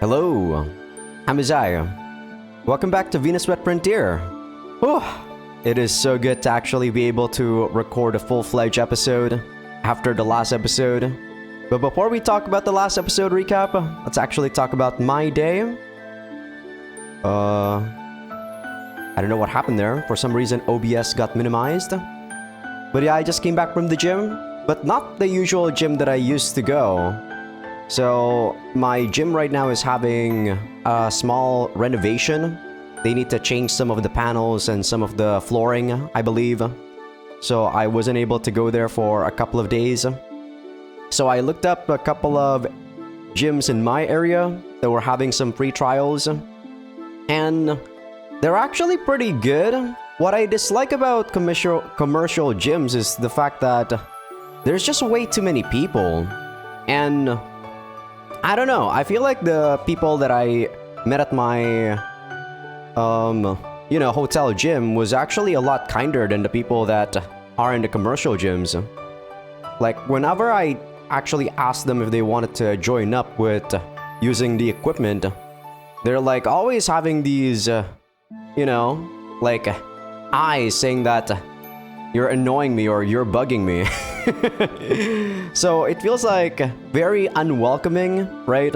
Hello, I'm Azaikyousuke. Welcome back to VenusBlood Frontier. Whew. It is so good to actually be able to record a full-fledged episode after the last episode. But before we talk about the last episode recap, let's actually talk about my day. I don't know what happened there. For some reason, OBS got minimized. But yeah, I just came back from the gym, but not the usual gym that I used to go. So my gym right now is having a small renovation. They need to change some of the panels and some of the flooring, I believe. So I wasn't able to go there for a couple of days. So I looked up a couple of gyms in my area that were having some free trials. And they're actually pretty good. What I dislike about commercial gyms is the fact that there's just way too many people. And I don't know, I feel like the people that I met at my, hotel gym was actually a lot kinder than the people that are in the commercial gyms. Like, whenever I actually asked them if they wanted to join up with using the equipment, they're like always having these, eyes saying that you're annoying me or you're bugging me. So it feels like very unwelcoming, right?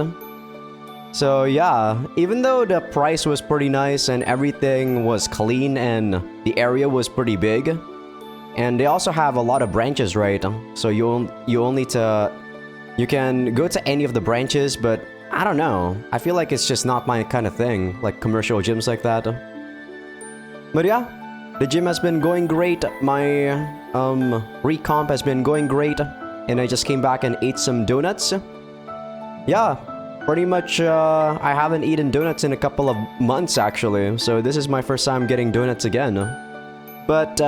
So yeah, even though the price was pretty nice and everything was clean and the area was pretty big, and they also have a lot of branches, right? So you can go to any of the branches, but I don't know. I feel like it's just not my kind of thing, like commercial gyms like that. But yeah, the gym has been going great. My recomp has been going great, and I just came back and ate some donuts. Yeah, pretty much I haven't eaten donuts in a couple of months actually, so this is my first time getting donuts again. But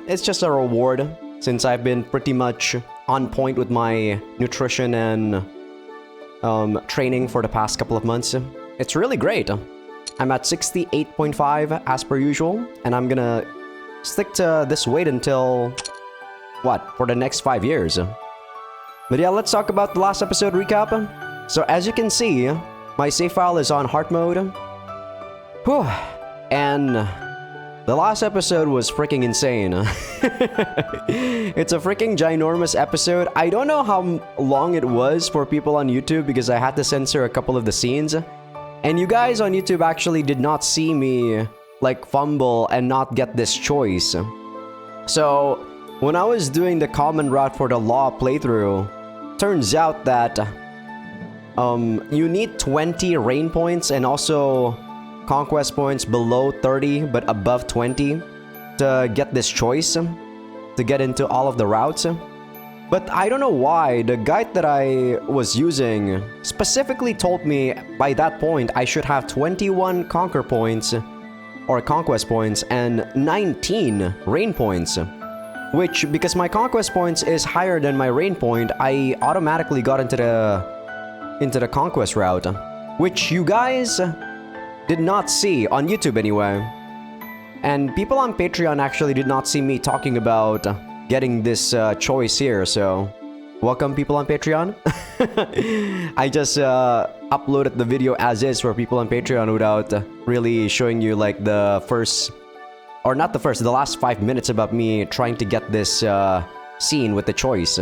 it's just a reward since I've been pretty much on point with my nutrition and training for the past couple of months. It's really great. I'm at 68.5 as per usual, and I'm gonna stick to this weight until, for the next 5 years. But yeah, let's talk about the last episode recap. So as you can see, my save file is on heart mode. Whew. And the last episode was freaking insane. It's a freaking ginormous episode. I don't know how long it was for people on YouTube because I had to censor a couple of the scenes. And you guys on YouTube actually did not see me like fumble and not get this choice. So when I was doing the common route for the law playthrough, turns out that you need 20 reign points and also conquest points below 30 but above 20 to get this choice, to get into all of the routes. But I don't know why the guide that I was using specifically told me by that point I should have 21 conquer points or conquest points and 19 reign points. Which, because my conquest points is higher than my reign point, I automatically got into the conquest route. Which you guys did not see on YouTube anyway. And people on Patreon actually did not see me talking about getting this choice here, so welcome people on Patreon. I just uploaded the video as is for people on Patreon without really showing you like the last 5 minutes about me trying to get this scene with the choice.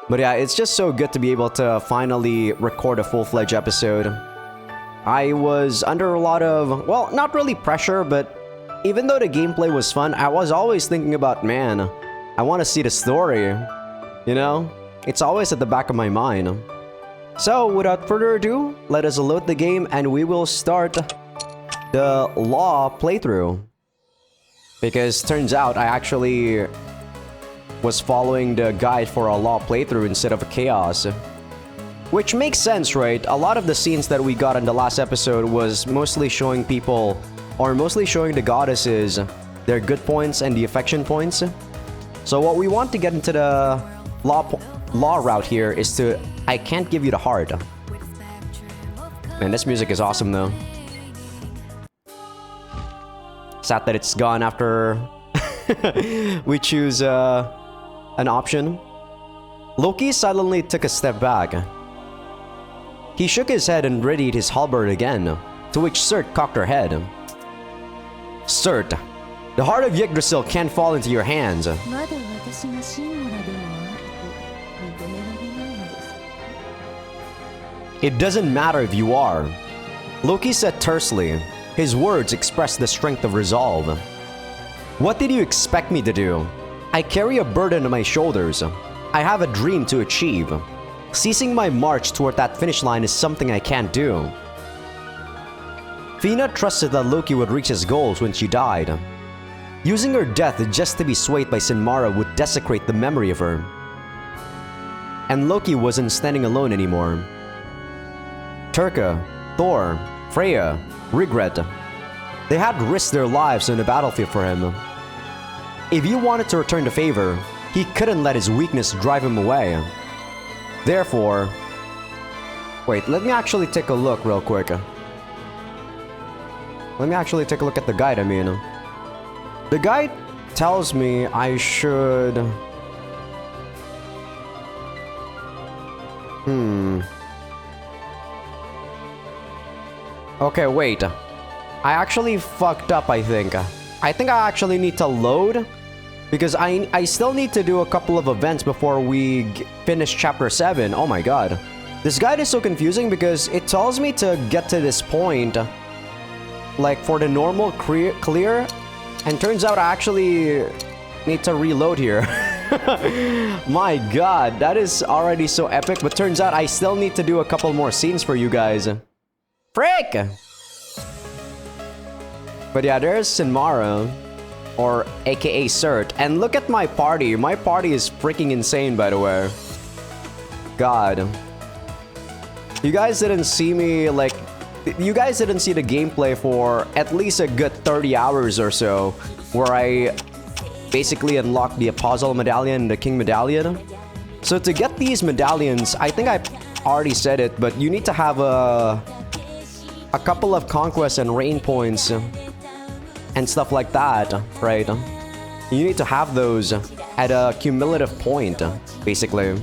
But yeah, it's just so good to be able to finally record a full-fledged episode. I was under a lot of, well, not really pressure, but even though the gameplay was fun, I was always thinking about, man, I want to see the story. You know? It's always at the back of my mind. So, without further ado, let us load the game and we will start the law playthrough. Because turns out I actually was following the guide for a law playthrough instead of a chaos. Which makes sense, right? A lot of the scenes that we got in the last episode was mostly showing people, or mostly showing the goddesses their good points and the affection points. So what we want to get into the law route here is to, I can't give you the heart. Man, this music is awesome though. Sad that it's gone after we choose an option. Loki suddenly took a step back. He shook his head and readied his halberd again, to which Surt cocked her head. Surt, the heart of Yggdrasil can't fall into your hands. It doesn't matter if you are. Loki said tersely. His words expressed the strength of resolve. What did you expect me to do? I carry a burden on my shoulders. I have a dream to achieve. Ceasing my march toward that finish line is something I can't do. Fina trusted that Loki would reach his goals when she died. Using her death just to be swayed by Sinmara would desecrate the memory of her. And Loki wasn't standing alone anymore. Turka, Thor, Freya, Rigr, they had risked their lives on the battlefield for him. If he wanted to return the favor, he couldn't let his weakness drive him away. Therefore... Wait, let me actually take a look real quick. Let me actually take a look at the guide, I mean. The guide tells me I should... Okay, wait. I actually fucked up, I think. I think I actually need to load, because I still need to do a couple of events before we finish chapter 7. Oh my god. This guide is so confusing because it tells me to get to this point, like for the normal clear, and turns out I actually need to reload here. My god, that is already so epic, but turns out I still need to do a couple more scenes for you guys. Frick! But yeah, there's Sinmara, or aka Surt, and look at my party. My party is freaking insane, by the way. God. You guys didn't see me, like... You guys didn't see the gameplay for at least a good 30 hours or so, where I basically unlocked the Apostle Medallion and the King Medallion. So to get these medallions, I think I already said it, but you need to have a couple of conquests and reign points and stuff like that, right? You need to have those at a cumulative point, basically.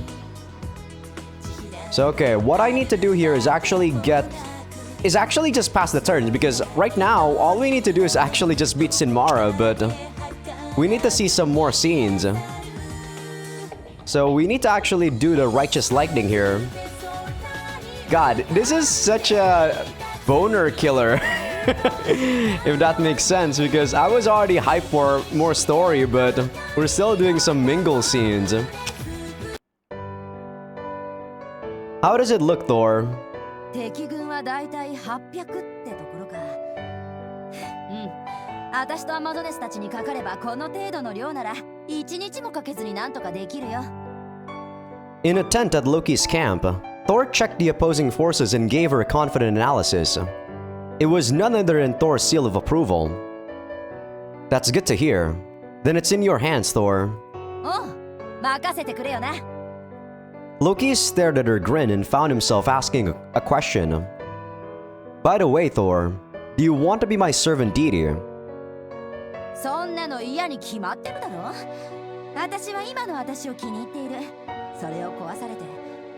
So okay, what I need to do here is actually just pass the turns, because right now all we need to do is actually just beat Sinmara, but we need to see some more scenes. So we need to actually do the Righteous Lightning here. God, this is such a boner killer. If that makes sense, because I was already hyped for more story, but we're still doing some mingle scenes. How does it look, Thor? 敵軍はだいたい800ってところか。私とアマゾネスたちにかかればこの程度の量なら1日もかけずになんとかできるよ。In a tent at Loki's camp, Thor checked the opposing forces and gave her a confident analysis. It was none other than Thor's seal of approval. That's good to hear. Then it's in your hands, Thor. おう、任せてくれよな。Loki stared at her grin and found himself asking a question. By the way, Thor, do you want to be my servant deity? そんなの嫌に決まってるだろ。私は今の私を気に入っている。それを壊されて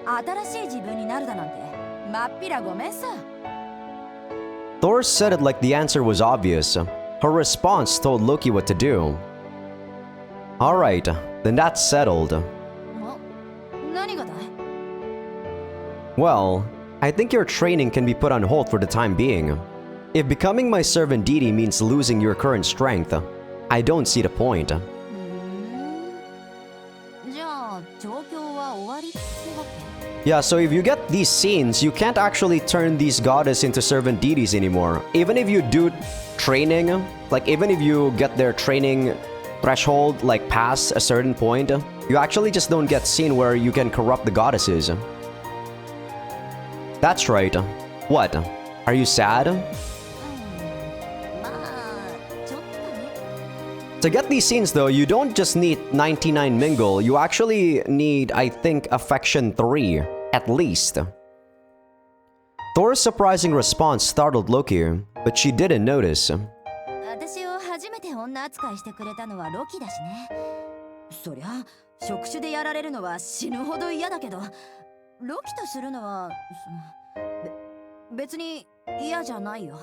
新しい自分になるだなんてまっぴらごめんさ。Thor said it like the answer was obvious. Her response told Loki what to do. Alright, then that's settled. Well, I think your training can be put on hold for the time being. If becoming my servant deity means losing your current strength, I don't see the point. Yeah, so if you get these scenes, you can't actually turn these goddesses into servant deities anymore. Even if you do training, like even if you get their training threshold, like past a certain point, you actually just don't get seen where you can corrupt the goddesses. That's right. What? Are you sad? To get these scenes though, you don't just need 99 mingle, you actually need, I think, affection 3, at least. Thor's surprising response startled Loki, but she didn't notice. 私を初めて女扱いしてくれたのはロキだしね。そりゃ、職種でやられるのは死ぬほど嫌だけど、ロキとするのは、別に嫌じゃないよ。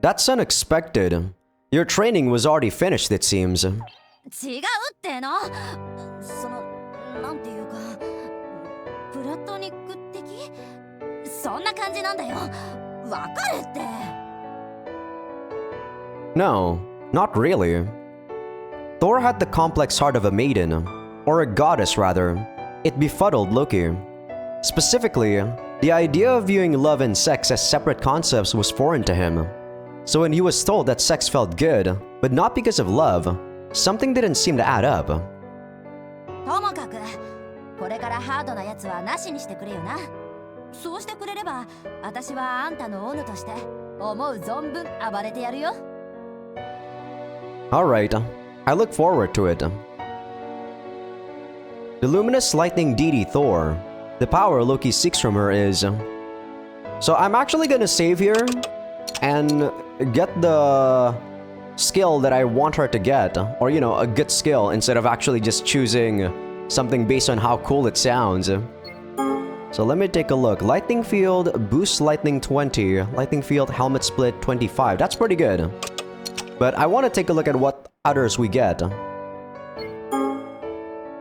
That's unexpected. Your training was already finished, it seems. 違うっての。その、なんていうか、プラトニック的？そんな感じなんだよ。わかるって。 No, not really. Thor had the complex heart of a maiden, or a goddess rather. It befuddled Loki. Specifically, the idea of viewing love and sex as separate concepts was foreign to him. So when he was told that sex felt good, but not because of love, something didn't seem to add up. ともかく、これからハードなやつはなしにしてくれよな。そうしてくれれば、私はあんたのオヌとして思う存分暴れてやるよ。 Alright, I look forward to it. The luminous lightning deity Thor. The power Loki seeks from her is... So I'm actually gonna save here and get the skill that I want her to get. Or, you know, a good skill instead of actually just choosing something based on how cool it sounds. So let me take a look. Lightning Field, Boost Lightning 20. Lightning Field, Helmet Split 25. That's pretty good. But I want to take a look at what others we get.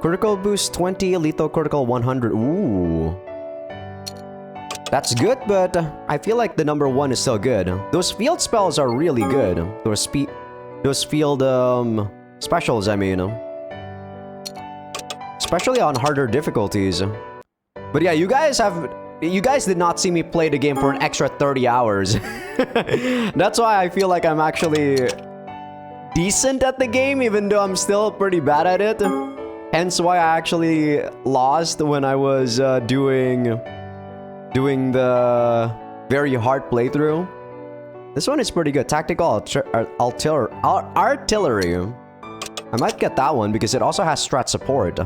Critical Boost 20, Lethal Critical 100. Ooh. That's good, but I feel like the number 1 is still good. Those field spells are really good. Those field specials, I mean. Especially on harder difficulties. But yeah, you guys did not see me play the game for an extra 30 hours. That's why I feel like I'm actually decent at the game, even though I'm still pretty bad at it. Hence why I actually lost when I was doing the very hard playthrough. This one is pretty good. Tactical artillery. I might get that one because it also has strat support.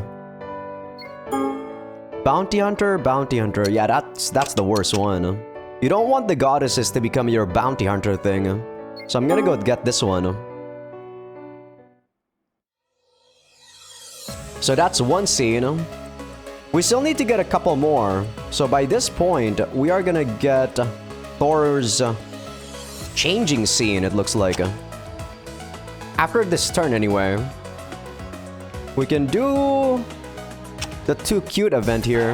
Bounty Hunter. Yeah, that's the worst one. You don't want the goddesses to become your bounty hunter thing. So I'm gonna go get this one. So that's one scene. We still need to get a couple more. So by this point, we are gonna get Thor's changing scene, it looks like. After this turn anyway. We can do the Too Cute event here.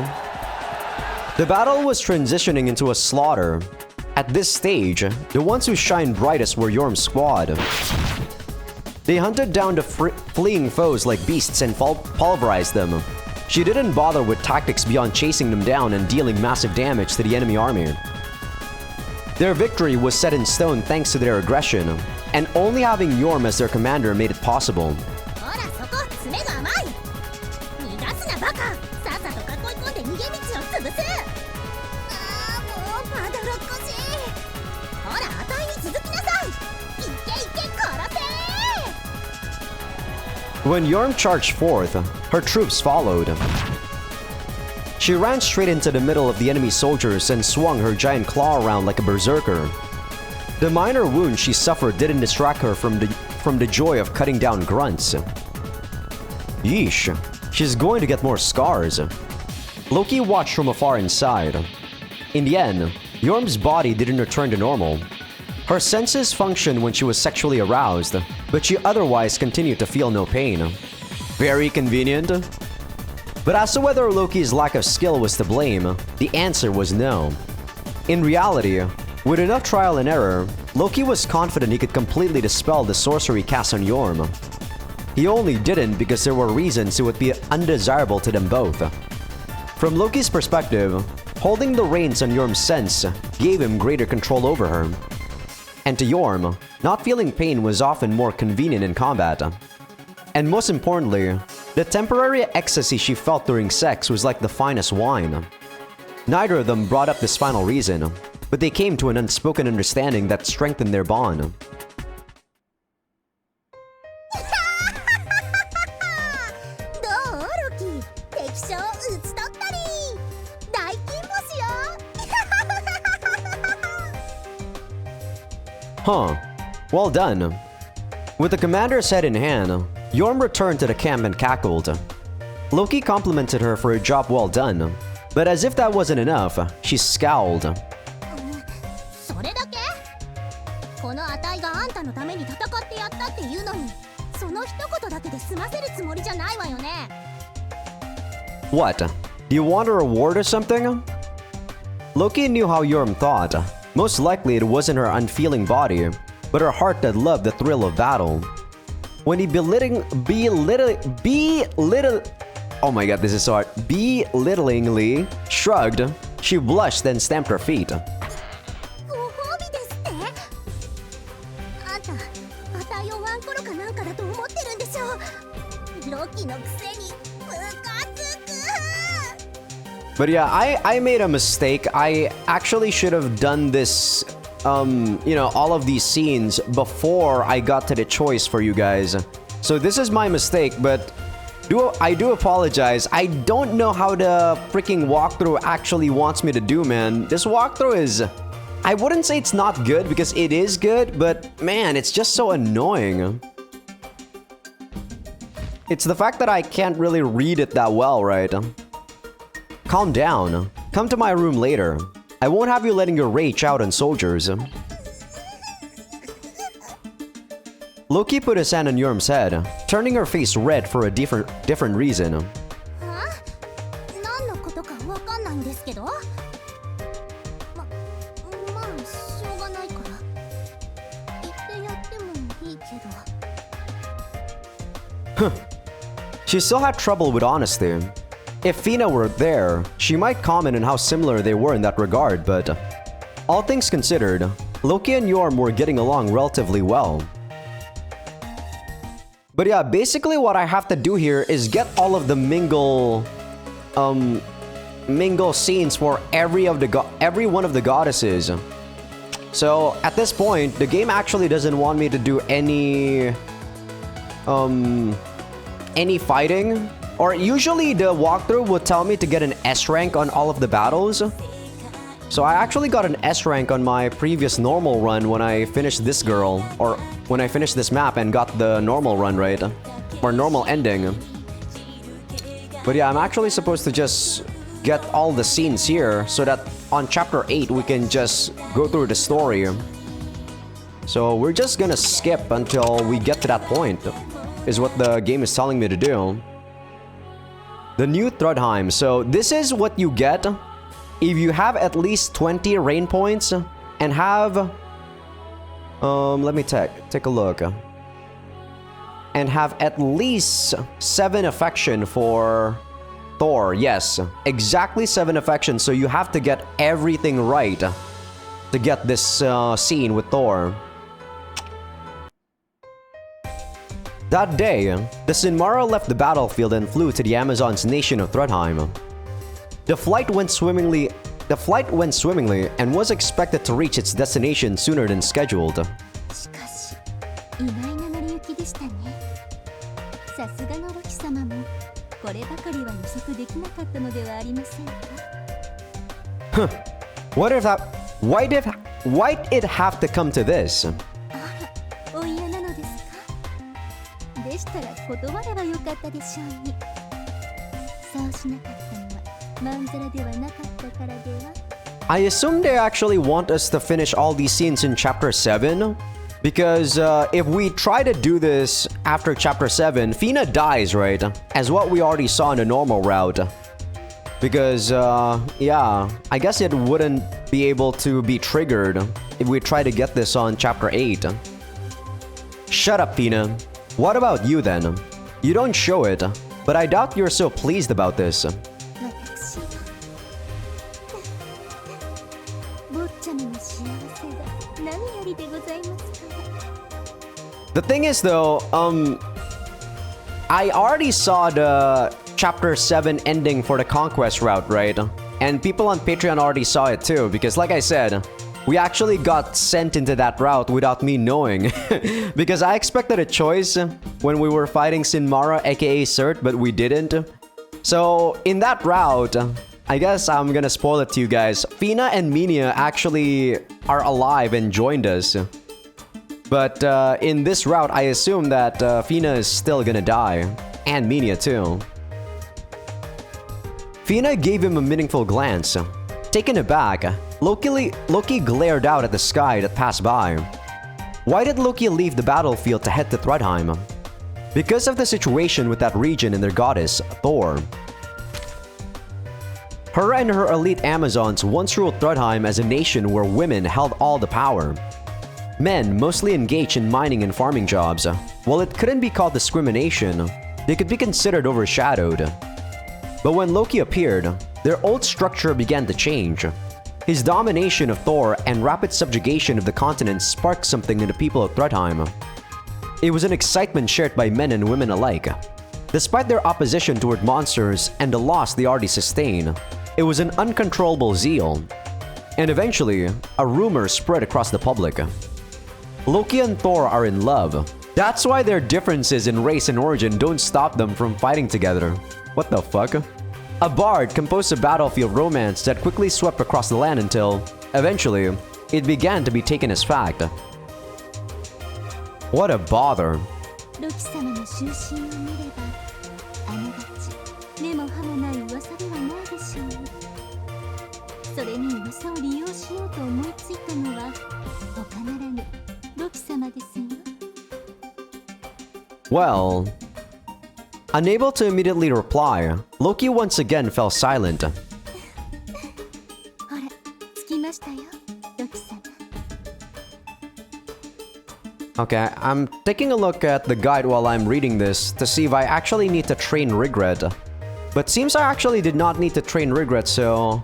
The battle was transitioning into a slaughter. At this stage, the ones who shined brightest were Yorm's squad. They hunted down the fleeing foes like beasts and pulverized them. She didn't bother with tactics beyond chasing them down and dealing massive damage to the enemy army. Their victory was set in stone thanks to their aggression, and only having Yorm as their commander made it possible. When Yorm charged forth, her troops followed. She ran straight into the middle of the enemy soldiers and swung her giant claw around like a berserker. The minor wounds she suffered didn't distract her from the joy of cutting down grunts. Yeesh, she's going to get more scars. Loki watched from afar inside. In the end, Yorm's body didn't return to normal. Her senses functioned when she was sexually aroused, but she otherwise continued to feel no pain. Very convenient. But as to whether Loki's lack of skill was to blame, the answer was no. In reality, with enough trial and error, Loki was confident he could completely dispel the sorcery cast on Yorm. He only didn't because there were reasons it would be undesirable to them both. From Loki's perspective, holding the reins on Yorm's sense gave him greater control over her. And to Yorm, not feeling pain was often more convenient in combat. And most importantly, the temporary ecstasy she felt during sex was like the finest wine. Neither of them brought up this final reason, but they came to an unspoken understanding that strengthened their bond. Huh. Well done. With the commander's head in hand, Yorm returned to the camp and cackled. Loki complimented her for a job well done. But as if that wasn't enough, she scowled. それだけ？このあたいがあんたのために戦ってやったっていうのに、その一言だけで済ませるつもりじゃないわよね。What? Do you want a reward or something? Loki knew how Yorm thought. Most likely it wasn't her unfeeling body, but her heart that loved the thrill of battle. When he oh my god, this is so hard. Belittlingly shrugged, she blushed and stamped her feet. ご褒美ですって？あんた、あたいをワンコロかなんかだと思ってるんでしょ。ロキのくせにムカつく。But yeah, I made a mistake. I actually should have done this, you know, all of these scenes before I got to the choice for you guys. So this is my mistake, but I do apologize. I don't know how the freaking walkthrough actually wants me to do, man. This walkthrough is... I wouldn't say it's not good because it is good, but man, it's just so annoying. It's the fact that I can't really read it that well, right? Calm down. Come to my room later. I won't have you letting your rage out on soldiers. Loki put his hand on Yorm's head, turning her face red for a different reason. は？何のことかわかんないんですけど。まあしょうがないから。言ってやってもいいけど。She still had trouble with honesty. If Fina were there, she might comment on how similar they were in that regard, but all things considered, Loki and Yorm were getting along relatively well. But yeah, basically what I have to do here is get all of the mingle scenes for every one of the goddesses. So at this point, the game actually doesn't want me to do any fighting. Or usually the walkthrough would tell me to get an S rank on all of the battles. So I actually got an S rank on my previous normal run when I finished this girl. Or when I finished this map and got the normal run, right? Or normal ending. But yeah, I'm actually supposed to just get all the scenes here so that on chapter 8 we can just go through the story. So we're just gonna skip until we get to that point, is what the game is telling me to do. The new Thrudheim. So this is what you get if you have at least 20 rain points and have... let me take a look. And have at least 7 affection for Thor. Yes, exactly 7 affection. So you have to get everything right to get this scene with Thor. That day, the Sinmara left the battlefield and flew to the Amazon's nation of Thrudheim. The flight went swimmingly and was expected to reach its destination sooner than scheduled. しかし、意外な乗り行きでしたね。さすがのロキ様も、こればかりは予測できなかったのではありませんか。Why'd it have to come to this? あら、お嫌なのですか。でしたら断ればよかったでしょうに。そうしなかったのはまんざらではなかったからでは。I assume they actually want us to finish all these scenes in chapter 7. Because if we try to do this after chapter 7, Fina dies, right? As what we already saw in the normal route. Because, yeah, I guess it wouldn't be able to be triggered if we try to get this on chapter 8. Shut up, Fina. What about you then? You don't show it, but I doubt you're so pleased about this. 私は坊ちゃまの幸せが何よりでございますから。The thing is though, I already saw the chapter 7 ending for the conquest route, right? And people on Patreon already saw it too, because like I said, we actually got sent into that route without me knowing. Because I expected a choice when we were fighting Sinmara, aka Cert, but we didn't. So in that route, I guess I'm gonna spoil it to you guys. Fina and Minia actually are alive and joined us. But in this route, I assume that Fina is still gonna die. And Minia too. Fina gave him a meaningful glance. Taken aback, Loki glared out at the sky that passed by. Why did Loki leave the battlefield to head to Thrudheim? Because of the situation with that region and their goddess, Thor. Her and her elite Amazons once ruled Thrudheim as a nation where women held all the power. Men mostly engaged in mining and farming jobs. While it couldn't be called discrimination, they could be considered overshadowed. But when Loki appeared, their old structure began to change. His domination of Thor and rapid subjugation of the continent sparked something in the people of Thrudheim. It was an excitement shared by men and women alike. Despite their opposition toward monsters and the loss they already sustained, it was an uncontrollable zeal. And eventually, a rumor spread across the public. Loki and Thor are in love. That's why their differences in race and origin don't stop them from fighting together. What the fuck? A bard composed a battlefield romance that quickly swept across the land until, eventually, it began to be taken as fact. What a bother. ロキ様の終身を見ればあながち根も葉もない噂ではないでしょう。それに噂を利用しようと思いついたのは他ならぬロキ様ですよ。 Well, unable to immediately reply, Loki once again fell silent. ほら、着きましたよ、ロキ様。 Okay, I'm taking a look at the guide while I'm reading this to see if I actually need to train Rigr. But seems I actually did not need to train Rigr, so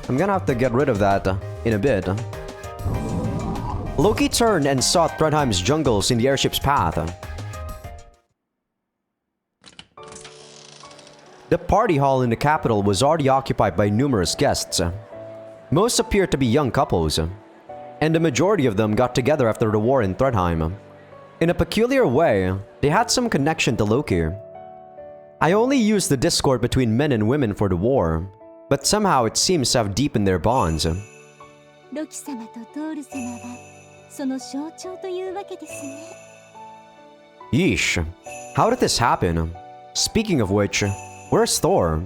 I'm gonna have to get rid of that in a bit. Loki turned and saw Thrudheim's jungles in the airship's path. The party hall in the capital was already occupied by numerous guests. Most appeared to be young couples, and the majority of them got together after the war in Thrudheim. In a peculiar way, they had some connection to Loki. I only used the discord between men and women for the war, but somehow it seems to have deepened their bonds. ロキ様とトール様はその象徴というわけですね。 Yeesh, how did this happen? Speaking of which, where's Thor?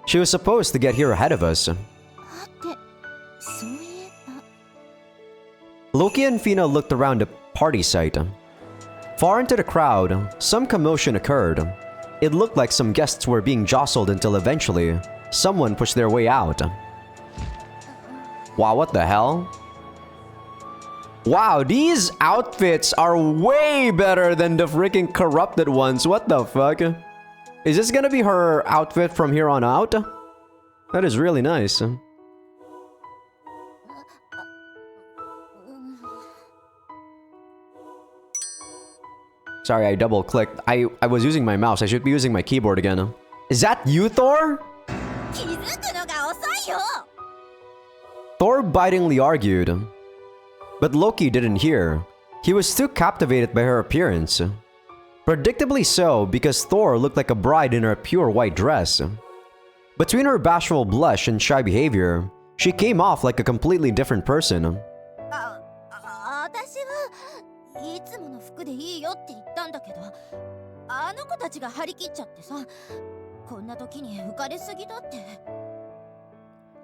She was supposed to get here ahead of us. はて、そういえば。 Loki and Fina looked around the party site. Far into the crowd, some commotion occurred. It looked like some guests were being jostled until eventually, someone pushed their way out. Wow, what the hell? Wow, these outfits are way better than the freaking corrupted ones. What the fuck? Is this gonna be her outfit from here on out? That is really nice. Sorry, I double-clicked. I was using my mouse. I should be using my keyboard again. Is that you, Thor? 気づくのが遅いよ。 Thor bitingly argued. But Loki didn't hear. He was too captivated by her appearance. Predictably so, because Thor looked like a bride in her pure white dress. Between her bashful blush and shy behavior, she came off like a completely different person. 私はいつもの服でいいよって言ったんだけど、あの子たちが張り切っちゃってさ、こんな時に浮かれすぎだって。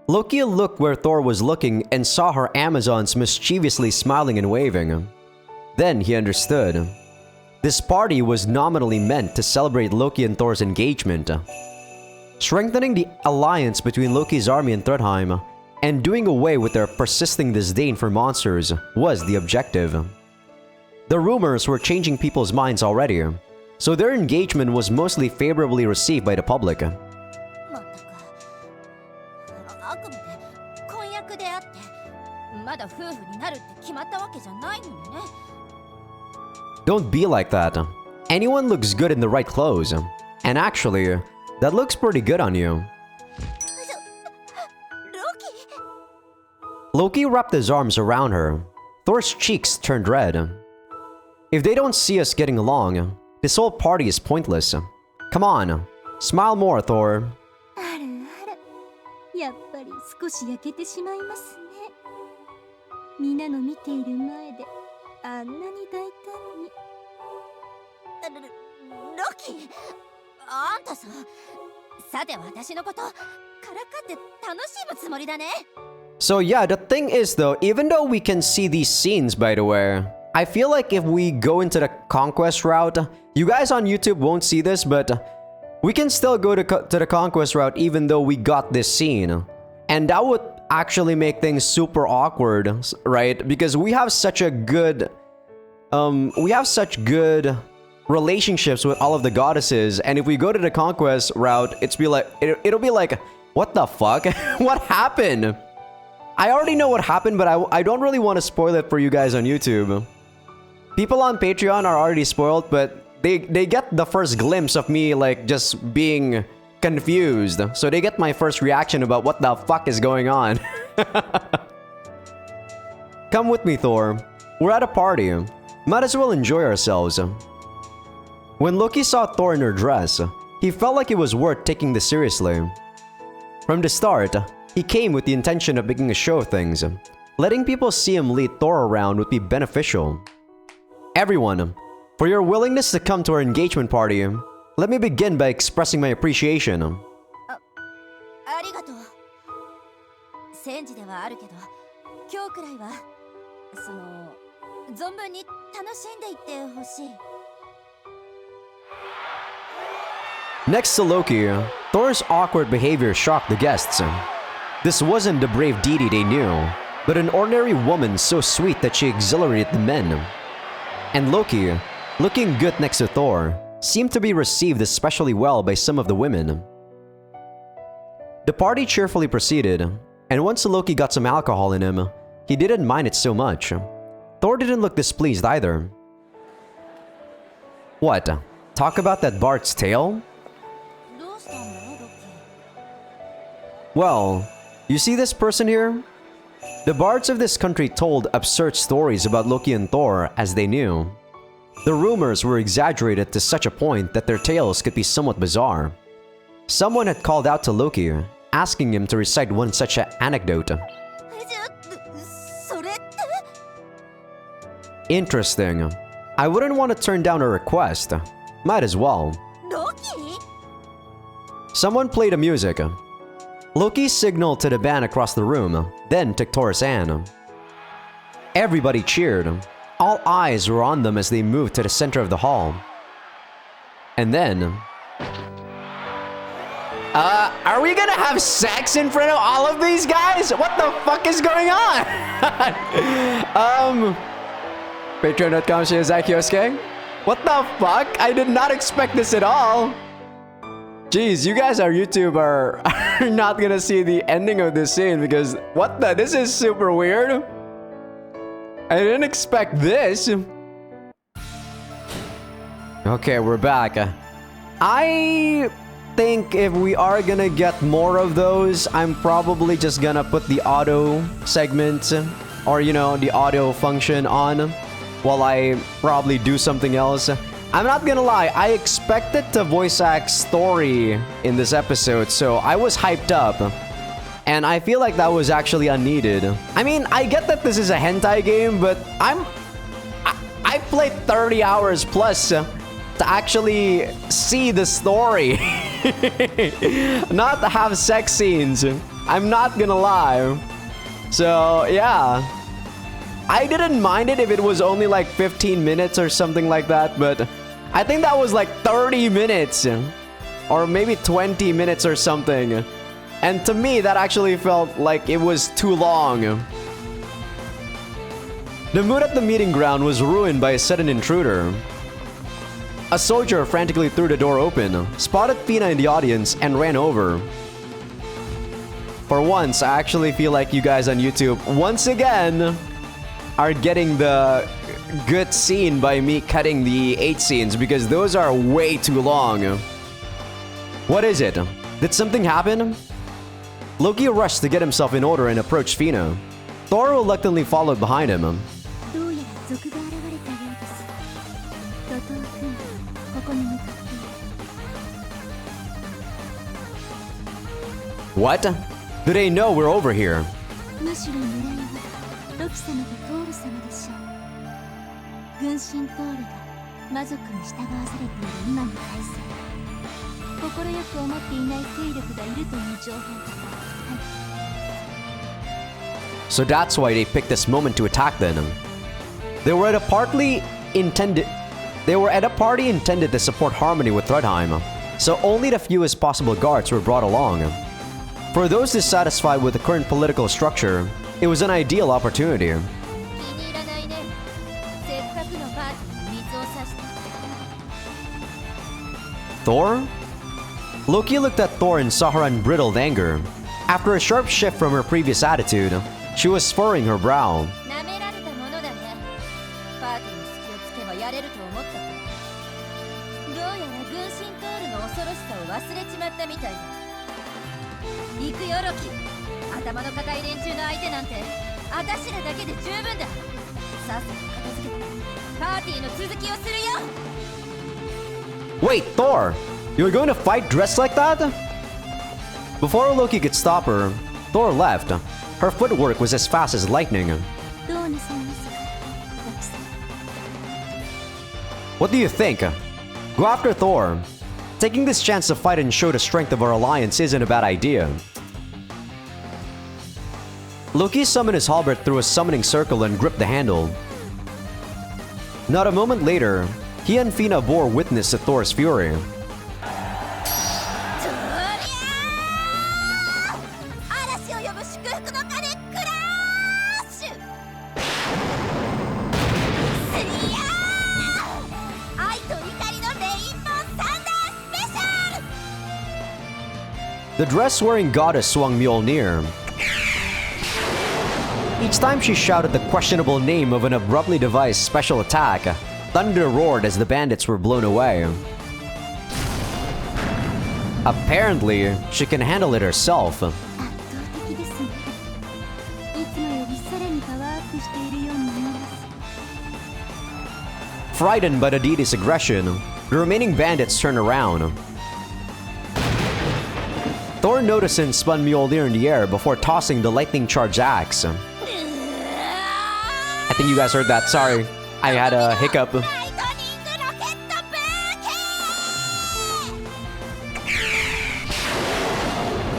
Loki looked where Thor was looking and saw her Amazons mischievously smiling and waving. Then he understood. This party was nominally meant to celebrate Loki and Thor's engagement. Strengthening the alliance between Loki's army and Thrudheim, and doing away with their persisting disdain for monsters was the objective. The rumors were changing people's minds already, so their engagement was mostly favorably received by the public. まったく、あくまで婚約であって、まだ夫婦になるって決まったわけじゃないのにね。 Don't be like that. Anyone looks good in the right clothes. And actually, that looks pretty good on you. ロキ Loki wrapped his arms around her. Thor's cheeks turned red. If they don't see us getting along, this whole party is pointless. Come on, smile more, Thor. あらあら、やっぱり少し焼けてしまいますね。みんなの見ている前であんなに大胆に。ロキ、あんたさ、さて私のことからかって楽しむつもりだね。 So yeah, the thing is though, even though we can see these scenes, by the way, I feel like if we go into the conquest route, you guys on YouTube won't see this, but we can still go to the conquest route even though we got this scene. And that would actually make things super awkward, right? Because we have such a good... we have such good relationships with all of the goddesses, and if we go to the conquest route, it'll be like, what the fuck? What happened? I already know what happened, but I don't really want to spoil it for you guys on YouTube. People on Patreon are already spoiled, but they get the first glimpse of me like just being confused. So they get my first reaction about what the fuck is going on. Come with me, Thor. We're at a party. Might as well enjoy ourselves. When Loki saw Thor in her dress, he felt like it was worth taking this seriously. From the start, he came with the intention of making a show of things. Letting people see him lead Thor around would be beneficial. Everyone, for your willingness to come to our engagement party, let me begin by expressing my appreciation. ありがとう。戦時ではあるけど、今日くらいは存分に楽しんでいってほしい。 Next to Loki, Thor's awkward behavior shocked the guests. This wasn't the brave deity they knew, but an ordinary woman so sweet that she exhilarated the men. And Loki, looking good next to Thor, seemed to be received especially well by some of the women. The party cheerfully proceeded, and once Loki got some alcohol in him, he didn't mind it so much. Thor didn't look displeased either. What? Talk about that Bart's tale? Well, you see this person here? The bards of this country told absurd stories about Loki and Thor as they knew. The rumors were exaggerated to such a point that their tales could be somewhat bizarre. Someone had called out to Loki, asking him to recite one such anecdote. Interesting. I wouldn't want to turn down a request. Might as well. Loki? Someone played the music. Loki signaled to the band across the room, then took Thor's hand. Everybody cheered. All eyes were on them as they moved to the center of the hall. And then... are we gonna have sex in front of all of these guys? What the fuck is going on? Patreon.com Azaikyousuke. What the fuck? I did not expect this at all. Jeez, you guys on YouTube are not gonna see the ending of this scene because what the? This is super weird. I didn't expect this. Okay, we're back. I think if we are gonna get more of those, I'm probably just gonna put the auto segment or, you know, the audio function on while I probably do something else. I'm not gonna lie, I expected to voice act Story in this episode, so I was hyped up. And I feel like that was actually unneeded. I mean, I get that this is a hentai game, but I played 30 hours plus to actually see the story. Not to have sex scenes. I'm not gonna lie. So, yeah. I didn't mind it if it was only like 15 minutes or something like that, but I think that was like 30 minutes. Or maybe 20 minutes or something. And to me, that actually felt like it was too long. The mood at the meeting ground was ruined by a sudden intruder. A soldier frantically threw the door open, spotted Fina in the audience, and ran over. For once, I actually feel like you guys on YouTube, once again, are getting the good scene by me cutting the 8 scenes because those are way too long. What is it? Did something happen? Loki rushed to get himself in order and approached Fina. Thor reluctantly followed behind him. What? Do they know we're over here? 快く思っていない勢力がいるという情報が。はい。 So that's why they picked this moment to attack them. They were at a party intended to support harmony with Thrudheim, so only the fewest possible guards were brought along. For those dissatisfied with the current political structure, it was an ideal opportunity. 気に入らないね。せっかくのパーティーに水を差して。 Thor? Loki looked at Thor in saw her unbridled anger. After a sharp shift from her previous attitude, she was furrowing her brow. 舐められたものだね。パーティーに隙をつけばやれると思ったか。どうやら軍神トールの恐ろしさを忘れちまったみたいだ。行くよロキ。頭の固い連中の相手なんて私らだけで十分だ。さっさと片付けてパーティーの続きをするよ。 Wait, Thor! You're going to fight dressed like that? Before Loki could stop her, Thor left. Her footwork was as fast as lightning. どうなさいますか、ロキさん。 What do you think? Go after Thor. Taking this chance to fight and show the strength of our alliance isn't a bad idea. Loki summoned his halberd through a summoning circle and gripped the handle. Not a moment later, he and Fina bore witness to Thor's fury. 嵐を呼ぶ祝福の鐘クラッシュ。スリヤー愛と怒りのレインボーサンダースペシャル。 The dress-wearing goddess swung Mjolnir. Each time she shouted the questionable name of an abruptly devised special attack, thunder roared as the bandits were blown away. Apparently, she can handle it herself. 圧倒的ですね。いつもよりさらにパワーアップしているように見えます。 Frightened by the deity's aggression, the remaining bandits turned around. Thor noticed and spun Mjolnir in the air before tossing the lightning-charged axe. I think you guys heard that. Sorry, I had a hiccup. ライトニングロケットブーケ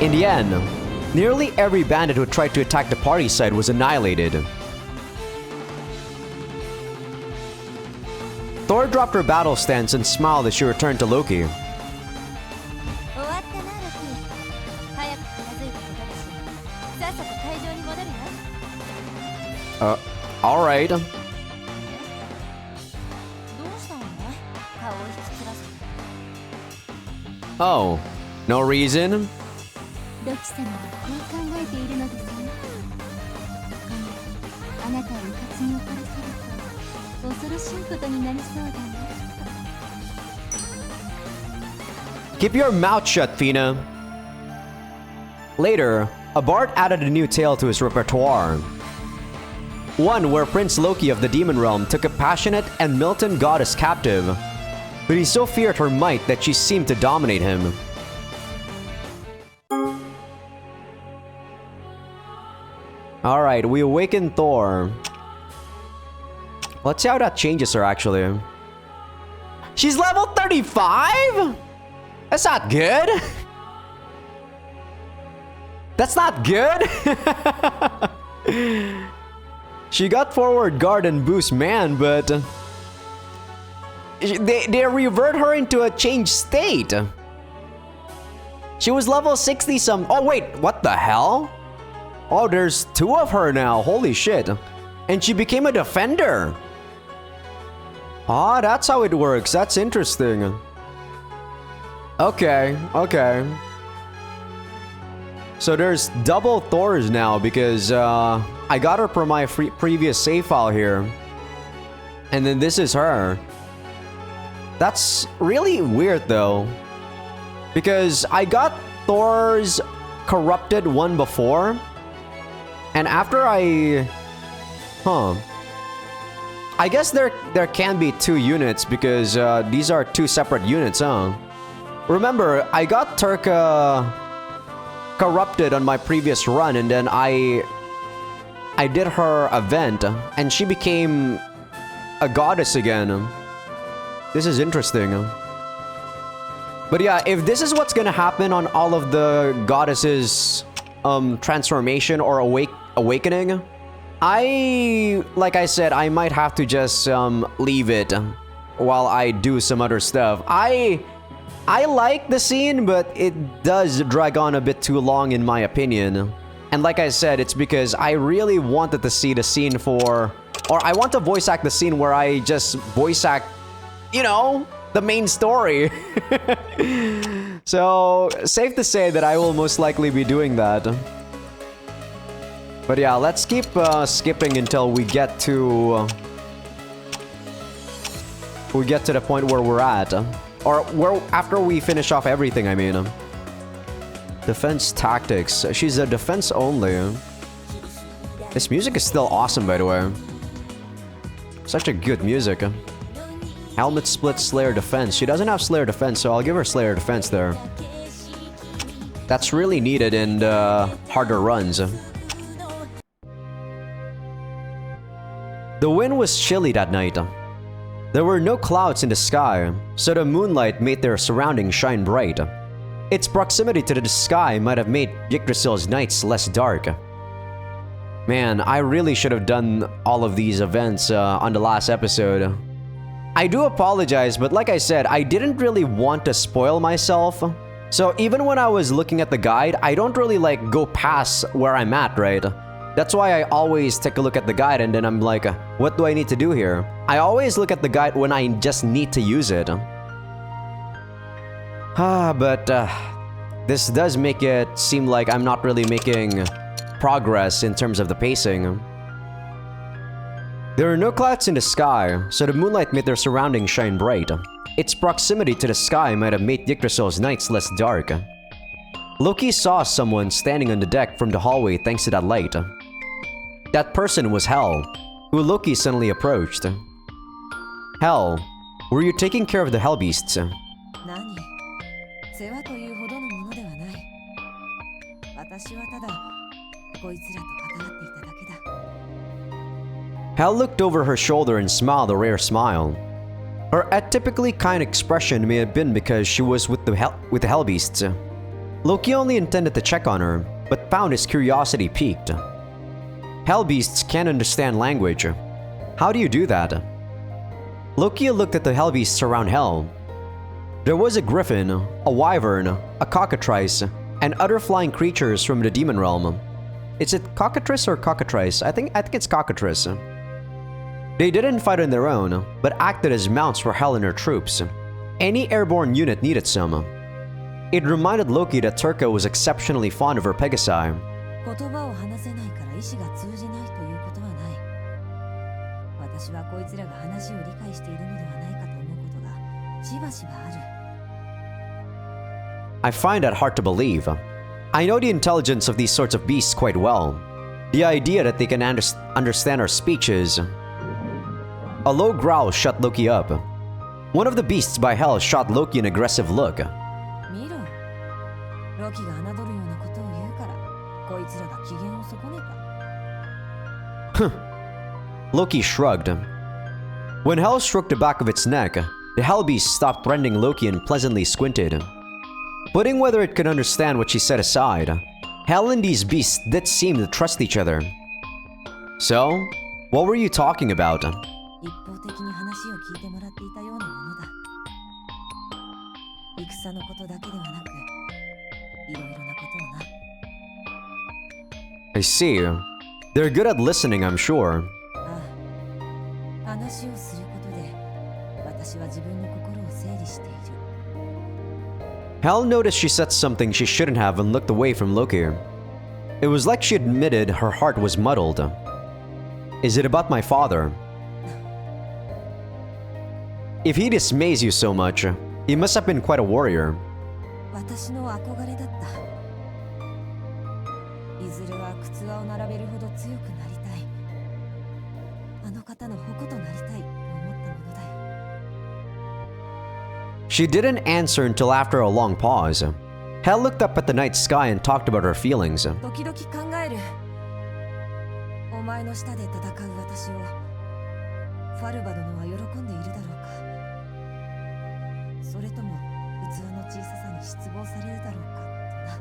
ー。 In the end, nearly every bandit who tried to attack the party side was annihilated. Thor dropped her battle stance and smiled as she returned to Loki. 終わったなロキ。早く片付いたことだし、さっさと会場に戻るよ。 Alright. どうしたの？顔を引きつらせて。 Oh, no reason? ロキ様はこう考えているのですね。今夜あなたをうかつに怒らせると恐ろしいことになりそうだね。 Keep your mouth shut, Fina. Later, a bard added a new tale to his repertoire. One where Prince Loki of the Demon Realm took a passionate and militant goddess captive, but he so feared her might that she seemed to dominate him. Alright, we awaken Thor. Let's see how that changes her, actually. She's level 35?! That's not good! That's not good! She got forward guard and boost man, but... They revert her into a changed state. She was level 60 some... Oh wait, what the hell? Oh, there's two of her now, holy shit. And she became a defender. Ah, that's how it works, that's interesting. Okay, okay. So there's double Thors now because I got her from my previous save file here. And then this is her. That's really weird though. Because I got Thor's corrupted one before. And after I... I guess there can be two units because these are two separate units, huh? Remember, I got Turka corrupted on my previous run and then I did her event and she became a goddess again. This is interesting. But yeah, if this is what's gonna happen on all of the goddesses' transformation or awakening, like I said, I might have to just leave it while I do some other stuff. I like the scene, but it does drag on a bit too long in my opinion. And like I said, it's because I really wanted to see the scene or I want to voice act the scene where I just voice act, you know, the main story. So, safe to say that I will most likely be doing that. But yeah, let's keep skipping until we get to the point where we're at. Or where after we finish off everything, I mean. Defense tactics. She's a defense only. This music is still awesome, by the way. Such a good music. Helmet split Slayer defense. She doesn't have Slayer defense, so I'll give her Slayer defense there. That's really needed in harder runs. The wind was chilly that night. There were no clouds in the sky, so the moonlight made their surroundings shine bright. Its proximity to the sky might have made Yggdrasil's nights less dark. Man, I really should have done all of these events on the last episode. I do apologize, but like I said, I didn't really want to spoil myself. So even when I was looking at the guide, I don't really like go past where I'm at, right? That's why I always take a look at the guide and then I'm like, what do I need to do here? I always look at the guide when I just need to use it. But this does make it seem like I'm not really making progress in terms of the pacing. There are no clouds in the sky, so the moonlight made their surroundings shine bright. Its proximity to the sky might have made Yggdrasil's nights less dark. Loki saw someone standing on the deck from the hallway thanks to that light. That person was Hel, who Loki suddenly approached. Hel, were you taking care of the Hell Beasts? Hel looked over her shoulder and smiled a rare smile. Her atypically kind expression may have been because she was with the Hell Beasts. Loki only intended to check on her, but found his curiosity piqued. Hell Beasts can't understand language. How do you do that? Loki looked at the Hell Beasts around Hel. There was a griffin, a wyvern, a cockatrice, and other flying creatures from the demon realm. Is it cockatrice or cockatrice? I think it's cockatrice. They didn't fight on their own, but acted as mounts for Hel and her troops. Any airborne unit needed some. It reminded Loki that Turka was exceptionally fond of her Pegasi. I find that hard to believe. I know the intelligence of these sorts of beasts quite well. The idea that they can understand our speech is... A low growl shut Loki up. One of the beasts by Hel shot Loki an aggressive look. Loki shrugged. When Hel stroked the back of its neck, the Hell Beast stopped threatening Loki and pleasantly squinted. Putting whether it could understand what she said aside, Hel and these beasts did seem to trust each other. So, what were you talking about? I see. They're good at listening, I'm sure. Hel noticed she said something she shouldn't have and looked away from Loki. It was like she admitted her heart was muddled. Is it about my father? If he dismays you so much, he must have been quite a warrior. She didn't answer until after a long pause. Hel looked up at the night sky and talked about her feelings. 通の小ささに失望されるだろうかとな。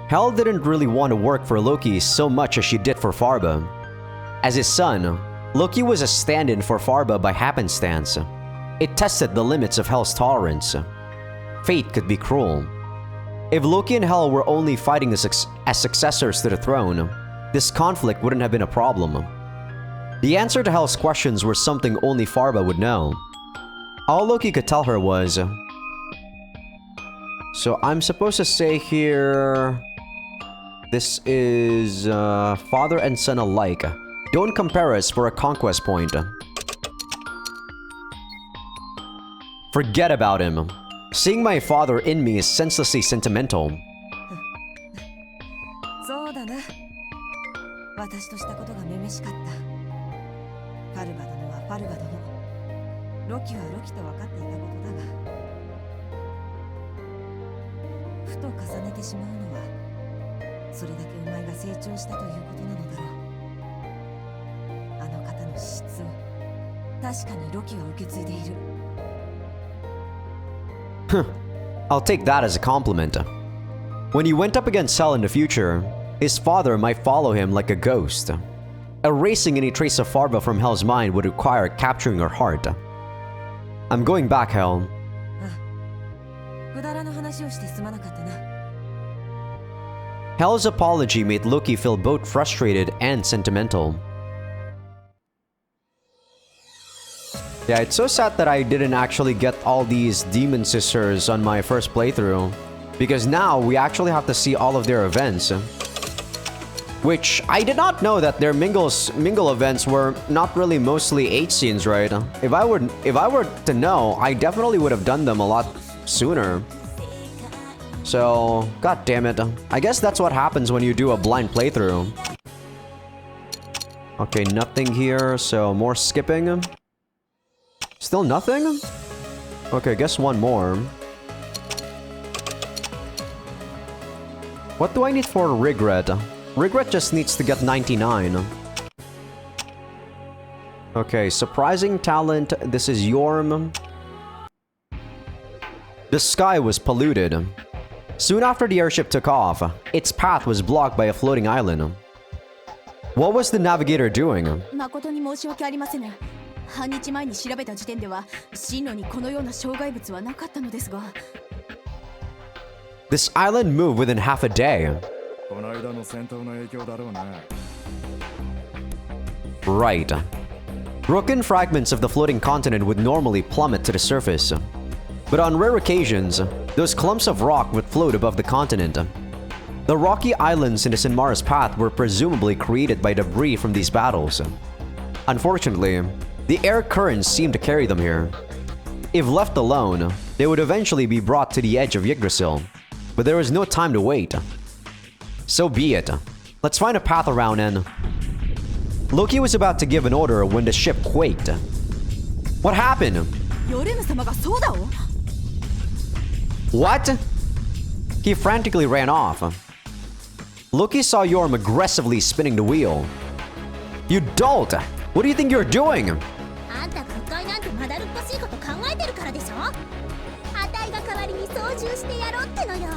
Hel didn't really want to work for Loki so much as she did for Farba. As his son, Loki was a stand-in for Farba by happenstance. It tested the limits of Hel's tolerance. Fate could be cruel. If Loki and Hel were only fighting as successors to the throne, this conflict wouldn't have been a problem. The answer to Hel's questions were something only Farba would know. All Loki could tell her was... So I'm supposed to say here... This is father and son alike. Don't compare us for a conquest point. Forget about him. Seeing my father in me is senselessly sentimental. そうだな。私としたことがめめしかった。ファルバ殿はファルバ殿。ロキはロキと分かっていたことだが、ふと重ねてしまうのは、それだけお前が成長したということなのだろう。あの方の資質を確かにロキは受け継いでいる。I'll take that as a compliment. When he went up against Hel in the future, his father might follow him like a ghost. Erasing any trace of Farba from Hel's mind would require capturing her heart. I'm going back, Hel. くだらぬ話をしてすまなかったな。 Hel's apology made Loki feel both frustrated and sentimental. Yeah, it's so sad that I didn't actually get all these demon sisters on my first playthrough, because now we actually have to see all of their events. Which, I did not know that their mingle events were not really mostly 8 scenes, right? If I were to know, I definitely would have done them a lot sooner. So, god damn it. I guess that's what happens when you do a blind playthrough. Okay, nothing here, so more skipping. Still nothing? Okay, guess one more. What do I need for Regret? Regret just needs to get 99. Okay, surprising talent. This is Yorm. The sky was polluted. Soon after the airship took off, its path was blocked by a floating island. What was the navigator doing? 誠に申し訳ありません。半日前に調べた時点では進路にこのような障害物はなかったのですが。This island moved within half a day. この間の戦闘の影響だろうな。Right. Broken fragments of the floating continent would normally plummet to the surface. But on rare occasions, those clumps of rock would float above the continent. The rocky islands in the Sinmara's path were presumably created by debris from these battles. Unfortunately, the air currents seemed to carry them here. If left alone, they would eventually be brought to the edge of Yggdrasil. But there was no time to wait. So be it. Let's find a path around and... Loki was about to give an order when the ship quaked. What happened? ヨルム様がそうだを What? He frantically ran off. Loki saw Yorm aggressively spinning the wheel. You dolt! What do you think you're doing? あんたが迂回なんてまだるっこしいこと考えてるからでしょ。あたいが代わりに操縦してやろうってのよ。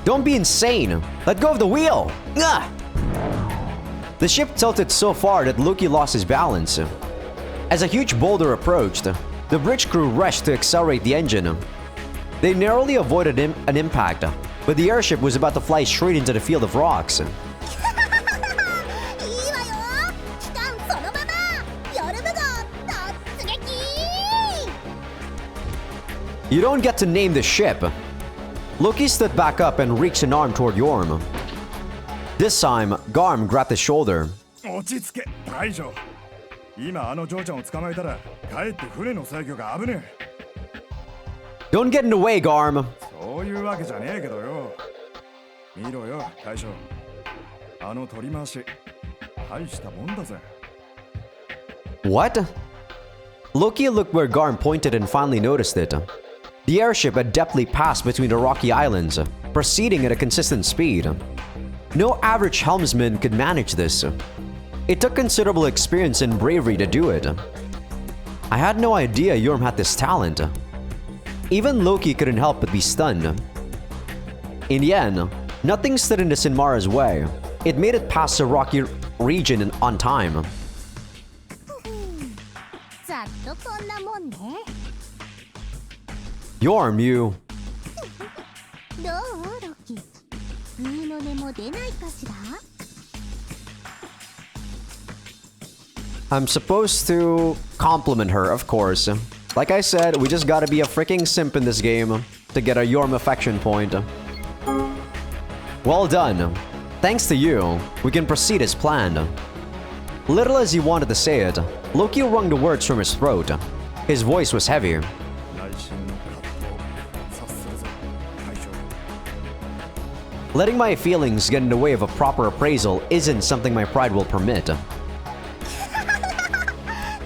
Don't be insane! Let go of the wheel! Ugh! The ship tilted so far that Loki lost his balance. As a huge boulder approached, the bridge crew rushed to accelerate the engine. They narrowly avoided an impact, but the airship was about to fly straight into the field of rocks. いいわよ。期間そのまま。ヨルム号突撃。 You don't get to name the ship. Loki stood back up and reached an arm toward Yorm. This time, Garm grabbed his shoulder. 落ち着け、大将。今あの嬢ちゃんを捕まえたら、かえって船の制御が危ねえ。Don't get in the way, Garm. そういうわけじゃねえけどよ。見ろよ、大将。あの取り回し、大したもんだぜ。What? Loki looked where Garm pointed and finally noticed it. The airship had deftly passed between the rocky islands, proceeding at a consistent speed. No average helmsman could manage this. It took considerable experience and bravery to do it. I had no idea Yorm had this talent. Even Loki couldn't help but be stunned. In the end, nothing stood in the Sinmara's way. It made it past the rocky region on time. ざっとこんなもんね。 Yorm, you... どうロキ、グーの音も出ないかしら。 I'm supposed to compliment her, of course. Like I said, we just gotta be a freaking simp in this game to get a Yorm affection point. Well done. Thanks to you, we can proceed as planned. Little as he wanted to say it, Loki wrung the words from his throat. His voice was heavy. 内心の葛藤察するぞ大将 Letting my feelings get in the way of a proper appraisal isn't something my pride will permit.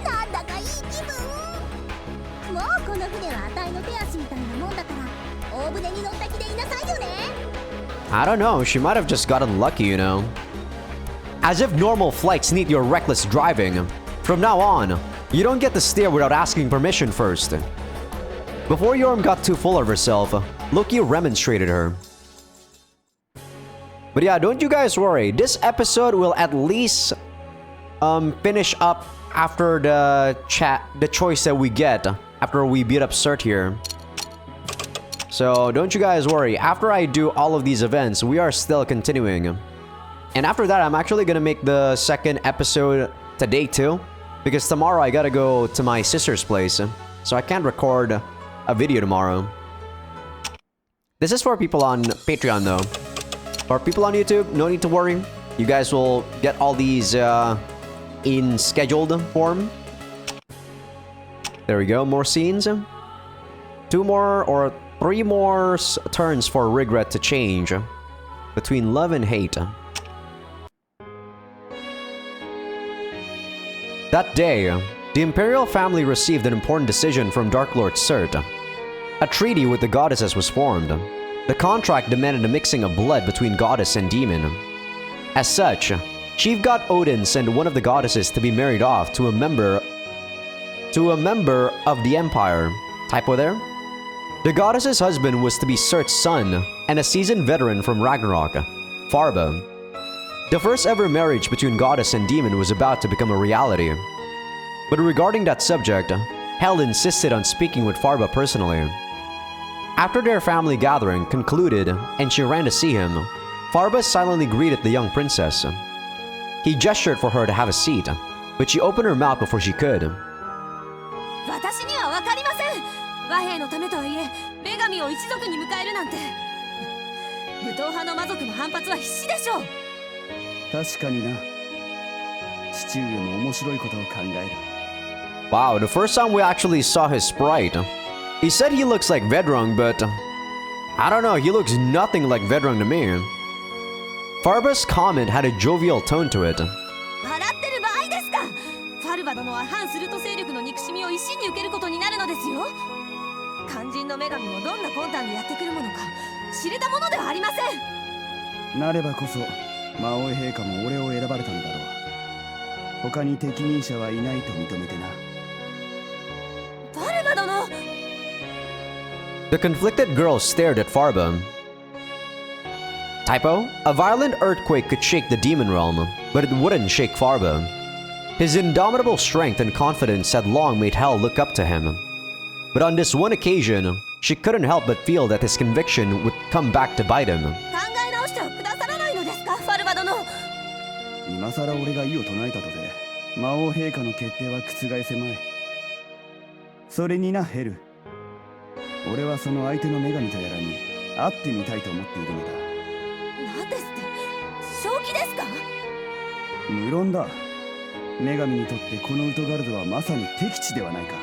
なんだかいい気分。もうこの船はあたいの手足みたいなもんだから、大船に乗った気でいなさいよね。 I don't know, she might have just gotten lucky, you know. As if normal flights need your reckless driving. From now on, you don't get to steer without asking permission first. Before Yorm got too full of herself, Loki remonstrated her. But yeah, don't you guys worry. This episode will at least finish up after the choice that we get after we beat up Cert here. So don't you guys worry. After I do all of these events, we are still continuing. And after that, I'm actually gonna make the second episode today too, because tomorrow I gotta go to my sister's place, so I can't record a video tomorrow. This is for people on Patreon though. For people on YouTube, no need to worry. You guys will get all these in scheduled form. There we go, more scenes. 2 more or 3 more turns for regret to change between love and hate. That day, the Imperial family received an important decision from Dark Lord Cert. A treaty with the goddesses was formed. The contract demanded a mixing of blood between goddess and demon. As such, Chief God Odin sent one of the goddesses to be married off to a member of the Empire. Typo there? The goddess's husband was to be Cert's son and a seasoned veteran from Ragnarok, Farba. The first ever marriage between goddess and demon was about to become a reality. But regarding that subject, Hel insisted on speaking with Farba personally. After their family gathering concluded and she ran to see him, Farba silently greeted the young princess. He gestured for her to have a seat, but she opened her mouth before she could. 私には分かりません。和平のためとはいえ、女神を一族に迎えるなんて。武闘派の魔族の反発は必至でしょう。確かにな。父上も面白いことを考える。 Wow, the first time we actually saw his sprite. He said he looks like Vedrung, but I don't know, he looks nothing like Vedrung to me. Farba's comment had a jovial tone to it. 笑ってる場合ですか。ファルバ殿は反スルト勢力の憎しみを一身に受けることになるのですよ。肝心の女神もどんな魂胆でやってくるものか知れたものではありません。なればこそ魔王陛下も俺を選ばれたのだろう。他に適任者はいないと認めてな。ファルバ殿。 The conflicted girl stared at Farba. Typo? A violent earthquake could shake the demon realm, but it wouldn't shake Farba. His indomitable strength and confidence had long made Hel look up to him. But on this one occasion, she couldn't help but feel that his conviction would come back to bite him. 考え直してはくださらないのですか、ファルバ殿。今さら俺が異を唱えたとて魔王陛下の決定は覆せまい。それになヘル、俺はその相手の女神とやらに会ってみたいと思っているのだ。なんですって、正気ですか。無論だ。女神にとってこのウトガルドはまさに敵地ではないか。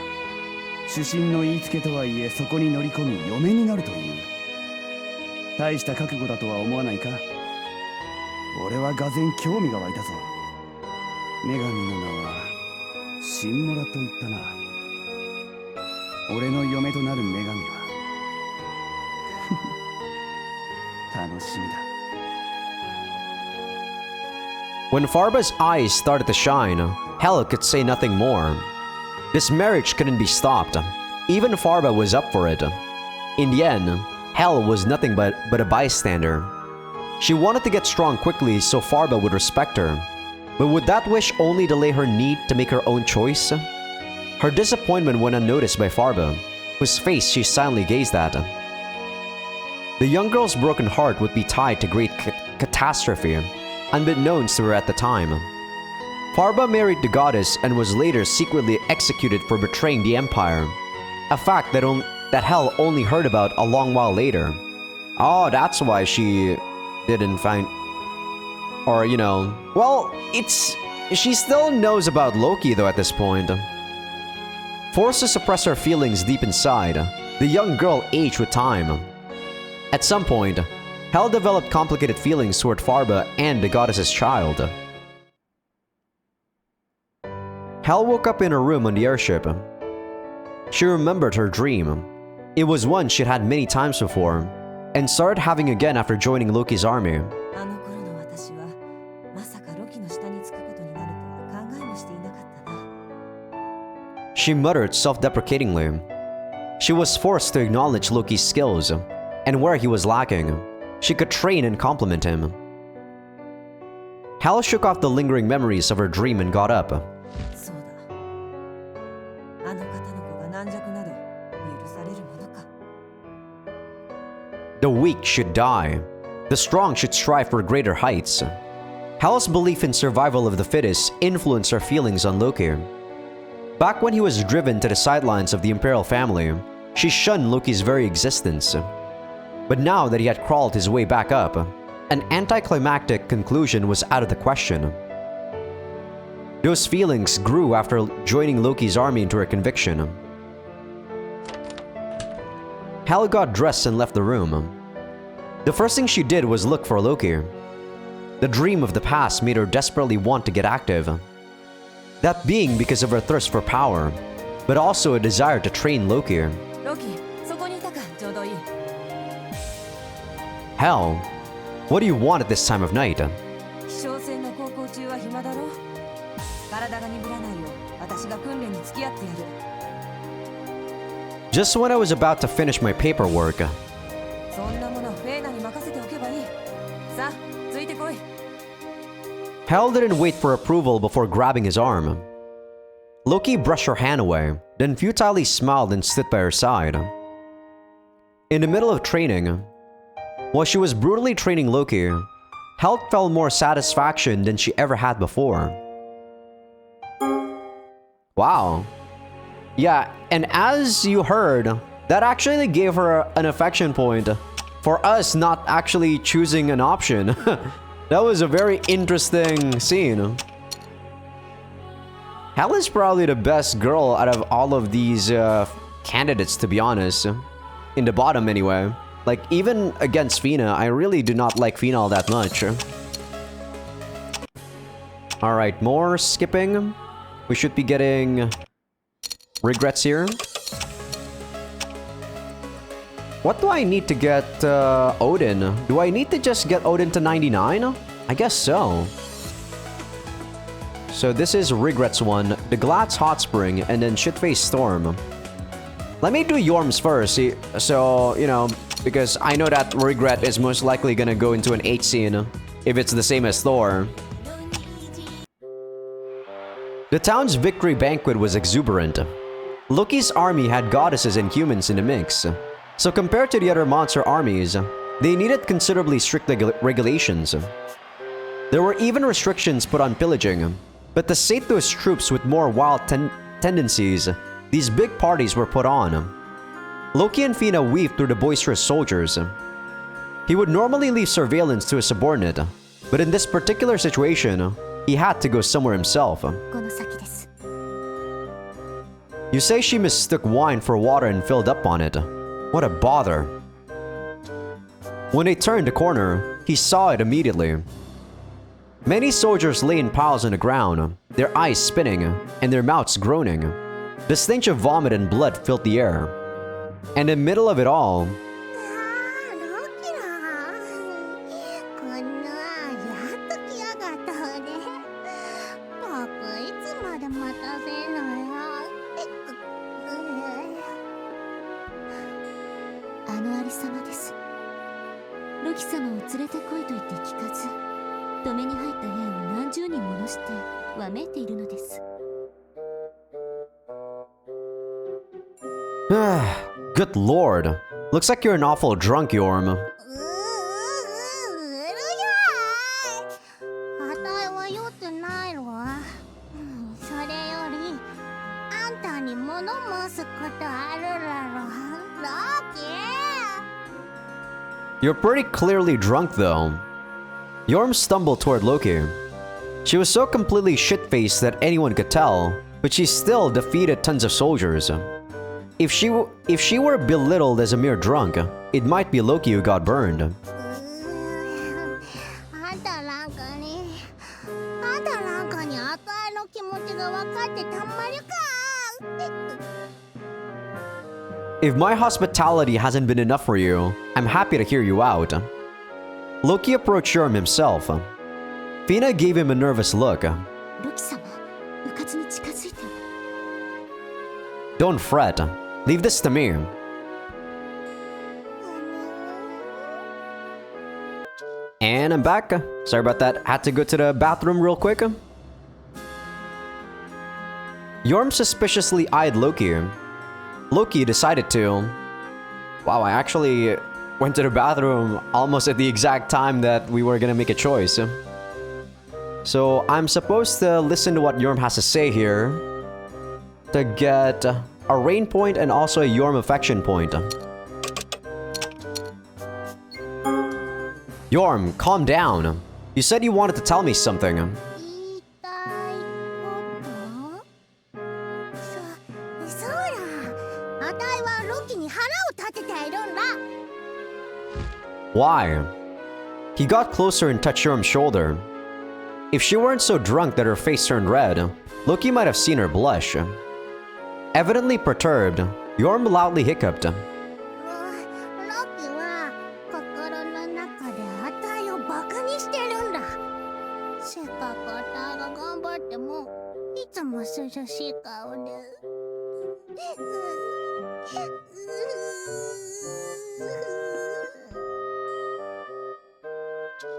主神の言いつけとはいえそこに乗り込み嫁になるという大した覚悟だとは思わないか。俺はがぜん興味が湧いたぞ。女神の名はシンモラと言ったな。俺の嫁となる女神は楽しみだ。 When Farba's eyes started to shine, Hel could say nothing more. This marriage couldn't be stopped. Even Farba was up for it. In the end, Hel was nothing but a bystander. She wanted to get strong quickly so Farba would respect her. But would that wish only delay her need to make her own choice? Her disappointment went unnoticed by Farba, whose face she silently gazed at. The young girl's broken heart would be tied to great catastrophe, unbeknownst to her at the time. Farba married the goddess and was later secretly executed for betraying the empire, a fact that Hel only heard about a long while later. Oh, that's why she didn't find... Or, you know... Well, she still knows about Loki though at this point. Forced to suppress her feelings deep inside, the young girl aged with time. At some point, Hel developed complicated feelings toward Farba and the goddess's child. Hel woke up in her room on the airship. She remembered her dream. It was one she'd had many times before, and started having again after joining Loki's army. She muttered self-deprecatingly. She was forced to acknowledge Loki's skills, and where he was lacking, she could train and compliment him. Hel shook off the lingering memories of her dream and got up. The weak should die. The strong should strive for greater heights. Hel's belief in survival of the fittest influenced her feelings on Loki. Back when he was driven to the sidelines of the imperial family, she shunned Loki's very existence. But now that he had crawled his way back up, an anticlimactic conclusion was out of the question. Those feelings grew after joining Loki's army into her conviction. Hel got dressed and left the room. The first thing she did was look for Loki. The dream of the past made her desperately want to get active. That being because of her thirst for power, but also a desire to train Loki. Hel, what do you want at this time of night? Just when I was about to finish my paperwork. Hel didn't wait for approval before grabbing his arm. Loki brushed her hand away, then futilely smiled and stood by her side. In the middle of training, while she was brutally training Loki, Hel felt more satisfaction than she ever had before. Wow. Yeah, and as you heard, that actually gave her an affection point for us not actually choosing an option. That was a very interesting scene. Hel is probably the best girl out of all of these candidates, to be honest. In the bottom, anyway. Like, even against Fina, I really do not like Fina all that much. Alright, more skipping. We should be getting regrets here. What do I need to get Odin? Do I need to just get Odin to 99? I guess so. So this is Regrets 1, the Glatz Hot Spring, and then Shitface Storm. Let me do Yorm's first, so, you know, because I know that Regret is most likely gonna go into an 8 scene if it's the same as Thor. The town's victory banquet was exuberant. Loki's army had goddesses and humans in the mix. So compared to the other monster armies, they needed considerably strict regulations. There were even restrictions put on pillaging, but to sate those troops with more wild tendencies, these big parties were put on. Loki and Fina weaved through the boisterous soldiers. He would normally leave surveillance to a subordinate, but in this particular situation, he had to go somewhere himself. You say she mistook wine for water and filled up on it. What a bother. When they turned the corner, he saw it immediately. Many soldiers lay in piles on the ground, their eyes spinning and their mouths groaning. The stench of vomit and blood filled the air. And in the middle of it all, 連れてこいと言って聞かず、止めに入った兵を何十人ものしてわめいているのです。Good lord. Looks like you're an awful drunk, Yorm. うるやい。あたいは酔ってないわ。それよりあんたに物申すことあるだろ。ロキ。 You're pretty clearly drunk, though. Yorm stumbled toward Loki. She was so completely shit-faced that anyone could tell, but she still defeated tons of soldiers. If she were belittled as a mere drunk, it might be Loki who got burned. あんたなんかにあたいの気持ちが分かってたまるか。 If my hospitality hasn't been enough for you, I'm happy to hear you out. Loki approached Yorm himself. Fina gave him a nervous look. ロキ様、うかつに近づいて。 Don't fret. Leave this to me. And I'm back. Sorry about that. Had to go to the bathroom real quick. Yorm suspiciously eyed Loki. Loki decided to... Wow, I actually went to the bathroom almost at the exact time that we were gonna make a choice. So I'm supposed to listen to what Yorm has to say here to get a rain point and also a Yorm affection point. Yorm, calm down. You said you wanted to tell me something. 言いたいこと？そうだ。あたいはロキに腹を立てているんだ。 Why? He got closer and touched Yorm's shoulder. If she weren't so drunk that her face turned red, Loki might have seen her blush. Evidently perturbed, Yorm loudly hiccuped. ロキは心の中であたいをバカにしてるんだ。せっかくあたいが頑張ってもいつも涼しい顔で。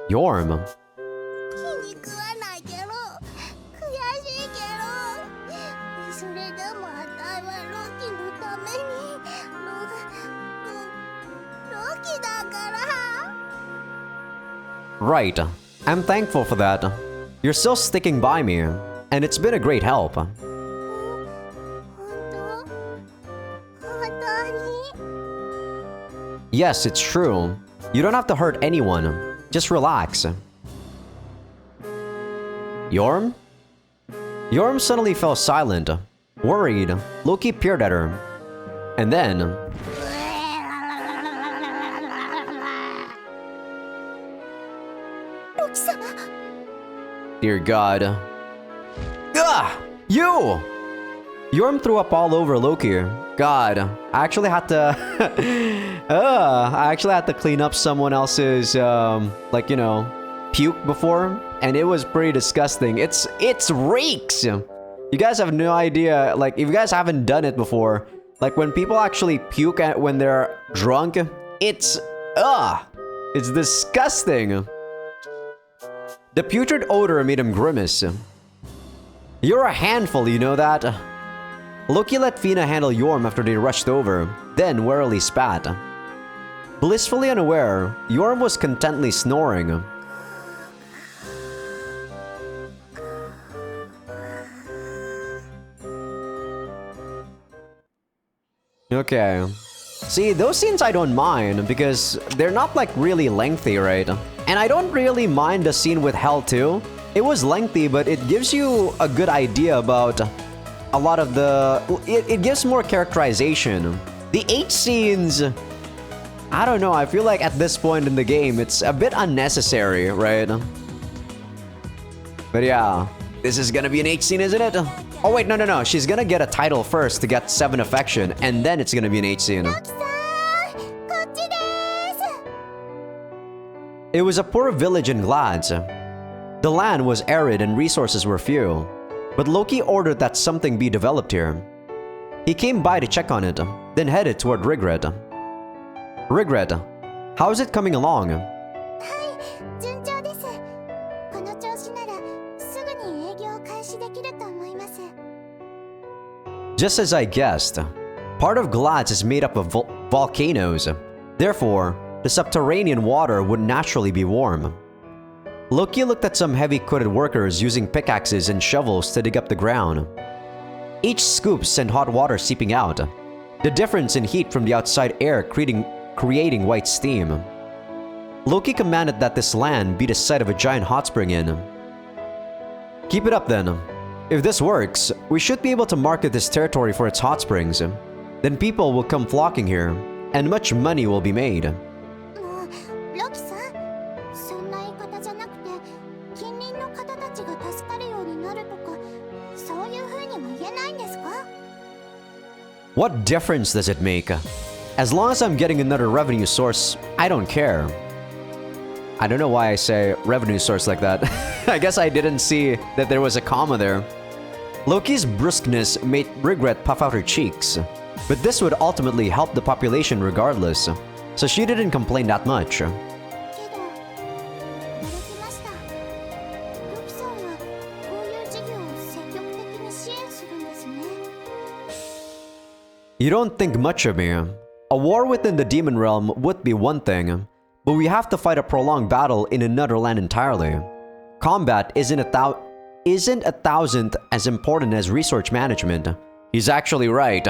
Yorm. 気に食わないけど悔しいけど、それでもあたいはロキのためにロキだから。 Right. I'm thankful for that. You're still sticking by me, and it's been a great help. 本当に？ Yes, it's true. You don't have to hurt anyone. Just relax. Yorm? Yorm suddenly fell silent. Worried, Loki peered at her. And then... Dear God. Ugh! You! Yorm threw up all over Loki. God, I actually had to... I actually had to clean up someone else's, like, you know, puke before. And it was pretty disgusting. It's reeks! You guys have no idea, like, if you guys haven't done it before, like, when people actually puke when they're drunk, it's disgusting. The putrid odor made him grimace. You're a handful, you know that? Loki let Fina handle Yorm after they rushed over, then warily spat. Blissfully unaware, Yorm was contently snoring. Okay. See, those scenes I don't mind because they're not like really lengthy, right? And I don't really mind the scene with Hell too. It was lengthy, but it gives you a good idea about a lot of the... It gives more characterization. The 8 scenes... I don't know, I feel like at this point in the game, it's a bit unnecessary, right? But yeah, this is gonna be an 8 scene, isn't it? Oh wait, no. She's gonna get a title first to get 7 affection, and then it's gonna be an 8 scene. It was a poor village in Glads. The land was arid and resources were few, but Loki ordered that something be developed here. He came by to check on it, then headed toward Rigr. Rigr, how is it coming along? はい、順調です。この調子ならすぐに営業を開始できると思います。 Just as I guessed, part of Glad's is made up of volcanoes. Therefore, the subterranean water would naturally be warm. Loki looked at some heavy-coated workers using pickaxes and shovels to dig up the ground. Each scoop sent hot water seeping out, the difference in heat from the outside air creating white steam. Loki commanded that this land be the site of a giant hot spring inn. Keep it up then. If this works, we should be able to market this territory for its hot springs. Then people will come flocking here, and much money will be made. もうロキさん、そんな言い方じゃなくて、近隣の方たちが助かるようになるとか、そういう風には言えないんですか？ What difference does it make? As long as I'm getting another revenue source, I don't care. I don't know why I say revenue source like that. I guess I didn't see that there was a comma there. Loki's brusqueness made regret puff out her cheeks. But this would ultimately help the population regardless, so she didn't complain that much. けど、驚きました。ロキさんはこういう事業を積極的に支援するんですね。You don't think much of me. A war within the demon realm would be one thing, but we have to fight a prolonged battle in another land entirely. Combat isn't a thousandth as important as resource management. He's actually right.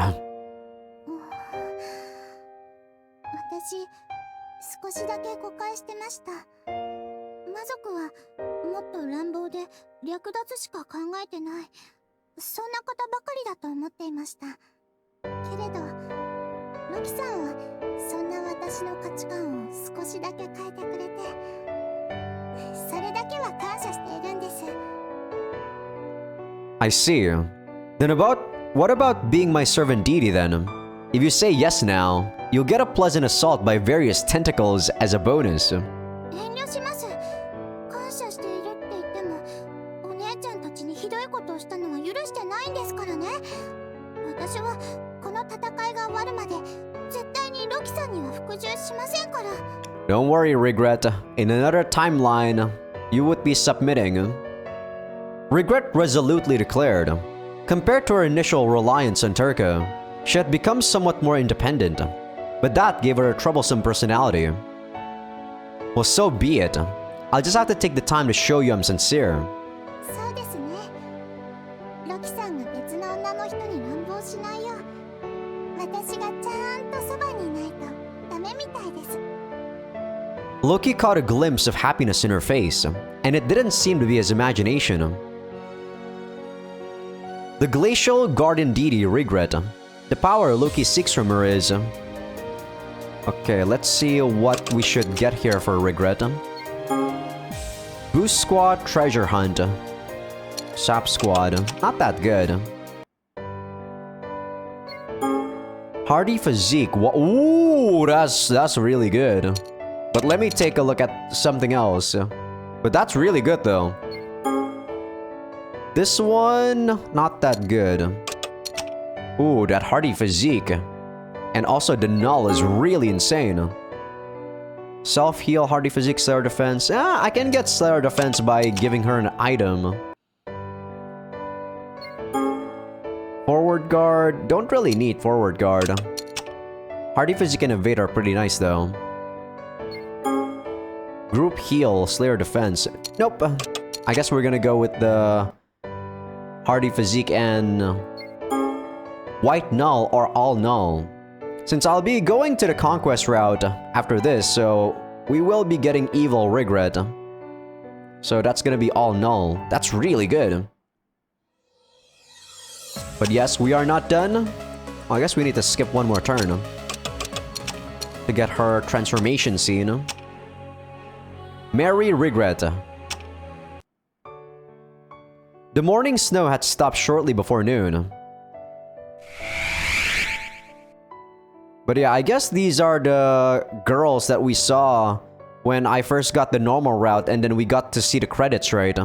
私、少しだけ誤解してました。魔族はもっと乱暴で略奪しか考えてない、そんな方ばかりだと思っていました。けれど、ロキさんはそんな私の価値観を少しだけ変えてくれて、それだけは感謝しているんです。 I see. Then what about being my servant deity then? If you say yes now, you'll get a pleasant assault by various tentacles as a bonus. 遠慮します。感謝しているって言っても、お姉ちゃんたちにひどいことをしたのは許してないんですからね。私はこの戦いが終わるまで絶対にロキさんには服従しませんから。 Don't worry, Regret. In another timeline, you would be submitting. Regret resolutely declared. Compared to her initial reliance on Turka, she had become somewhat more independent, but that gave her a troublesome personality. Well, so be it. I'll just have to take the time to show you I'm sincere. そうですね。ロキさんが別の女の人に乱暴しないよう、私がちゃんとそばにいないとダメみたいです。 Loki caught a glimpse of happiness in her face, and it didn't seem to be his imagination. The glacial garden deity Regret. The power Loki seeks from her is... Okay, let's see what we should get here for Regret. Boost Squad Treasure Hunt. Sap Squad. Not that good. Hardy Physique. Ooh, that's really good. But let me take a look at something else. But that's really good though. This one, not that good. Ooh, that Hardy Physique. And also the Null is really insane. Self-heal, Hardy Physique, Slayer Defense. I can get Slayer Defense by giving her an item. Forward Guard. Don't really need Forward Guard. Hardy Physique and Evade are pretty nice though. Group Heal, Slayer Defense. Nope. I guess we're gonna go with the Hardy Physique and White Null or All Null. Since I'll be going to the Conquest route after this, so we will be getting Evil Regret. So that's gonna be All Null. That's really good. But yes, we are not done. I guess we need to skip one more turn to get her transformation scene. Merry Regret. The morning snow had stopped shortly before noon. But yeah, I guess these are the girls that we saw when I first got the normal route and then we got to see the credits, right?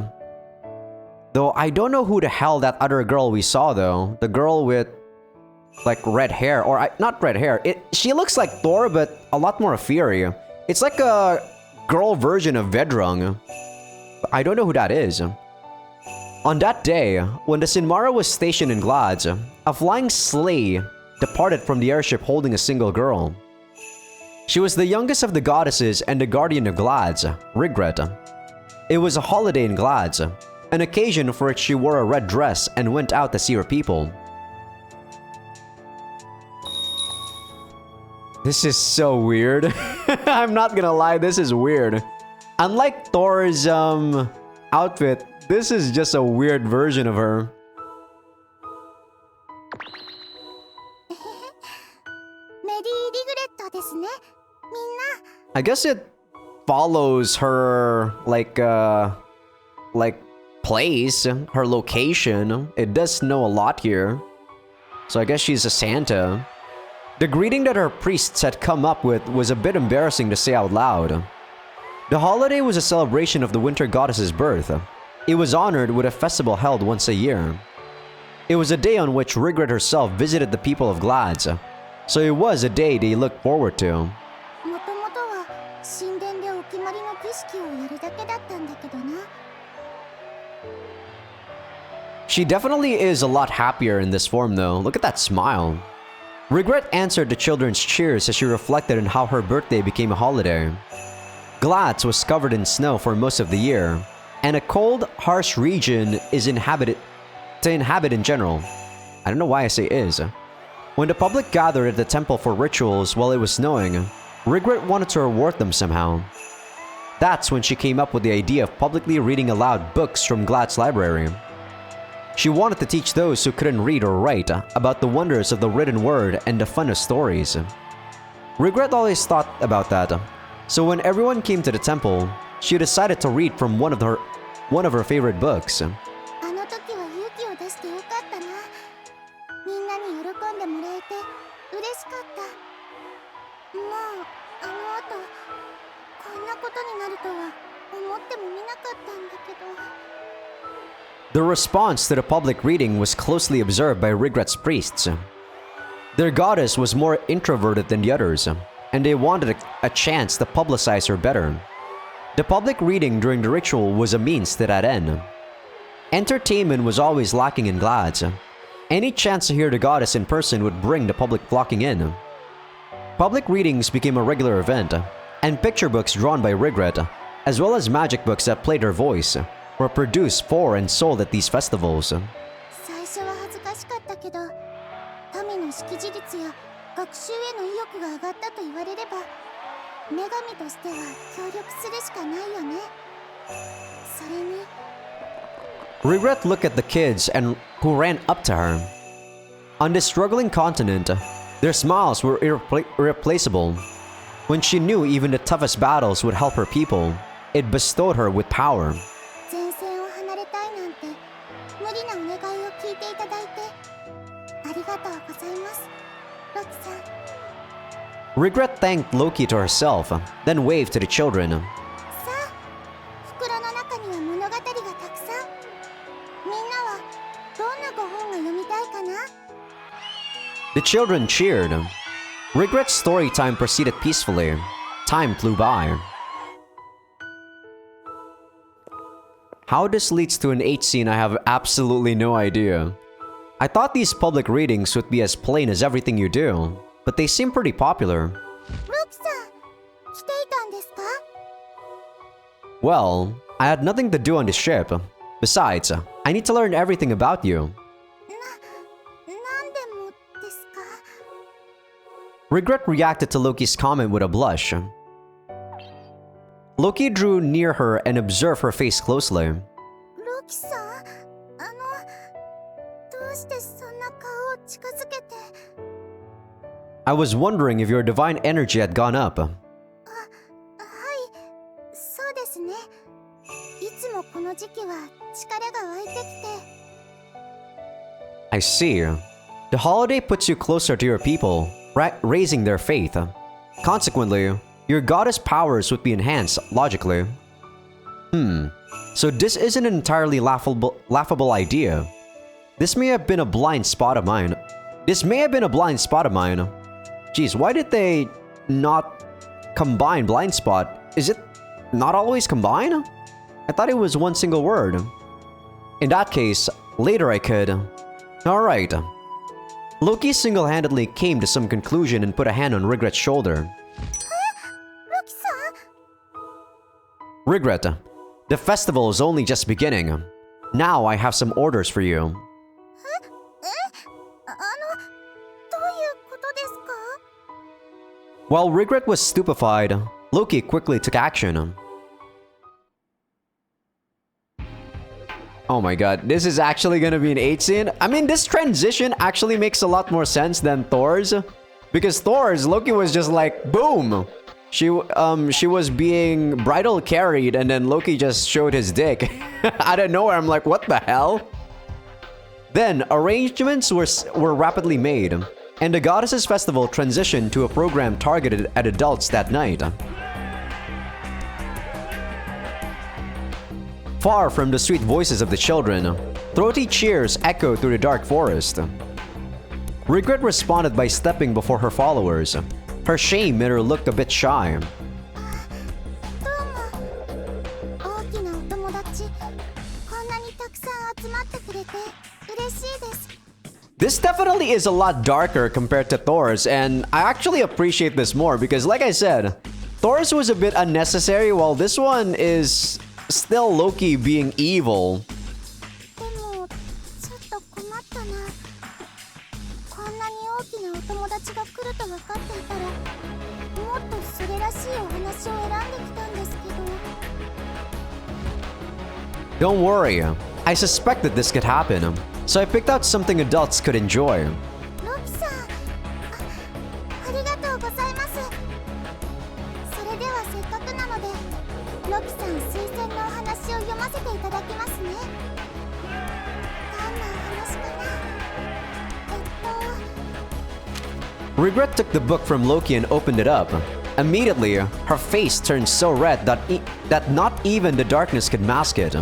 Though I don't know who the hell that other girl we saw though. The girl with like red hair, or not red hair. She looks like Thor but a lot more fiery. It's like a girl version of Vedrung. I don't know who that is. On that day, when the Sinmara was stationed in Glads, a flying sleigh departed from the airship holding a single girl. She was the youngest of the goddesses and the guardian of Glads, Rigr. It was a holiday in Glads, an occasion for which she wore a red dress and went out to see her people. This is so weird. I'm not gonna lie, this is weird. Unlike Thor's outfit, this is just a weird version of her. I guess it follows her like place, her location. It does snow a lot here. So I guess she's a Santa. The greeting that her priests had come up with was a bit embarrassing to say out loud. The holiday was a celebration of the winter goddess's birth. It was honored with a festival held once a year. It was a day on which Rigr herself visited the people of Glads, so it was a day they looked forward to. She definitely is a lot happier in this form though. Look at that smile. Rigr answered the children's cheers as she reflected on how her birthday became a holiday. Glads was covered in snow for most of the year, and a cold, harsh region is inhabit in general. I don't know why I say is. When the public gathered at the temple for rituals while it was snowing, Rigr wanted to reward them somehow. That's when she came up with the idea of publicly reading aloud books from Glad's library. She wanted to teach those who couldn't read or write about the wonders of the written word and the fun of stories. Rigr always thought about that, so when everyone came to the temple, she decided to read from one of her favorite books. The response to the public reading was closely observed by Rigr's priests. Their goddess was more introverted than the others, and they wanted a chance to publicize her better. The public reading during the ritual was a means to that end. Entertainment was always lacking in Glads. Any chance to hear the goddess in person would bring the public flocking in. Public readings became a regular event, and picture books drawn by Rigr, as well as magic books that played her voice, were produced for and sold at these festivals. Rigr looked at the kids who ran up to her. On this struggling continent, their smiles were irreplaceable. When she knew even the toughest battles would help her people, it bestowed her with power. Rigr thanked Loki to herself, then waved to the children. The children cheered. Rigr's story time proceeded peacefully. Time flew by. How this leads to an H scene, I have absolutely no idea. I thought these public readings would be as plain as everything you do, but they seem pretty popular. Well, I had nothing to do on the ship. Besides, I need to learn everything about you. Rigr reacted to Loki's comment with a blush. Loki drew near her and observed her face closely. I was wondering if your divine energy had gone up. I see. The holiday puts you closer to your people, raising their faith. Consequently, your goddess powers would be enhanced logically. So this isn't an entirely laughable idea. This may have been a blind spot of mine. Jeez, why did they not combine blind spot? Is not always combine? I thought it was one single word. In that case, later I could. Alright. Loki single-handedly came to some conclusion and put a hand on Rigret's shoulder. Rigret, the festival is only just beginning. Now I have some orders for you. While Rigret was stupefied, Loki quickly took action. Oh my god, this is actually gonna be an 8 scene? I mean, this transition actually makes a lot more sense than Thor's. Because Thor's, Loki was just like, boom! She was being bridal carried and then Loki just showed his dick. Out of nowhere, I'm like, what the hell? Then, arrangements were rapidly made, and the Goddesses Festival transitioned to a program targeted at adults that night. Far from the sweet voices of the children, throaty cheers echoed through the dark forest. Rigret responded by stepping before her followers. Her shame made her look a bit shy. This definitely is a lot darker compared to Thor's, and I actually appreciate this more because, like I said, Thor's was a bit unnecessary while this one is still Loki being evil. Don't worry, I suspected this could happen, so I picked out something adults could enjoy. Rigret took the book from Loki and opened it up. Immediately, her face turned so red that not even the darkness could mask it.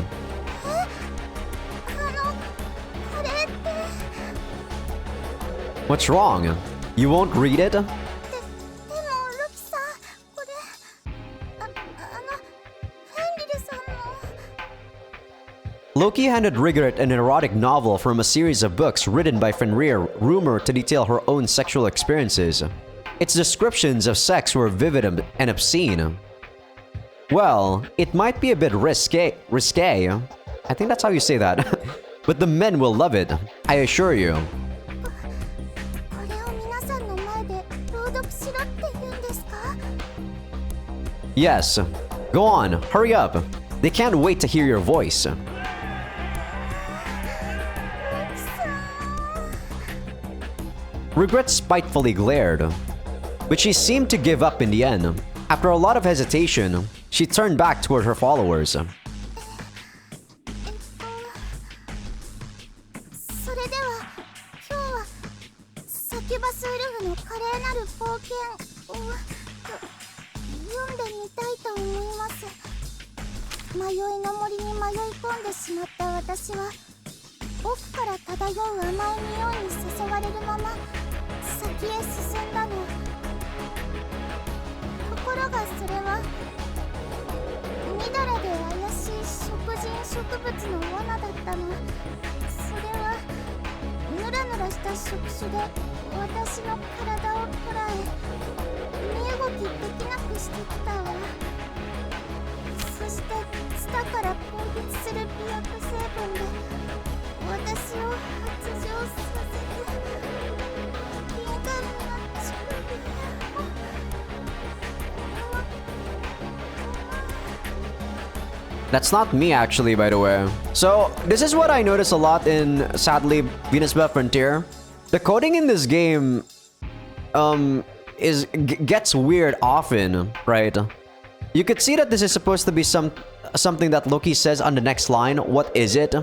What's wrong? You won't read it? Loki handed Rigret an erotic novel from a series of books written by Fenrir, rumored to detail her own sexual experiences. Its descriptions of sex were vivid and obscene. Well, it might be a bit risque. I think that's how you say that. But the men will love it, I assure you. Yes. Go on, hurry up. They can't wait to hear your voice. Rigret spitefully glared, but she seemed to give up in the end. After a lot of hesitation, she turned back toward her followers. That's not me actually, by the way. So, this is what I notice a lot in, sadly, VenusBlood Frontier. The coding in this game, gets weird often, right? You could see that this is supposed to be something that Loki says on the next line. What is it?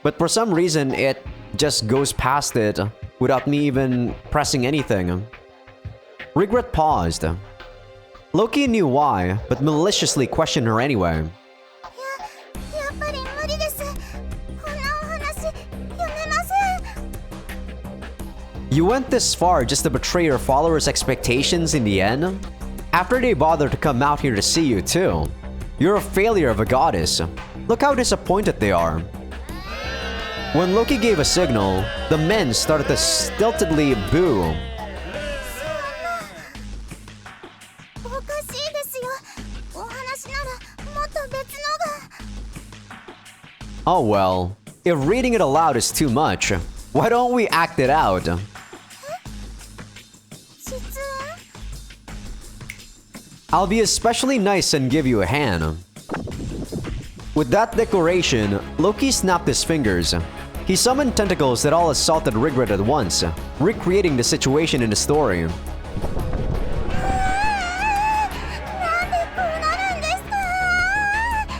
But for some reason, it just goes past it without me even pressing anything. Rigret paused. Loki knew why, but maliciously questioned her anyway. You went this far just to betray your followers' expectations in the end? After they bothered to come out here to see you too. You're a failure of a goddess. Look how disappointed they are. When Loki gave a signal, the men started to stiltedly boo. おかしいですよ。お話ならもっと別のが。 Oh well, if reading it aloud is too much, why don't we act it out? 実演 I'll be especially nice and give you a hand. With that declaration, Loki snapped his fingers. He summoned tentacles that all assaulted Rigr at once, recreating the situation in the story. なんでこうなるんですか。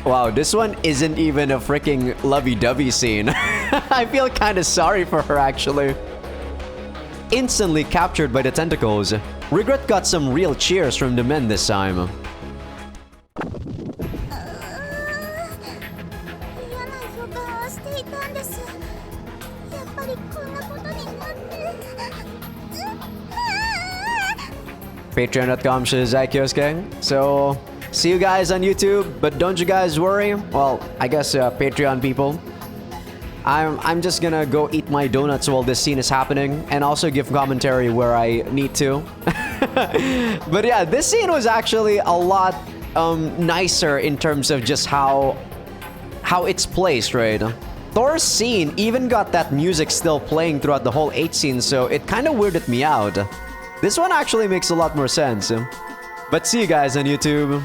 Wow, this one isn't even a freaking lovey-dovey scene. I feel kinda sorry for her actually. Instantly captured by the tentacles, Rigr got some real cheers from the men this time. 嫌な予感をしていたんです。やっぱりこんなことになって。Patreon.com/Azaikyousuke. So, see you guys on YouTube, but don't you guys worry. Well, I guess Patreon people. I'm just gonna go eat my donuts while this scene is happening, and also give commentary where I need to. But yeah, this scene was actually a lot nicer in terms of just how it's placed, right? Thor's scene even got that music still playing throughout the whole 8 scene, so it kind of weirded me out. This one actually makes a lot more sense. But see you guys on YouTube.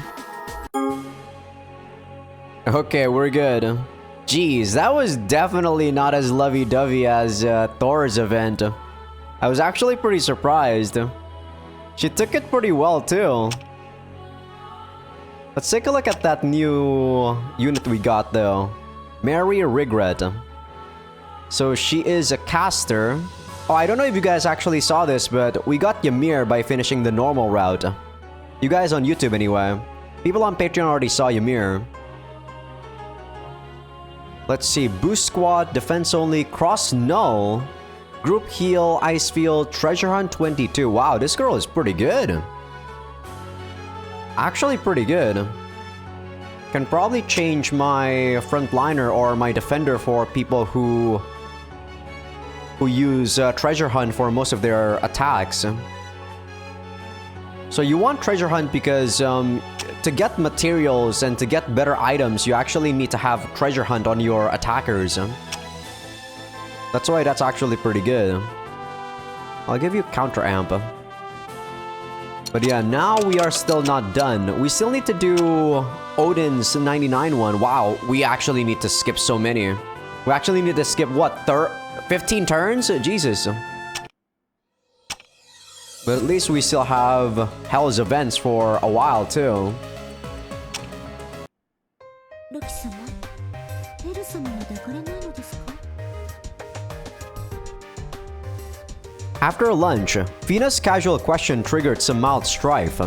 Okay, we're good. Jeez, that was definitely not as lovey-dovey as Thor's event. I was actually pretty surprised. She took it pretty well too. Let's take a look at that new unit we got though. Mary Regret. So she is a caster. Oh, I don't know if you guys actually saw this, but we got Yamir by finishing the normal route. You guys on YouTube anyway. People on Patreon already saw Yamir. Let's see, boost squad, defense only, cross null, group heal, ice field, treasure hunt 22. Wow, this girl is pretty good. Actually pretty good. Can probably change my frontliner or my defender for people who use treasure hunt for most of their attacks. So you want treasure hunt because to get materials and to get better items, you actually need to have treasure hunt on your attackers. That's why that's actually pretty good. I'll give you counter amp. But yeah, now we are still not done. We still need to do Odin's 99 one. Wow, we actually need to skip so many. We actually need to skip what, 15 turns? Jesus. But at least we still have Hell's events for a while too. ロキ様、エル様は抱かれないのですか? After lunch, Fina's casual question triggered some mild strife.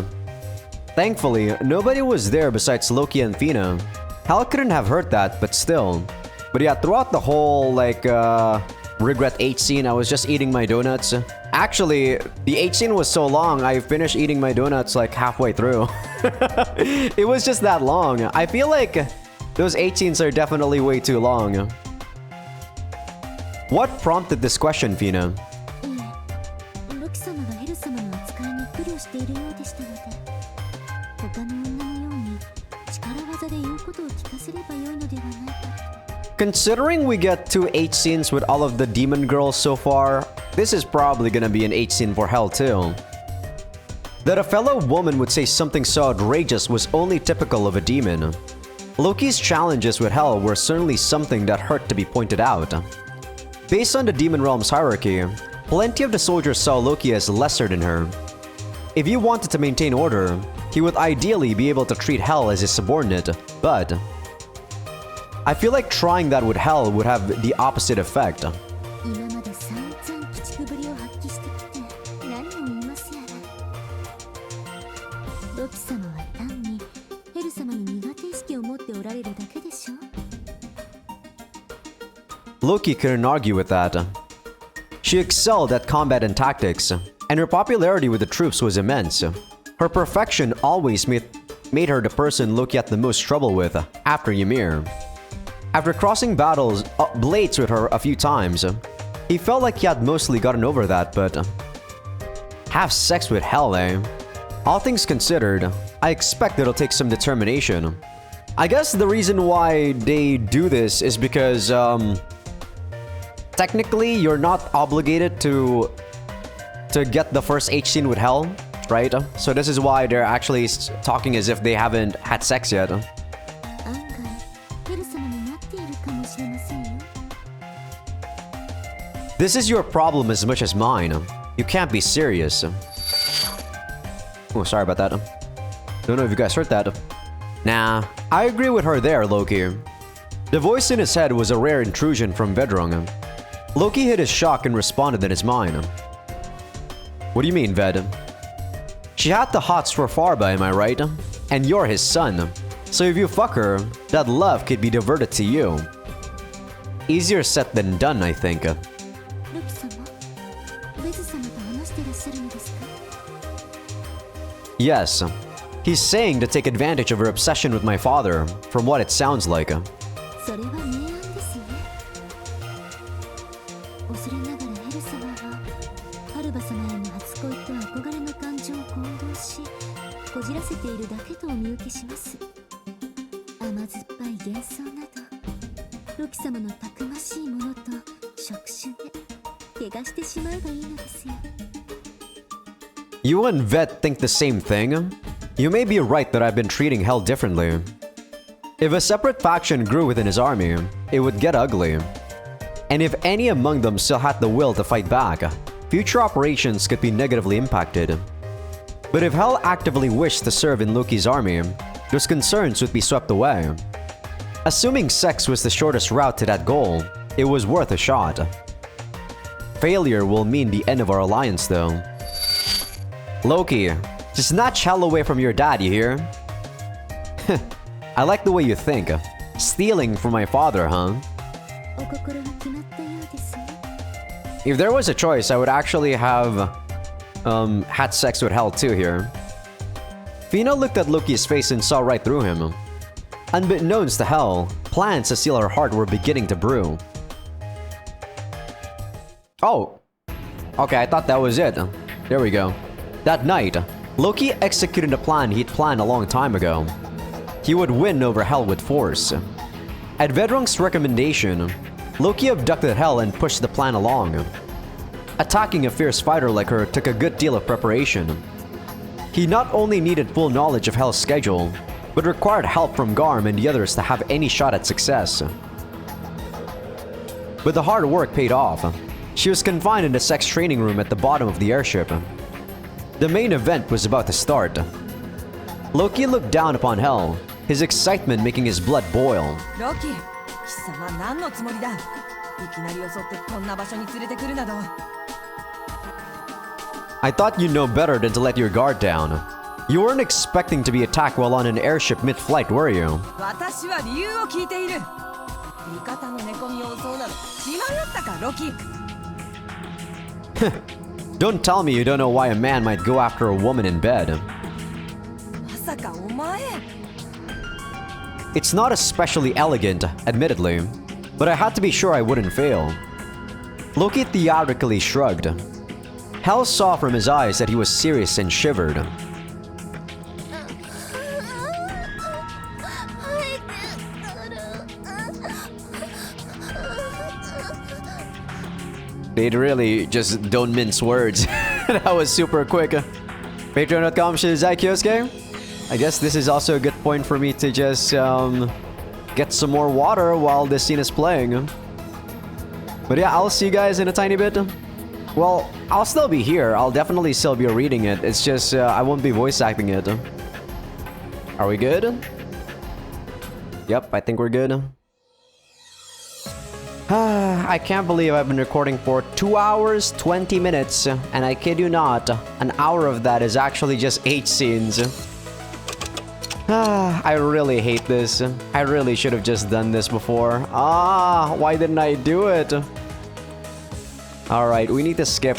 Thankfully, nobody was there besides Loki and Fina. Hell couldn't have heard that, but still. But yeah, throughout the whole, Regret 8 scene, I was just eating my donuts. Actually, the 8 scene was so long, I finished eating my donuts like halfway through. It was just that long. I feel like those 8 scenes are definitely way too long. What prompted this question, Fina? ロキ様がエル様の扱いに苦慮しているようでしたので、他の女のように力技で言うことを聞かせればよいのではないかと。 Considering we get 2 8 scenes with all of the demon girls so far, this is probably gonna be an 8 scene for Hell too. That a fellow woman would say something so outrageous was only typical of a demon. Loki's challenges with Hell were certainly something that hurt to be pointed out. Based on the demon realm's hierarchy, plenty of the soldiers saw Loki as lesser than her. If he wanted to maintain order, he would ideally be able to treat Hell as his subordinate, but I feel like trying that with Hell would have the opposite effect. 今まで散々鬼畜ぶりを発揮してきて何を言いますやら。ロキ様は単にヘル様に苦手意識を持っておられるだけでしょ。 Loki couldn't argue with that. She excelled at combat and tactics, and her popularity with the troops was immense. Her perfection always made made her the person Loki had the most trouble with after Ymir. After crossing blades with her a few times, he felt like he had mostly gotten over that, but have sex with Hel, eh? All things considered, I expect it'll take some determination. I guess the reason why they do this is because, technically, you're not obligated to get the first H scene with Hel, right? So this is why they're actually talking as if they haven't had sex yet. This is your problem as much as mine. You can't be serious. Oh, sorry about that. Don't know if you guys heard that. Nah, I agree with her there, Loki. The voice in his head was a rare intrusion from Vedrung. Loki hid his shock and responded in his mind. What do you mean, Ved? She had the hots for Farba, am I right? And you're his son. So if you fuck her, that love could be diverted to you. Easier said than done, I think. Yes. He's saying to take advantage of her obsession with my father, from what it sounds like. You and Vet think the same thing? You may be right that I've been treating Hel differently. If a separate faction grew within his army, it would get ugly. And if any among them still had the will to fight back, future operations could be negatively impacted. But if Hel actively wished to serve in Loki's army, those concerns would be swept away. Assuming sex was the shortest route to that goal, it was worth a shot. Failure will mean the end of our alliance though. Loki, just snatch Hel away from your dad, you hear? I like the way you think. Stealing from my father, huh? If there was a choice, I would actually have had sex with Hel too here. Fina looked at Loki's face and saw right through him. Unbeknownst to Hel, plans to steal her heart were beginning to brew. Oh! Okay, I thought that was it. There we go. That night, Loki executed a plan he'd planned a long time ago. He would win over Hel with force. At Vedrung's recommendation, Loki abducted Hel and pushed the plan along. Attacking a fierce fighter like her took a good deal of preparation. He not only needed full knowledge of Hel's schedule, but required help from Garm and the others to have any shot at success. But the hard work paid off. She was confined in the sex training room at the bottom of the airship. The main event was about to start. Loki looked down upon Hel, his excitement making his blood boil. Loki, 貴様何のつもりだ? いきなり襲ってこんな場所に連れてくるなど. I thought you'd know better than to let your guard down. You weren't expecting to be attacked while on an airship mid-flight, were you? 私は理由を聞いている。味方の寝込みを襲うなど自慢だったか、ロキ。Don't tell me you don't know why a man might go after a woman in bed. まさかお前。It's not especially elegant, admittedly, but I had to be sure I wouldn't fail. Loki theatrically shrugged. Hel saw from his eyes that he was serious and shivered. They really just don't mince words. That was super quick. Patreon.com/Azaikyousuke. I guess this is also a good point for me to just get some more water while this scene is playing. But yeah, I'll see you guys in a tiny bit. Well, I'll still be here. I'll definitely still be reading it. It's just I won't be voice acting it. Are we good? Yep, I think we're good. I can't believe I've been recording for 2 hours, 20 minutes, and I kid you not, an hour of that is actually just 8 scenes. I really hate this. I really should have just done this before. Why didn't I do it? Alright, we need to skip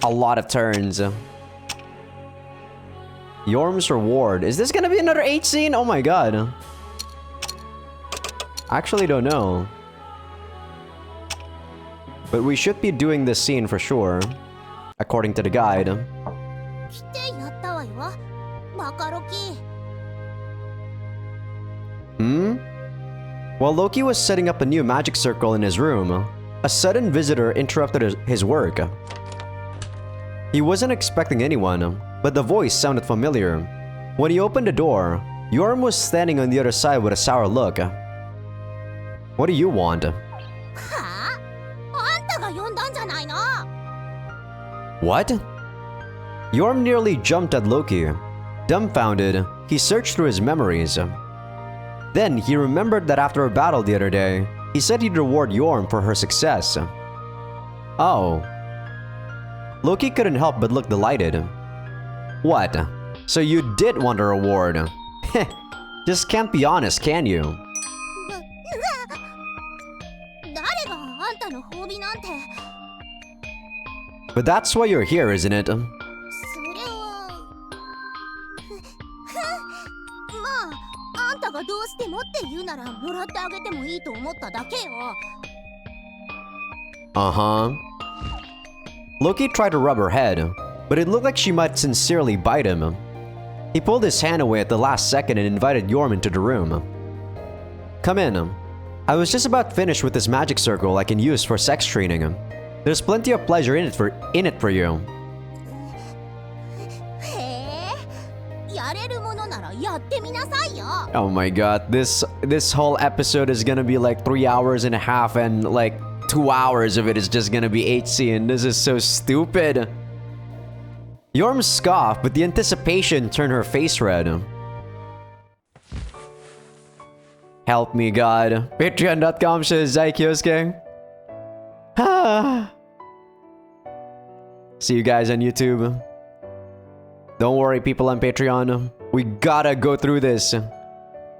a lot of turns. Yorm's reward. Is this gonna be another 8 scene? Oh my god. I actually don't know. But we should be doing this scene for sure. According to the guide. 来てやったわよバカロキ Hmm? While Loki was setting up a new magic circle in his room, a sudden visitor interrupted his work. He wasn't expecting anyone, but the voice sounded familiar. When he opened the door, Yorm was standing on the other side with a sour look. What do you want? はああんたが呼んだんじゃないの What? Yorm nearly jumped at Loki. Dumbfounded, he searched through his memories. Then he remembered that after a battle the other day, he said he'd reward Yorm for her success. Oh. Loki couldn't help but look delighted. What? So you did want a reward? Heh, just can't be honest, can you? 誰があんたの褒美なんて But that's why you're here, isn't it? それはまああんたがどうしてもって言うならもらってあげてもいいと思っただけよ Uh-huh. Loki tried to rub her head, but it looked like she might sincerely bite him. He pulled his hand away at the last second and invited Yorm into the room. Come in. I was just about finished with this magic circle I can use for sex training. There's plenty of pleasure in it for you. へえやれるものならやってみなさいよ Oh my god, this whole episode is gonna be like 3 hours and a half and like 2 hours of it is just gonna be HC and this is so stupid. Yorm scoffed, but the anticipation turned her face red. Help me, God. Patreon.com/Azaikyousuke. See you guys on YouTube. Don't worry, people on Patreon. We gotta go through this.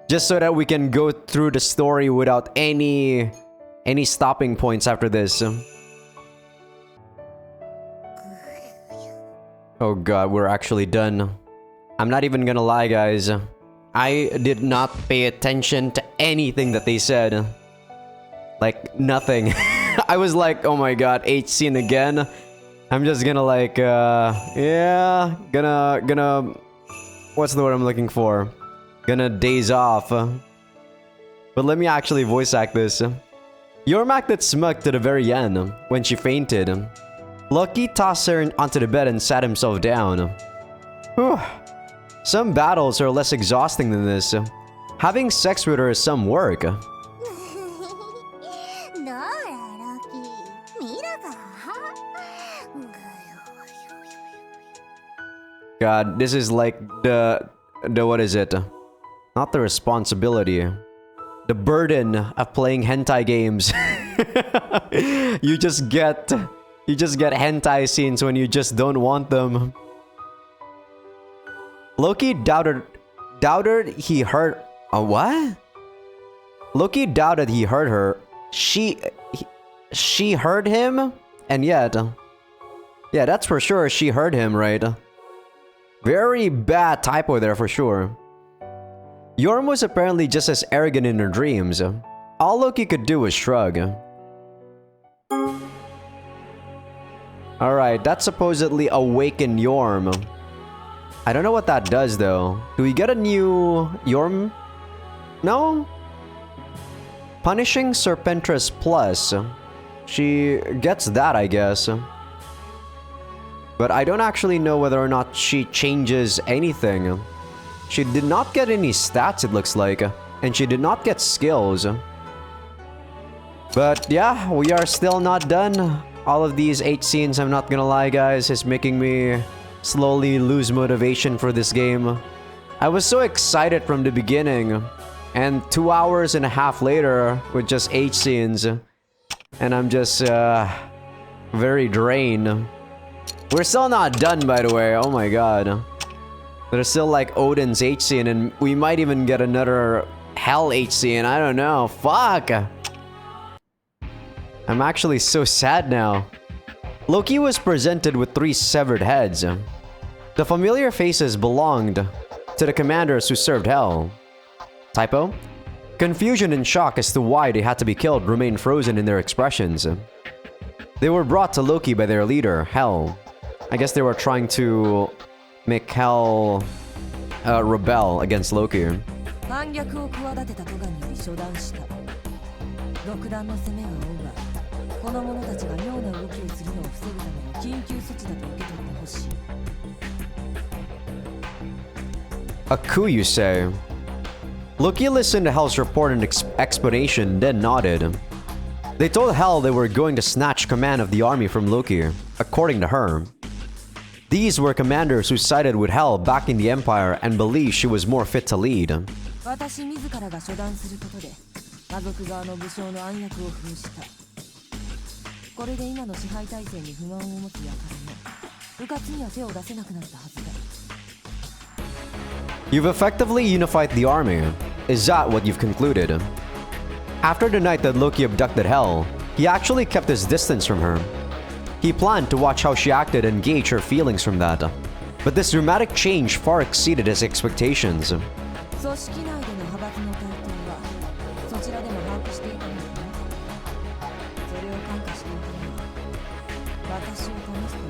Just so that we can go through the story without any stopping points after this. Oh god, we're actually done. I'm not even gonna lie, guys. I did not pay attention to anything that they said. Like, nothing. I was like, oh my god, 8 scene again. I'm just gonna like, yeah, gonna, what's the word I'm looking for? Gonna daze off. But let me actually voice act this. Yorm acted smug to the very end, when she fainted. Loki tossed her onto the bed and sat himself down. Whew. Some battles are less exhausting than this. Having sex with her is some work. どうだロキ見ろか God, this is like the what is it? Not the responsibility. The burden of playing hentai games. You just get hentai scenes when you just don't want them. Loki doubted he heard what? Loki doubted he heard her. She heard him, and yet, yeah, that's for sure. She heard him, right? Very bad typo there for sure. Yorm was apparently just as arrogant in her dreams. All Loki could do was shrug. Alright, that supposedly awakened Yorm. I don't know what that does though. Do we get a new Yorm? No? Punishing Serpentress Plus. She gets that, I guess. But I don't actually know whether or not she changes anything. She did not get any stats, it looks like. And she did not get skills. But yeah, we are still not done. All of these 8 scenes, I'm not gonna lie guys, is making me slowly lose motivation for this game. I was so excited from the beginning. And 2 hours and a half later, with just 8 scenes. And I'm just, very drained. We're still not done, by the way. Oh my god. There's still like Odin's 8 scene, and we might even get another Hell 8 scene. I don't know. Fuck! I'm actually so sad now. Loki was presented with 3 severed heads. The familiar faces belonged to the commanders who served Hell. Typo? Confusion and shock as to why they had to be killed remained frozen in their expressions. They were brought to Loki by their leader, Hell. I guess they were trying to make Hell rebel against Loki. 反逆を企てたトガにより処断した。独断の攻めは追うが、この者たちが妙な動きをするのを防ぐための緊急措置だと受け取ってほしい。A coup, you say? Loki listened to Hell's report and explanation, then nodded. They told Hell they were going to snatch command of the army from Loki, according to her. These were commanders who sided with Hell backing the Empire and believed she was more fit to lead. 私自らが処断することで、魔族側の武将の暗躍を封した。これで今の支配体制に不満を持つ輩も、迂闊には手を出せなくなったはずだ。You've effectively unified the army. Is that what you've concluded? After the night that Loki abducted Hell, he actually kept his distance from her. He planned to watch how she acted and gauge her feelings from that. But this dramatic change far exceeded his expectations. 組織内での派閥の台頭はそちらでも把握していたのですね。それを看過していたのは私を試すた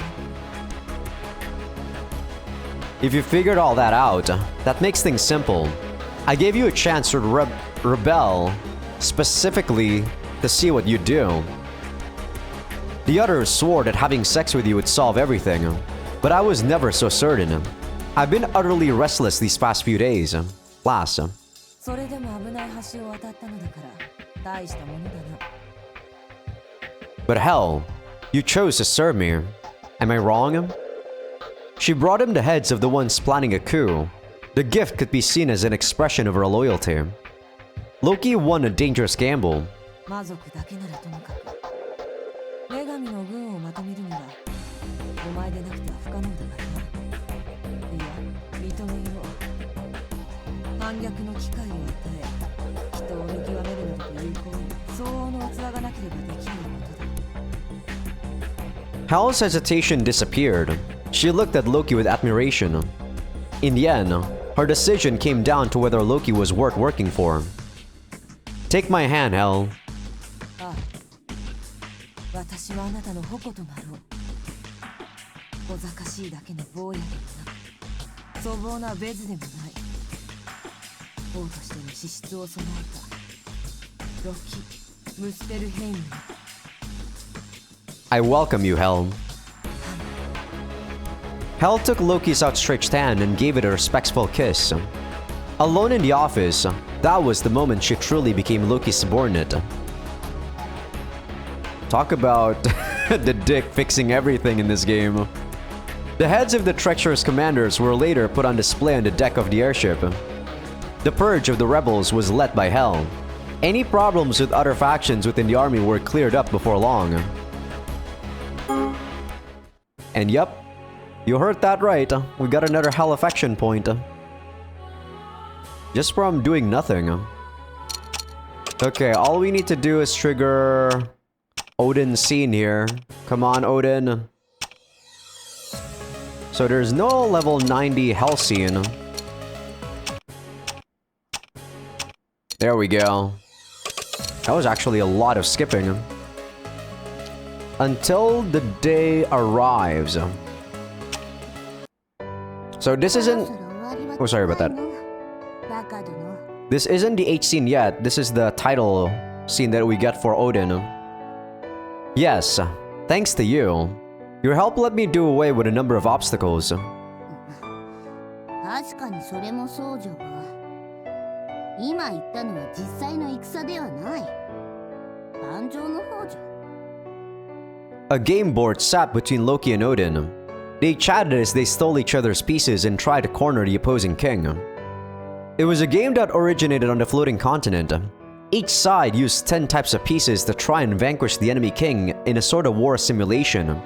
め。 If you figured all that out, that makes things simple. I gave you a chance to rebel, specifically to see what you'd do. The others swore that having sex with you would solve everything, but I was never so certain. I've been utterly restless these past few days. Last. それでも危ない橋を渡ったのだから大したものだな。 But Hell, you chose to serve me. Am I wrong? She brought him the heads of the ones planning a coup. The gift could be seen as an expression of her loyalty. Loki won a dangerous gamble. 魔族だけならともかく、女神の軍をまとめるにはお前でなくては不可能だからな。いや、認めよう。反逆の機会を与え、人を見極めるなどという行為、相応の器がなければできないことだ。 Hal's hesitation disappeared. She looked at Loki with admiration. In the end, her decision came down to whether Loki was worth working for. Take my hand, Hel. ああ、私はあなたの矛となろう。小賢しいだけの坊やでもなく、粗暴なベズでもない。王としての資質を備えたロキ・ムスペルヘイム。 I welcome you, Hel. Hel took Loki's outstretched hand and gave it a respectful kiss. Alone in the office, that was the moment she truly became Loki's subordinate. Talk about the dick fixing everything in this game. The heads of the treacherous commanders were later put on display on the deck of the airship. The purge of the rebels was led by Hel. Any problems with other factions within the army were cleared up before long. And yep, you heard that right, we got another Hel affection point. Just from doing nothing. Okay, all we need to do is trigger Odin's scene here. Come on, Odin. So there's no level 90 Hel scene. There we go. That was actually a lot of skipping. Until the day arrives. So this isn't... Oh, sorry about that. This isn't the H scene yet. This is the title scene that we get for Odin. Yes, thanks to you. Your help let me do away with a number of obstacles. 確かにそれもそうじゃが、今言ったのは実際の戦ではない。盤上の方じゃ。 A game board sat between Loki and Odin. They chatted as they stole each other's pieces and tried to corner the opposing king. It was a game that originated on the floating continent. Each side used 10 types of pieces to try and vanquish the enemy king in a sort of war simulation.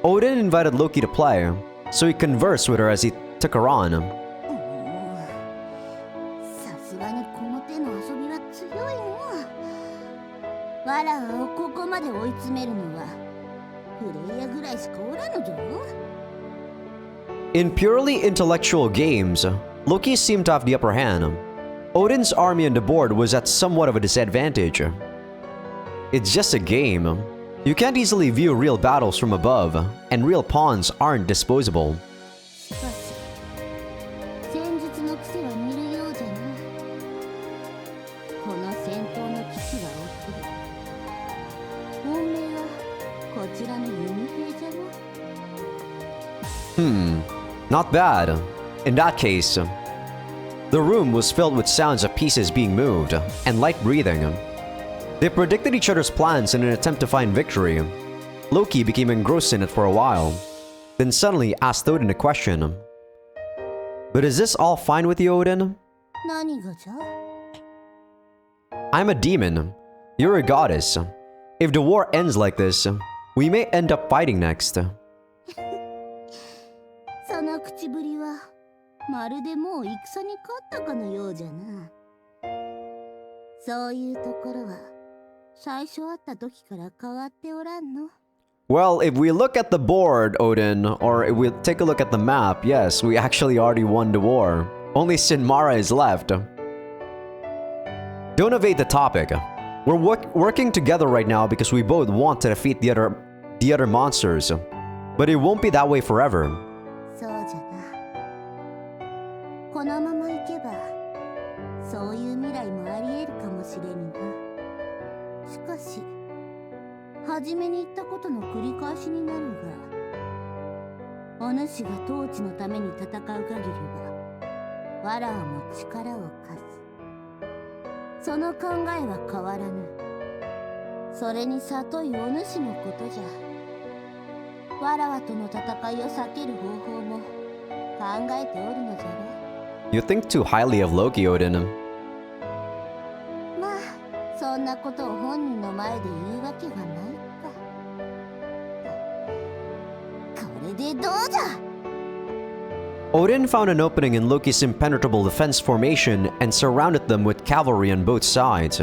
Odin invited Loki to play, so he conversed with her as he took her on. さすがにこの手の遊びは強いの。わらわをここまで追い詰めるのはフレイヤぐらいしかおらぬぞ。 I welcome you, Hel. フレイヤぐらいしかおらぬぞ。 Welcome you, Hel. フレイヤぐらいしかおらぬぞ。 Welcome you, Hel. フレイヤぐらいしかおらぬぞ。 Welcome you, Hel. In purely intellectual games, Loki seemed to have the upper hand. Odin's army on the board was at somewhat of a disadvantage. It's just a game. You can't easily view real battles from above, and real pawns aren't disposable. しかし戦術の癖は見るようじゃな。この戦闘の騎士が追ってる。本命はこちらの弓兵じゃな。Not bad. In that case, the room was filled with sounds of pieces being moved and light breathing. They predicted each other's plans in an attempt to find victory. Loki became engrossed in it for a while, then suddenly asked Odin a question. But is this all fine with you, Odin? 何がじゃ？ I'm a demon. You're a goddess. If the war ends like this, we may end up fighting next. その口ぶりはまるでもう戦に勝ったかのようじゃな。そういうところは最初会った時から変わっておらんの。 Well, if we look at the board, Odin, or if we take a look at the map, yes, we actually already won the war. Only Sinmara is left. Don't evade the topic. We're working together right now because we both want to defeat the other monsters. But it won't be that way forever. そうじゃな。このままいけばそういう未来もあり得るかもしれぬな。しかし初めに言ったことの繰り返しになるが、お主が統治のために戦う限りはわらわも力を貸す。その考えは変わらぬ。それに悟いお主のことじゃ。わらわとの戦いを避ける方法も考えておるのじゃろ。 You think too highly of Loki, Odin. まあそんなことを本人の前で言うわけはないか。これでどうじゃ。 Odin found an opening in Loki's impenetrable defense formation and surrounded them with cavalry on both sides.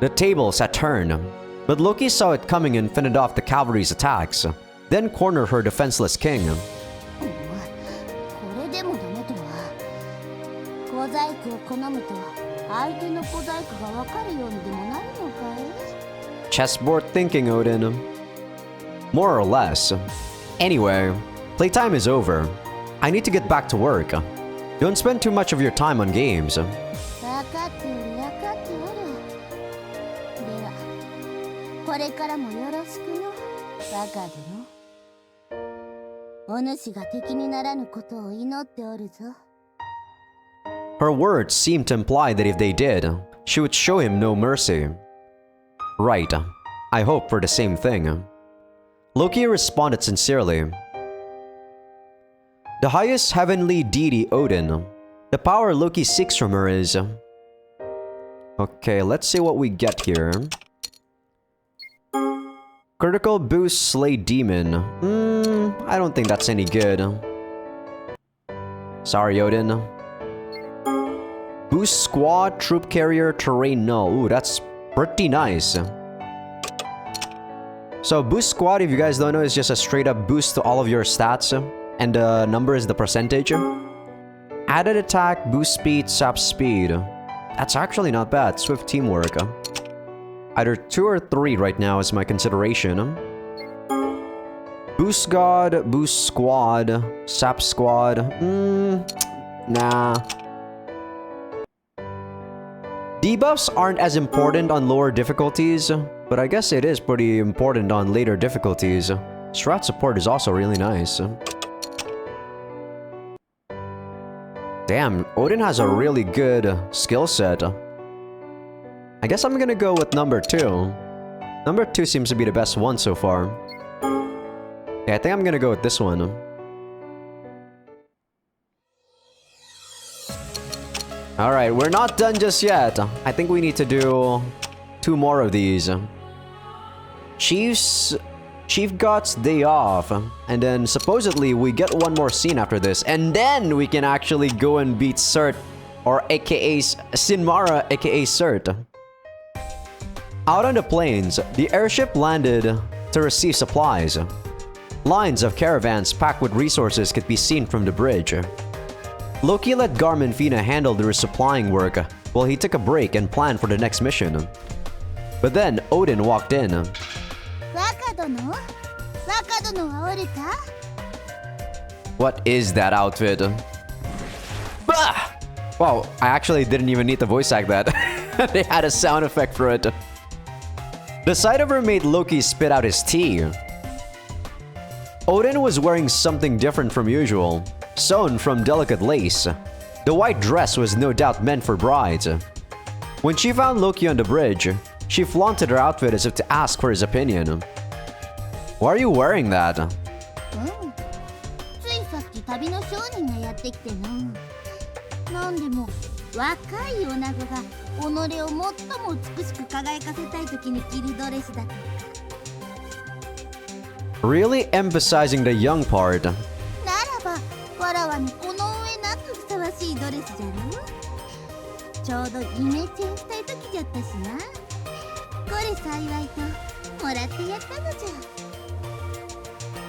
The tables had turned, but Loki saw it coming and fended off the cavalry's attacks, then cornered her defenseless king. これでもダメとは。小細工を好むと相手の小細工がわかるようにでもなるのかい？ Chessboard thinking, Odin. More or less. Anyway, playtime is over. I need to get back to work. Don't spend too much of your time on games. わかっておるわかっておる。ではこれからもよろしくの若殿。お主が敵にならぬことを祈っておるぞ。 Her words seemed to imply that if they did, she would show him no mercy. Right. I hope for the same thing. Loki responded sincerely. The highest heavenly deity Odin. The power Loki seeks from her is... Okay, let's see what we get here. Critical boost slay demon. I don't think that's any good. Sorry, Odin. Boost squad, troop carrier, terrain null. Ooh, that's pretty nice. So boost squad, if you guys don't know, is just a straight up boost to all of your stats. And the number is the percentage. Added attack, boost speed, sap speed. That's actually not bad. Swift teamwork. Either 2 or 3 right now is my consideration. Boost god, boost squad, sap squad. Nah. Debuffs aren't as important on lower difficulties, but I guess it is pretty important on later difficulties. Strat support is also really nice. Damn, Odin has a really good skill set. I guess I'm gonna go with number 2. Number 2 seems to be the best one so far. Yeah, I think I'm gonna go with this one. Alright, we're not done just yet. I think we need to do 2 more of these. Chief God's day off, and then supposedly we get 1 more scene after this, and then we can actually go and beat Cert, or aka Sinmara, aka Cert. Out on the plains, the airship landed to receive supplies. Lines of caravans packed with resources could be seen from the bridge. Loki let Garm and Fina handle the resupplying work while he took a break and planned for the next mission. But then Odin walked in. 若殿はおるか What is that outfit? Bah! Wow, I actually didn't even need to voice act that. They had a sound effect for it. The sight of her made Loki spit out his tea. Odin was wearing something different from usual, sewn from delicate lace. The white dress was no doubt meant for brides. When she found Loki on the bridge, she flaunted her outfit as if to ask for his opinion. Why are you wearing that? ついさっき旅の商人がやってきてな。なんでも若い女子が己を最も美しく輝かせたい時に着るドレスだと。 Really emphasizing the young part. ならばわらわにこの上なくふさわしいドレスじゃろ。ちょうどイメチェンしたい時じゃったしな。これ幸いともらってやったのじゃ。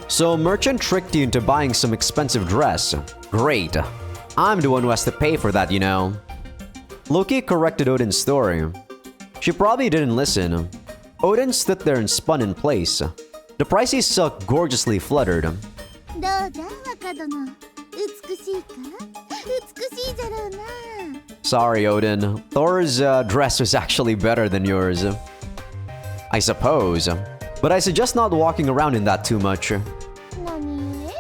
So merchant tricked you into buying some expensive dress. Great. I'm the one who has to pay for that, you know. Loki corrected Odin's story. She probably didn't listen. Odin stood there and spun in place. The pricey silk gorgeously fluttered. どうだ若殿。美しいか美しいじゃろうな。 Sorry, Odin. Thor's dress was actually better than yours. I suppose. But I suggest not walking around in that too much. 何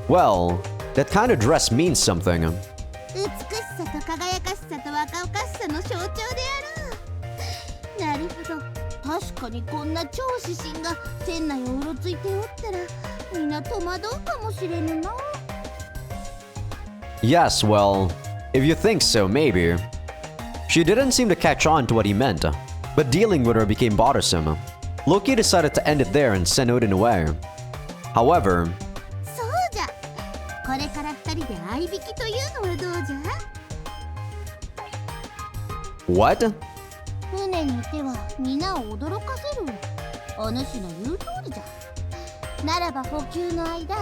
Well, that kind of dress means something. 美しさと輝かしさと若々しさの象徴であろう。なるほど。確かにこんな超指針が店内をうろついておったらみんな戸惑うかもしれぬな。 Yes, well, if you think so, maybe. She didn't seem to catch on to what he meant, but dealing with her became bothersome. Loki decided to end it there and send Odin away. However, そうじゃ。これから二人で相引きというのはどうじゃ。 what? 船にいては皆を驚かせる。お主の言う通りじゃ。ならば補給の間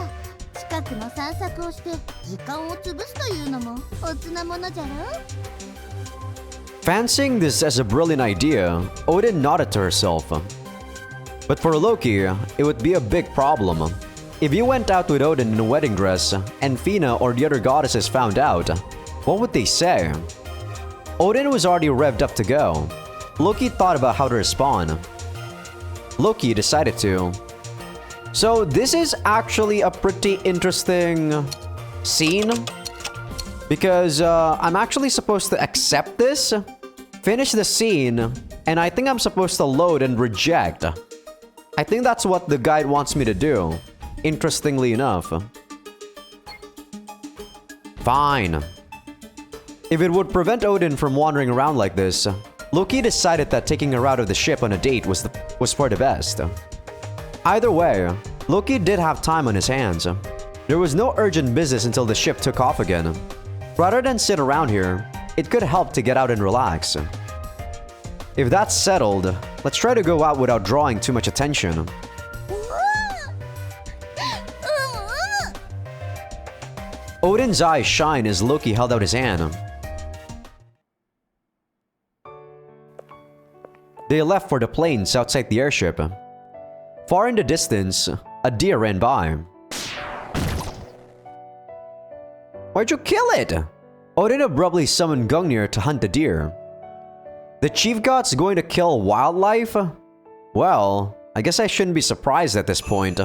近くの散策をして時間を潰すというのもおつなものじゃろ。 Fancying this as a brilliant idea, Odin nodded to herself. But for Loki, it would be a big problem. If you went out with Odin in a wedding dress and Fina or the other goddesses found out, what would they say? Odin was already revved up to go. Loki thought about how to respond. Loki decided to. So this is actually a pretty interesting scene. Because I'm actually supposed to accept this, finish the scene, and I think I'm supposed to load and reject. I think that's what the guide wants me to do, interestingly enough. Fine. If it would prevent Odin from wandering around like this, Loki decided that taking her out of the ship on a date was for the best. Either way, Loki did have time on his hands. There was no urgent business until the ship took off again. Rather than sit around here, it could help to get out and relax. If that's settled, let's try to go out without drawing too much attention. Odin's eyes shine as Loki held out his hand. They left for the plains outside the airship. Far in the distance, a deer ran by. Why'd you kill it? Odin abruptly summoned Gungnir to hunt the deer. The chief god's going to kill wildlife? Well, I guess I shouldn't be surprised at this point.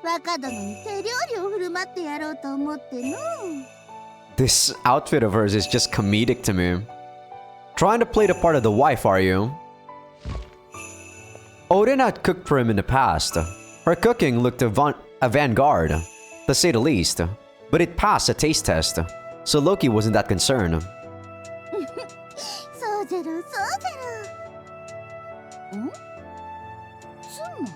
若殿に手料理を振る舞ってやろうと思っての。 This outfit of hers is just comedic to me. Trying to play the part of the wife, are you? Odin had cooked for him in the past. Her cooking looked avant-garde, to say the least. But it passed a taste test, so Loki wasn't that concerned. そうじゃろそうじゃろ。ん？妻？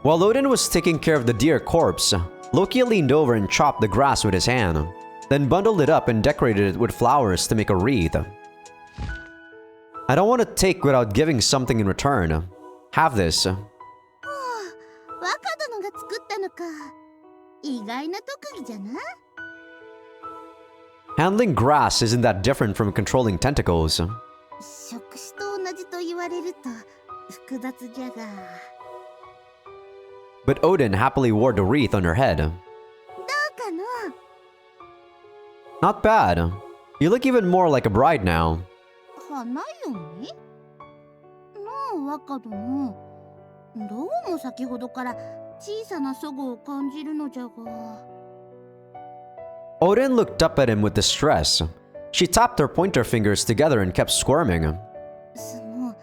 While Odin was taking care of the deer corpse, Loki leaned over and chopped the grass with his hand, then bundled it up and decorated it with flowers to make a wreath. I don't want to take without giving something in return. have this. 若殿が作ったのか。意外な特技じゃな。 Handling grass isn't that different from controlling tentacles. 職種と同じと言われると複雑じゃが。 But Odin happily wore the wreath on her head. どうかの。 Not bad. You look even more like a bride now. 花嫁？なあ、若殿。どうも先ほどから小さな齟齬を感じるのじゃが。 Odin looked up at him with distress. She tapped her pointer fingers together and kept squirming. その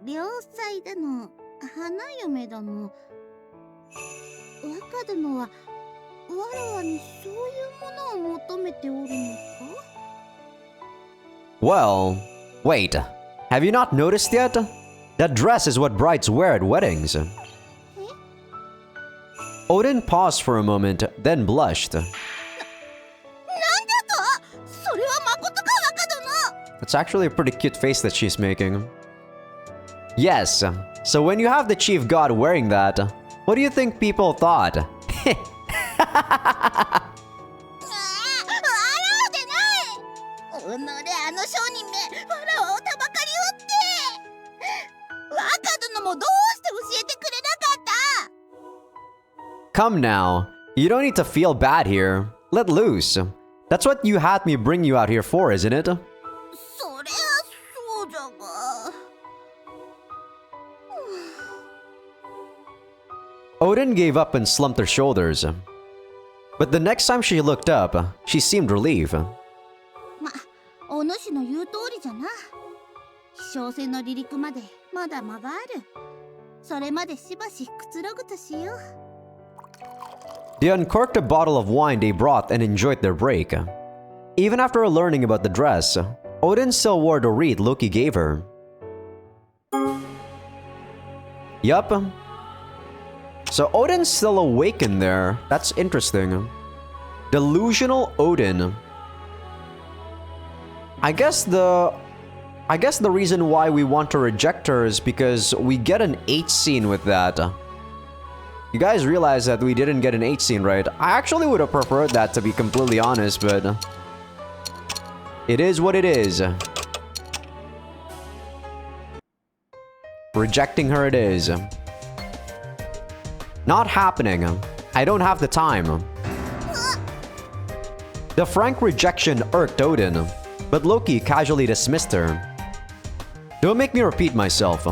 良妻だの花嫁だの若殿はわらわにそういうものを求めておるのか Well, wait. Have you not noticed yet? That dress is what brides wear at weddings. Odin paused for a moment, then blushed. なんだとそれはまことか若殿 That's actually a pretty cute face that she's making. Yes, so when you have the chief god wearing that, what do you think people thought? 笑うでないおのれあの商人めわらわをたばかりおって若殿もどうして教えてくれなかった Come now, you don't need to feel bad here. Let loose. That's what you had me bring you out here for, isn't it? それはそうじゃが Odin gave up and slumped her shoulders. But the next time she looked up, she seemed relieved. ま、お主の言う通りじゃな飛翔船の離陸までまだ間があるそれまでしばしくつろぐとしよう They uncorked a bottle of wine they brought and enjoyed their break. Even after learning about the dress, Odin still wore the wreath Loki gave her. Yup. So Odin's still awake in there. That's interesting. Delusional Odin. I guess the reason why we want to reject her is because we get an 8 scene with that. You guys realize that we didn't get an 8 scene, right? I actually would have preferred that, to be completely honest, but it is what it is. Rejecting her it is. Not happening. I don't have the time. The frank rejection irked Odin, but Loki casually dismissed her. Don't make me repeat myself.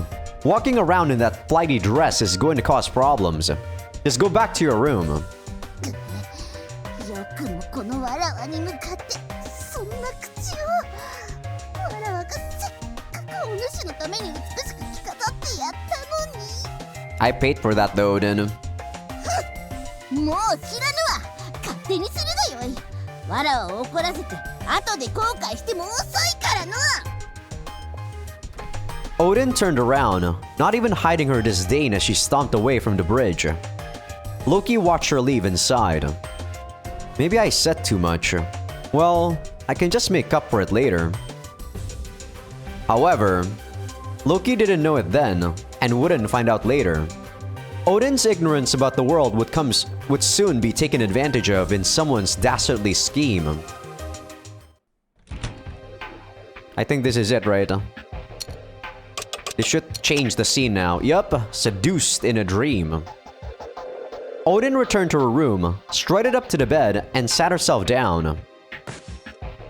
Walking around in that flighty dress is going to cause problems. Just go back to your room. よくもこのわらわに向かってそんな口をわらわがせっかくお主のために美しく着飾ってやったのに I paid for that though, Odin. もう知らぬわ勝手にするがよいわらわを怒らせて後で後悔しても遅いからな Odin turned around, not even hiding her disdain as she stomped away from the bridge. Loki watched her leave inside. Maybe I said too much. Well, I can just make up for it later. However, Loki didn't know it then, and wouldn't find out later. Odin's ignorance about the world would soon be taken advantage of in someone's dastardly scheme. I think this is it, right? This should change the scene now. Yup, seduced in a dream. Odin returned to her room, strutted up to the bed, and sat herself down.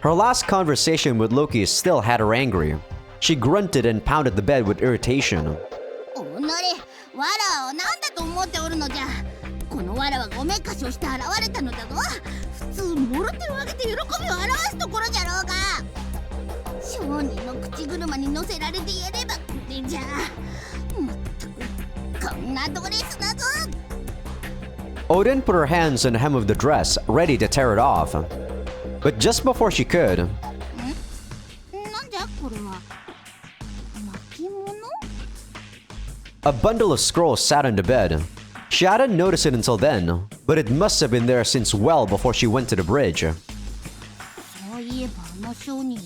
Her last conversation with Loki still had her angry. She grunted and pounded the bed with irritation. おのれわらわを何だと思っておるのじゃこのわらわがおめかしをして現れたのだぞ普通もろ手を挙げて喜びを表すところじゃろうが商人の口車に乗せられてやればでじゃまったくこんなドレスだぞ Odin put her hands on the hem of the dress, ready to tear it off. But just before she could, なんじゃこれは巻物 a bundle of scrolls sat on the bed. She hadn't noticed it until then, but it must have been there since well before she went to the bridge. そういえばあの商人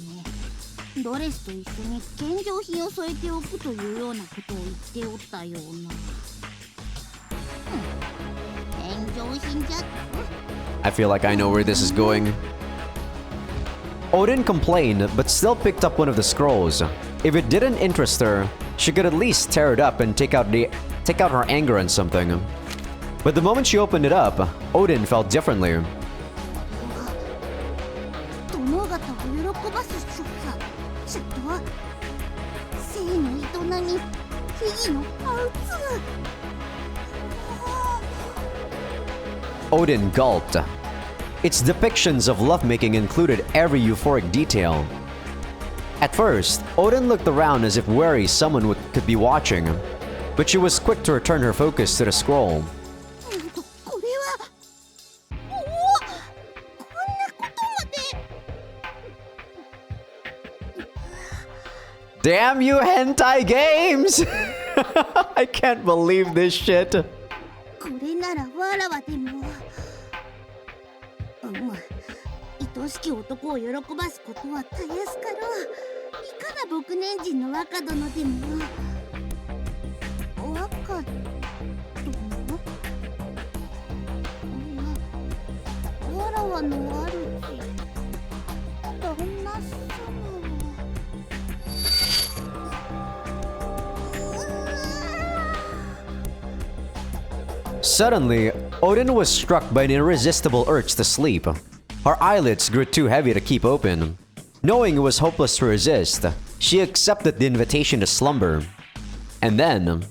めドレスと一緒に献上品を添えておくというようなことを言っておったような。献上品じゃと。 I feel like I know where this is going. Odin complained, but still picked up one of the scrolls. If it didn't interest her, she could at least tear it up and take out her anger on something. But the moment she opened it up, Odin felt differently. 殿方を喜ばす所作、ちょっとは生の営み、秘儀のハウツ。 Odin gulped. Its depictions of lovemaking included every euphoric detail. At first, Odin looked around as if wary someone could be watching, but she was quick to return her focus to the scroll. これは、おお、こんなことまで。 Damn you hentai games! I can't believe this shit. これならわらわでも。愛しき男を喜ばすことはたやすかろう。いかな牧年人の若殿でも。若殿？わらわの主、旦那様は。 Suddenly, Odin was struck by an irresistible urge to sleep. Her eyelids grew too heavy to keep open. Knowing it was hopeless to resist, she accepted the invitation to slumber. And then...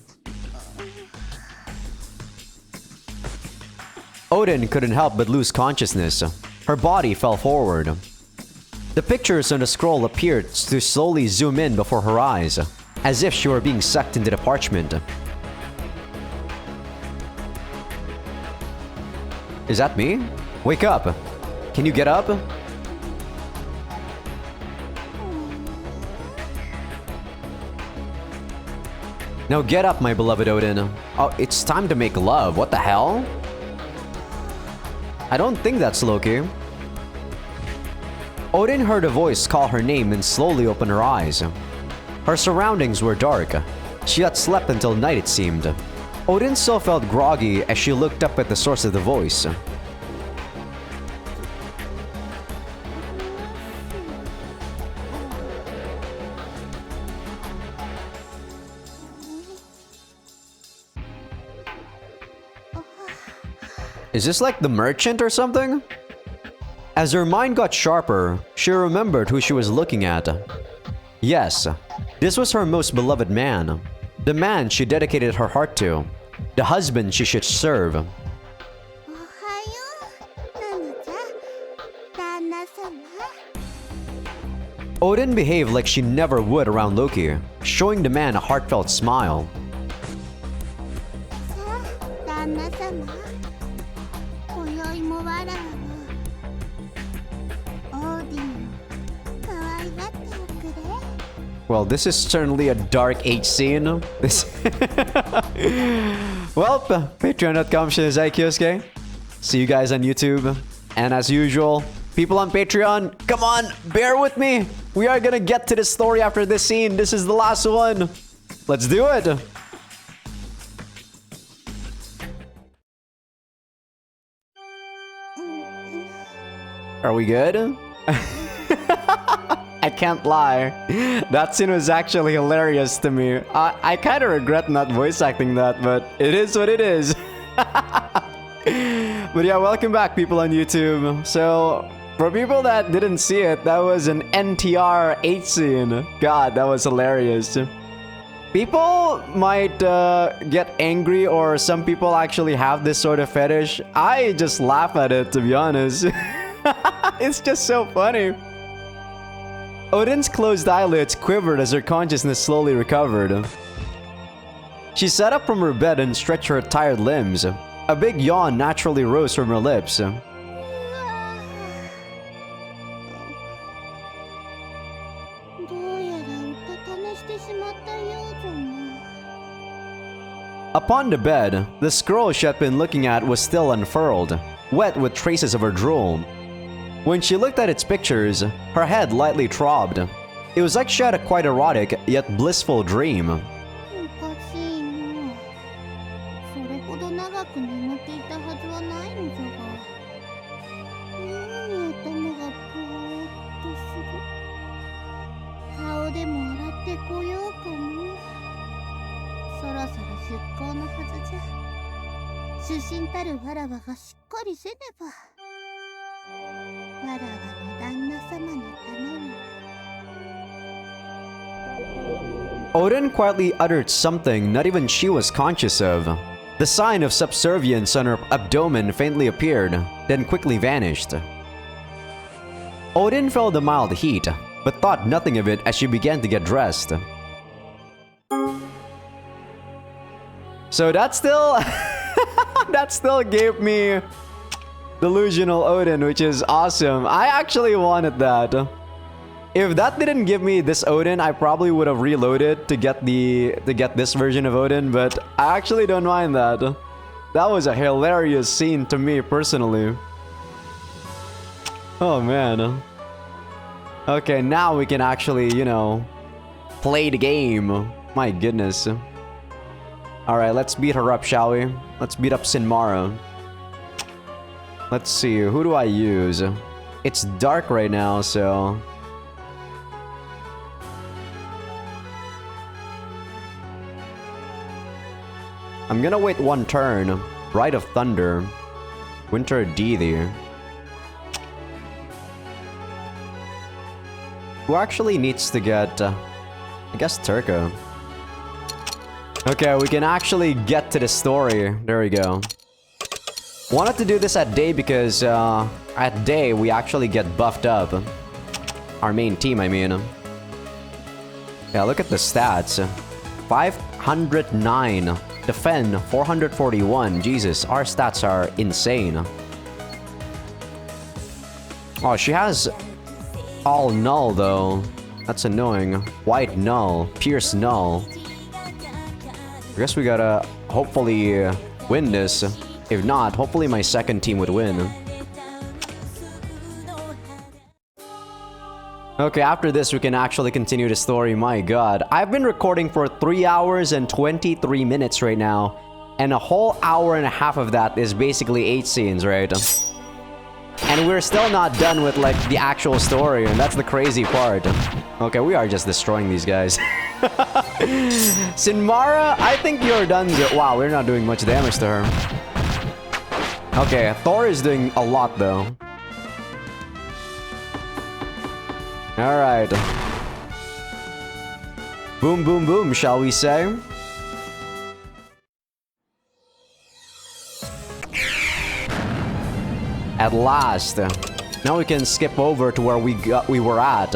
Odin couldn't help but lose consciousness. Her body fell forward. The pictures on the scroll appeared to slowly zoom in before her eyes, as if she were being sucked into the parchment. Is that me? Wake up! Can you get up? Now get up, my beloved Odin. Oh, it's time to make love. What the hell? I don't think that's Loki. Odin heard a voice call her name and slowly opened her eyes. Her surroundings were dark. She had slept until night, it seemed. Odin still felt groggy as she looked up at the source of the voice. Is this like the merchant or something? As her mind got sharper, she remembered who she was looking at. Yes, this was her most beloved man. The man she dedicated her heart to. The husband she should serve. Odin behaved like she never would around Loki, showing the man a heartfelt smile. Well, this is certainly a dark age scene. This well, patreon.com/Azaikyousuke. See you guys on YouTube. And as usual, people on Patreon, come on, bear with me. We are gonna get to the story after this scene. This is the last one. Let's do it. Are we good? I can't lie. That scene was actually hilarious to me. I kind of regret not voice acting that, but it is what it is. But yeah, welcome back, people on YouTube. So, for people that didn't see it, that was an NTR 8 scene. God, that was hilarious. People might get angry, or some people actually have this sort of fetish. I just laugh at it, to be honest. It's just so funny. Odin's closed eyelids quivered as her consciousness slowly recovered. She sat up from her bed and stretched her tired limbs. A big yawn naturally rose from her lips. Upon the bed, the scroll she had been looking at was still unfurled, wet with traces of her drool. When she looked at its pictures, her head lightly throbbed. It was like she had a quite erotic yet blissful dream. おかしいの。それほど長く眠っていたはずはないのじゃが。妙に頭がぼーっとする。顔でも洗ってこようかの。そろそろ出航のはずじゃ。主審たるわらわがしっかりせねば。わらわの旦那様のために。Odin quietly uttered something not even she was conscious of. The sign of subservience on her abdomen faintly appeared, then quickly vanished. Odin felt the mild heat, but thought nothing of it as she began to get dressed. So that still... that still gave me delusional Odin, which is awesome. I actually wanted that. If that didn't give me this Odin, I probably would have reloaded to get this version of Odin, but I actually don't mind that. That was a hilarious scene to me personally. Oh man. Okay, now we can actually, you know, play the game. My goodness. Alright, let's beat her up, shall we? Let's beat up Sinmara. Let's see, who do I use? It's dark right now, so... I'm gonna wait one turn. Rite of Thunder. Winter Deity. Who actually needs to get... I guess Turco. Okay, we can actually get to the story. There we go. Wanted to do this at day because at day we actually get buffed up. Our main team, I mean. Yeah, look at the stats. 509. Defend 441. Jesus, our stats are insane. Oh, she has all null though. That's annoying. White null. Pierce null. I guess we gotta hopefully win this. If not, hopefully my second team would win. Okay, after this we can actually continue the story. My god. I've been recording for 3 hours and 23 minutes right now. And a whole hour and a half of that is basically 8 scenes, right? And we're still not done with like the actual story, and that's the crazy part. Okay, we are just destroying these guys. Sinmara, I think you're done. Wow, we're not doing much damage to her. Okay, Thor is doing a lot though. Alright. Boom, boom, boom, shall we say? At last. Now we can skip over to where we were at.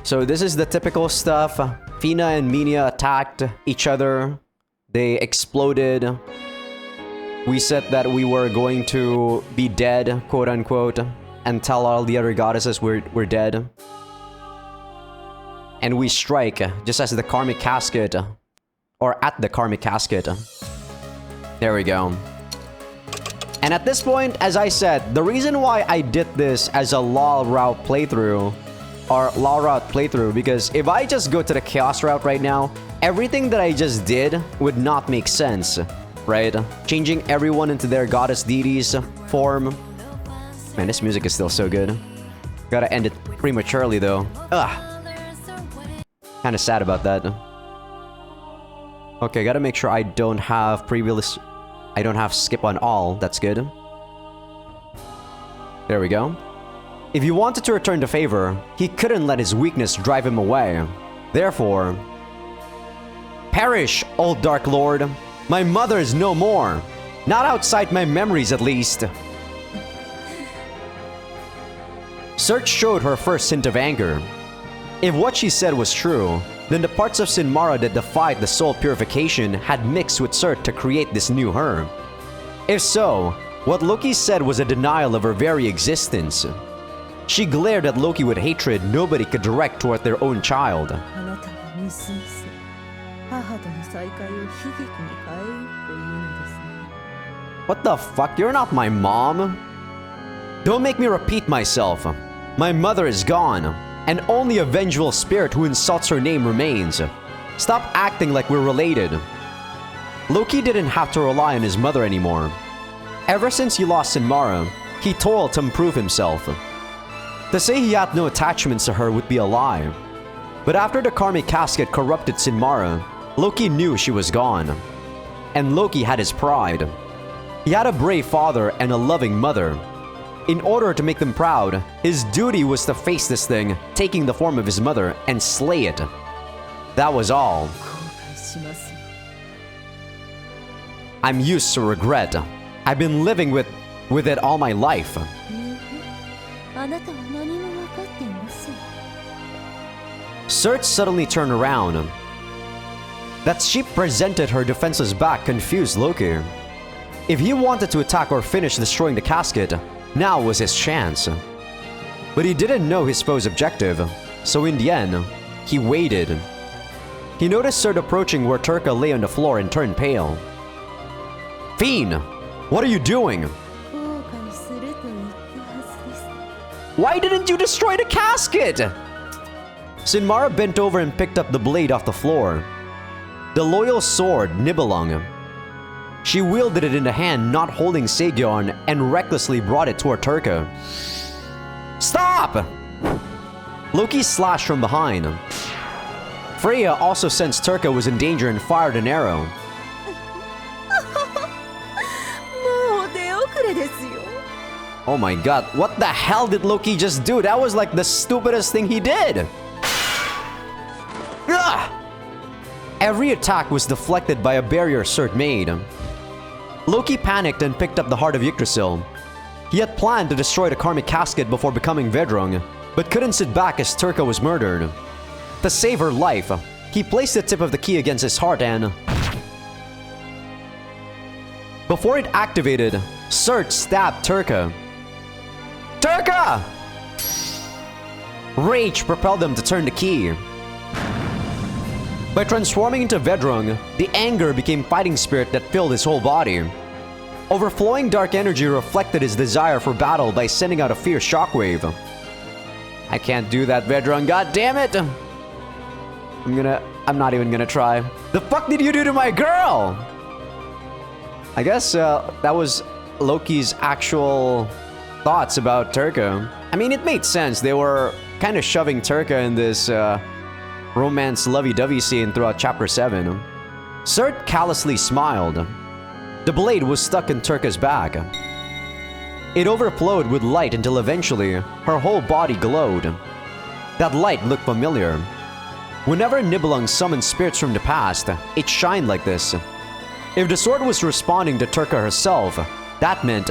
So this is the typical stuff. Fina and Minia attacked each other. They exploded. We said that we were going to be dead, quote unquote, and tell all the other goddesses we're dead. And we strike just as the karmic casket, or at the karmic casket. There we go. And at this point, as I said, the reason why I did this as a LoL route playthrough, or LoL route playthrough, because if I just go to the chaos route right now, everything that I just did would not make sense. Right? Changing everyone into their goddess deities form. Man, this music is still so good. Gotta end it prematurely though. Ugh. Kinda sad about that. Okay, gotta make sure I don't have previous... I don't have skip on all. That's good. There we go. If he wanted to return the favor, he couldn't let his weakness drive him away. Therefore... Perish, old Dark Lord! My mother is no more. Not outside my memories, at least. Search showed her first hint of anger. If what she said was true, then the parts of Sinmara that defied the soul purification had mixed with Surt to create this new her. If so, what Loki said was a denial of her very existence. She glared at Loki with hatred nobody could direct toward their own child. What the fuck? You're not my mom. Don't make me repeat myself. My mother is gone, and only a vengeful spirit who insults her name remains. Stop acting like we're related. Loki didn't have to rely on his mother anymore. Ever since he lost Sinmara, he toiled to improve himself. To say he had no attachments to her would be a lie. But after the karmic casket corrupted Sinmara, Loki knew she was gone. And Loki had his pride. He had a brave father and a loving mother. In order to make them proud, his duty was to face this thing, taking the form of his mother, and slay it. That was all. I'm used to regret. I've been living with it all my life. Surt suddenly turned around. That she presented her defenseless back confused Loki. If he wanted to attack or finish destroying the casket, now was his chance. But he didn't know his foe's objective, so in the end, he waited. He noticed Surt approaching where Turka lay on the floor and turned pale. Fiend! What are you doing? Why didn't you destroy the casket? Sinmara bent over and picked up the blade off the floor. The loyal sword, Nibelung. She wielded it in the hand, not holding Seigyorn, and recklessly brought it toward Turka. Stop! Loki slashed from behind. Freya also sensed Turka was in danger and fired an arrow. Oh my god, what the hell did Loki just do? That was like the stupidest thing he did! Ugh! Every attack was deflected by a barrier Surt made. Loki panicked and picked up the heart of Yggdrasil. He had planned to destroy the karmic casket before becoming Vedrung, but couldn't sit back as Turka was murdered. To save her life, he placed the tip of the key against his heart and... Before it activated, Surt stabbed Turka. Turka! Rage propelled him to turn the key. By transforming into Vedrung, the anger became fighting spirit that filled his whole body. Overflowing dark energy reflected his desire for battle by sending out a fierce shockwave. I can't do that, Vedrung, god damn it! I'm not even gonna try. The fuck did you do to my girl? I guess that was Loki's actual thoughts about Turka. I mean, it made sense. They were kind of shoving Turka in this romance lovey-dovey scene throughout chapter 7. Surt callously smiled. The blade was stuck in Turka's back. It overflowed with light until eventually her whole body glowed. That light looked familiar. Whenever Nibelung summoned spirits from the past, it shined like this. If the sword was responding to Turka herself, that meant...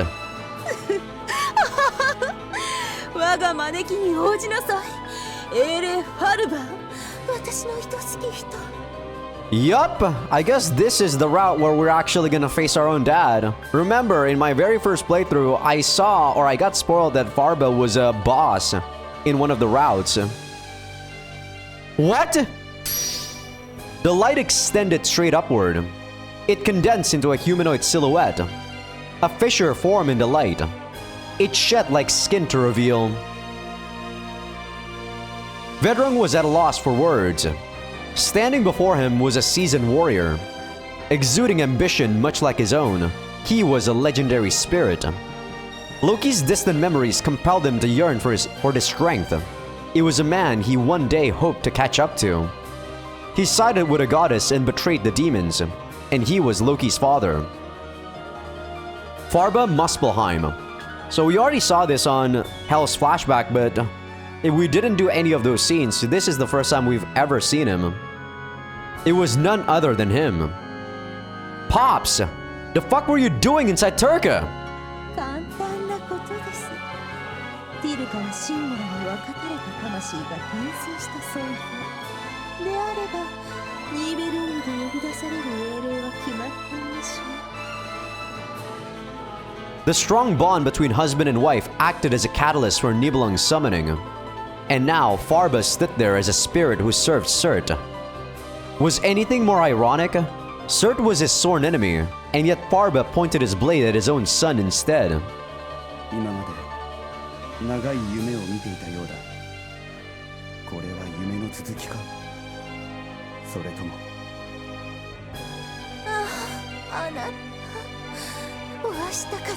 Yup, I guess this is the route where we're actually gonna face our own dad. Remember, in my very first playthrough, I got spoiled that Farba was a boss in one of the routes. What? The light extended straight upward. It condensed into a humanoid silhouette. A fissure formed in the light. It shed like skin to reveal. Vedrung was at a loss for words. Standing before him was a seasoned warrior. Exuding ambition much like his own, he was a legendary spirit. Loki's distant memories compelled him to yearn for his strength. It was a man he one day hoped to catch up to. He sided with a goddess and betrayed the demons, and he was Loki's father. Farba Muspelheim. So we already saw this on Hell's Flashback, but we didn't do any of those scenes, so this is the first time we've ever seen him. It was none other than him. Pops! The fuck were you doing inside Turka? The strong bond between husband and wife acted as a catalyst for Nibelung's summoning. And now Farba stood there as a spirit who served Surt. Was anything more ironic? Surt was his sworn enemy, and yet Farba pointed his blade at his own son instead. 今まで長い夢を見ていたようだ。これは夢の続きか、それとも。あなた、お会いしたかった。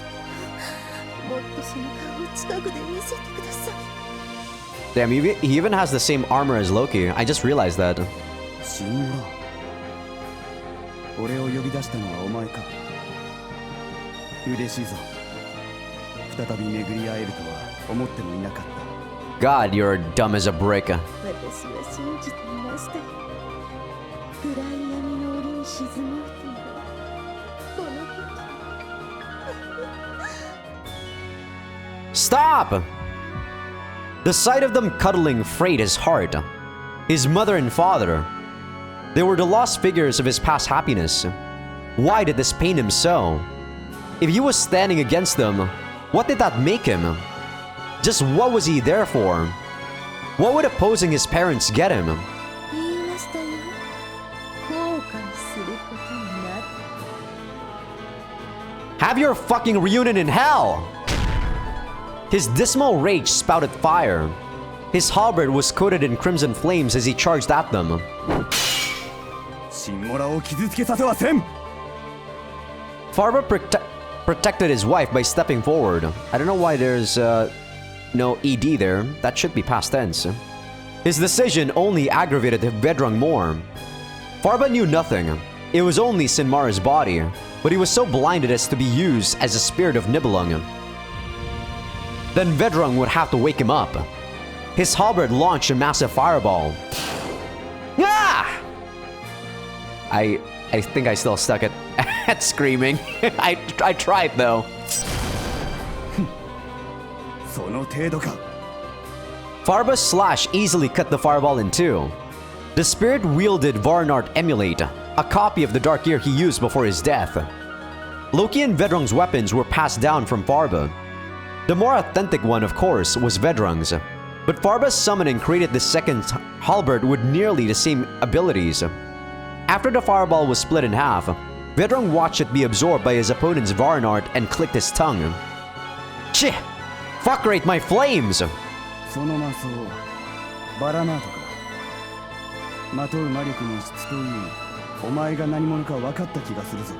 もっとその顔を近くで見せてください。 Damn, he even has the same armor as Loki. I just realized that. シンゴラ、俺を呼び出したのはお前か。嬉しいぞ。再び巡り会えるとは思ってもいなかった。 God, you're dumb as a brick. 私は信じていましたよ。暗い闇の檻に沈もうというこの時。 Stop! The sight of them cuddling frayed his heart. His mother and father. They were the lost figures of his past happiness. Why did this pain him so? If he was standing against them, what did that make him? Just what was he there for? What would opposing his parents get him? 言いましたよ。後悔することになる。 Have your fucking reunion in hell! His dismal rage spouted fire. His halberd was coated in crimson flames as he charged at them. シンゴラを傷つけさせはせん。 Farba protected his wife by stepping forward. I don't know why there's no ED there. That should be past tense. His decision only aggravated Vedrung more. Farba knew nothing. It was only Sinmara's body, but he was so blinded as to be used as a spirit of Nibelung. Then Vedrung would have to wake him up. His halberd launched a massive fireball. Ah! I think I still stuck it at screaming. I tried though. その程度か。 Farba's slash easily cut the fireball in two. The spirit-wielded Varnart emulate, a copy of the dark gear he used before his death. Loki and Vedrung's weapons were passed down from Farba. The more authentic one, of course, was Vedrung's. But Farba's summoning created the second halberd with nearly the same abilities. After the fireball was split in half, Vedrung watched it be absorbed by his opponent's Varnart and clicked his tongue. Chih! Fuckrate my flames! その魔装、バラナートか。まとう魔力の質といい、お前が何者か分かった気がするぞ。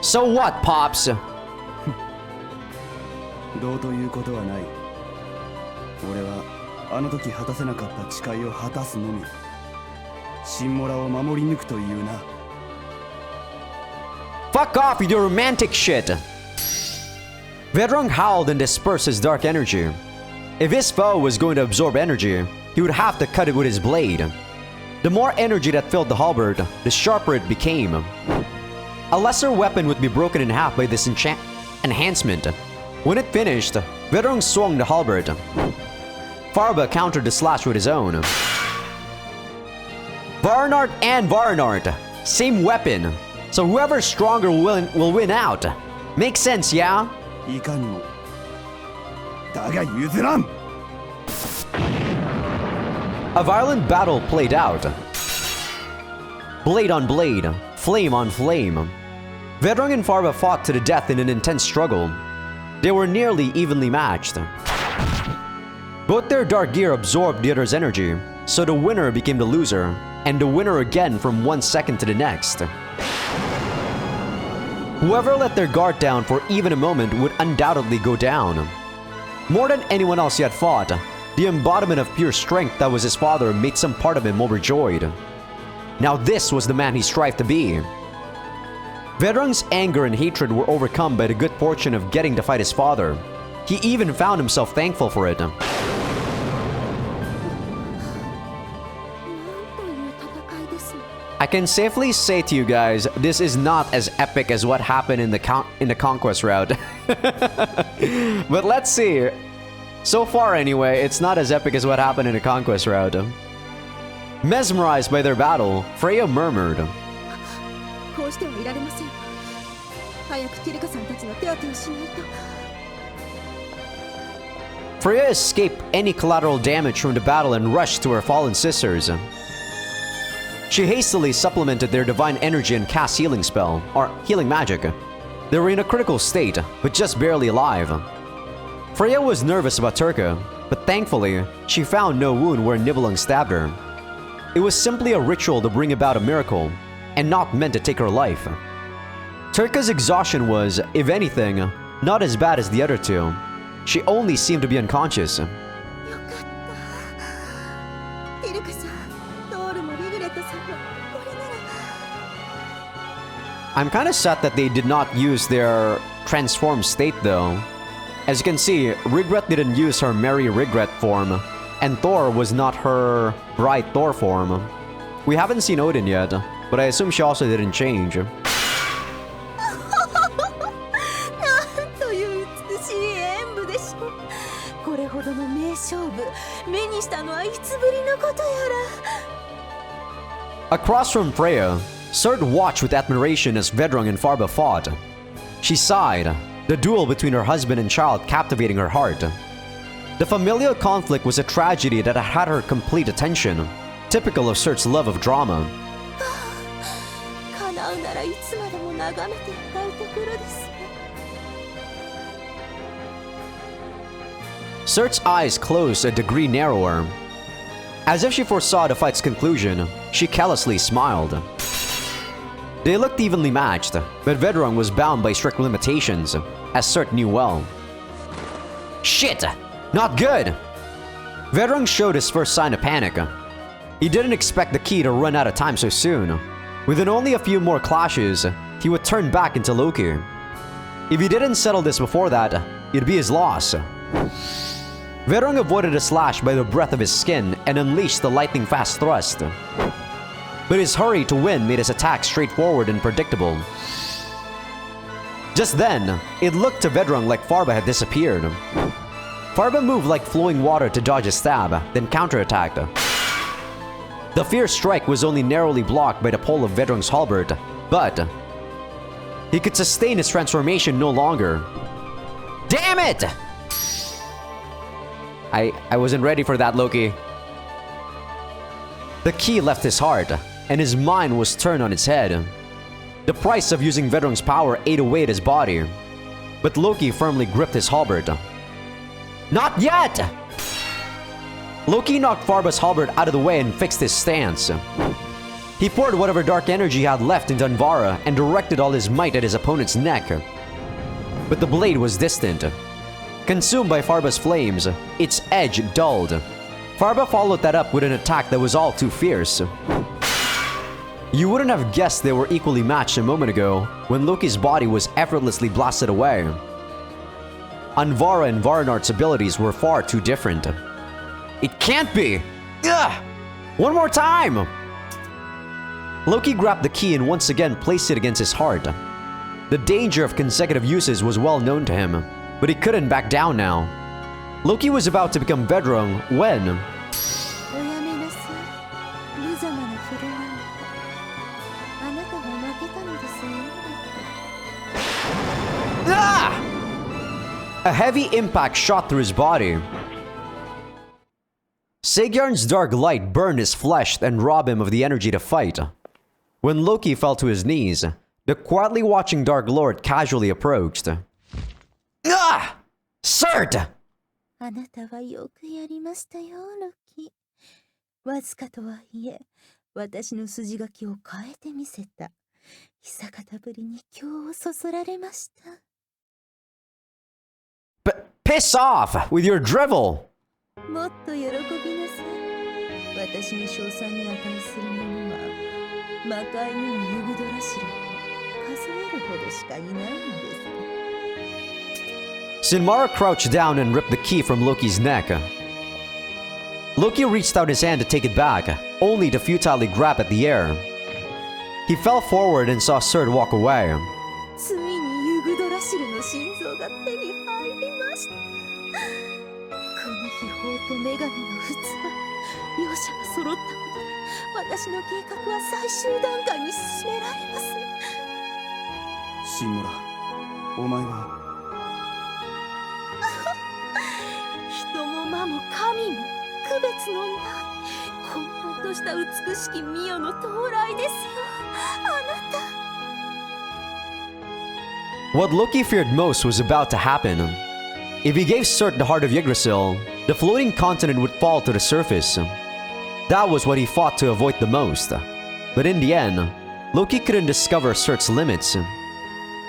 So what, Pops? どうということはない。俺はあの時果たせなかった誓いを果たすのみ。シンモラを守り抜くというな。 Fuck off with your romantic shit! Vedrung howled and dispersed his dark energy. If his foe was going to absorb energy, he would have to cut it with his blade. The more energy that filled the halberd, the sharper it became. A lesser weapon would be broken in half by this enhancement. When it finished, Vedrung swung the halberd. Farba countered the slash with his own. Varnart and Varnart, same weapon. So whoever's stronger will win out. Makes sense, yeah? いかにも。だが譲らん。 A violent battle played out. Blade on blade, flame on flame. Vedrung and Farba fought to the death in an intense struggle. They were nearly evenly matched. Both their dark gear absorbed the other's energy, so the winner became the loser, and the winner again from one second to the next. Whoever let their guard down for even a moment would undoubtedly go down. More than anyone else yet fought, the embodiment of pure strength that was his father made some part of him overjoyed. Now this was the man he strived to be. Vedrung's anger and hatred were overcome by the good fortune of getting to fight his father. He even found himself thankful for it. なんという戦いですね。 I can safely say to you guys, this is not as epic as what happened in the conquest route. But let's see. So far anyway, it's not as epic as what happened in the conquest route. Mesmerized by their battle, Freya murmured. こうしてはいられません。早くティリカさんたちの手当てをしないと。 Freya escaped any collateral damage from the battle and rushed to her fallen sisters. She hastily supplemented their divine energy and cast healing spell, or healing magic. They were in a critical state, but just barely alive. Freya was nervous about Turka, but thankfully, she found no wound where Nibelung stabbed her. It was simply a ritual to bring about a miracle, and not meant to take her life. Turka's exhaustion was, if anything, not as bad as the other two. She only seemed to be unconscious. よかったテルカさんトールもリグレットさんもこれなら I'm kinda sad that they did not use their transformed state though. As you can see, Regret didn't use her Merry Regret form, and Thor was not her Bright Thor form. We haven't seen Odin yet, but I assume she also didn't change. なんという美しい演舞でしょうこれほどの名勝負目にしたのはいつぶりのことやら Across from Freya, Surt watched with admiration as Vedrung and Farba fought. She sighed, the duel between her husband and child captivating her heart. The familial conflict was a tragedy that had her complete attention, typical of Surt's love of drama. 叶うならいつまでも眺めていたいところです Surt's eyes closed a degree narrower. As if she foresaw the fight's conclusion, she callously smiled. They looked evenly matched, but Vedrung was bound by strict limitations, as Surt knew well. Shit! Not good! Vedrung showed his first sign of panic. He didn't expect the key to run out of time so soon. Within only a few more clashes, he would turn back into Loki. If he didn't settle this before that, it'd be his loss. Vedrung avoided a slash by the breadth of his skin and unleashed the lightning-fast thrust. But his hurry to win made his attack straightforward and predictable. Just then, it looked to Vedrung like Farba had disappeared. Farba moved like flowing water to dodge a stab, then counterattacked. The fierce strike was only narrowly blocked by the pole of Vedrung's halberd, but he could sustain his transformation no longer. Damn it! I wasn't ready for that, Loki. The key left his heart, and his mind was turned on its head. The price of using Vedrung's power ate away at his body, but Loki firmly gripped his halberd. Not yet! Loki knocked Farba's halberd out of the way and fixed his stance. He poured whatever dark energy he had left into Anvara and directed all his might at his opponent's neck. But the blade was distant. Consumed by Farba's flames, its edge dulled. Farba followed that up with an attack that was all too fierce. You wouldn't have guessed they were equally matched a moment ago, when Loki's body was effortlessly blasted away. Anvara and Varanart's abilities were far too different. It can't be! Ugh! One more time! Loki grabbed the key and once again placed it against his heart. The danger of consecutive uses was well known to him, but he couldn't back down now. Loki was about to become Vedrung when... おやめなさい無様な振る舞いあなたが負けたのですよ Ah! A heavy impact shot through his body. Sigjorn's dark light burned his flesh and robbed him of the energy to fight. When Loki fell to his knees, the quietly watching Dark Lord casually approached. Ah! Surt! あなたはよくやりましたよロキわずかとはいえ私の筋書きを変えてみせた久方ぶりに今日をそそられました Piss off with your drivel! もっと喜びなさい私の称賛に値するものは魔界にもユグドラシル数えるほどしかいないんです Sinmara crouched down and ripped the key from Loki's neck. Loki reached out his hand to take it back, only to futilely grab at the air. He fell forward and saw Surt walk away. ついにユグドラシルの心臓が手に入りましたこの秘宝と女神の器両者が揃ったことで私の計画は最終段階に進められますシンモラお前は人も魔も神も区別のない混沌とした美しきミオの到来ですよあなた What Loki feared most was about to happen. If he gave Surt the heart of Yggdrasil, the floating continent would fall to the surface. That was what he fought to avoid the most. But in the end, Loki couldn't discover Surt's limits.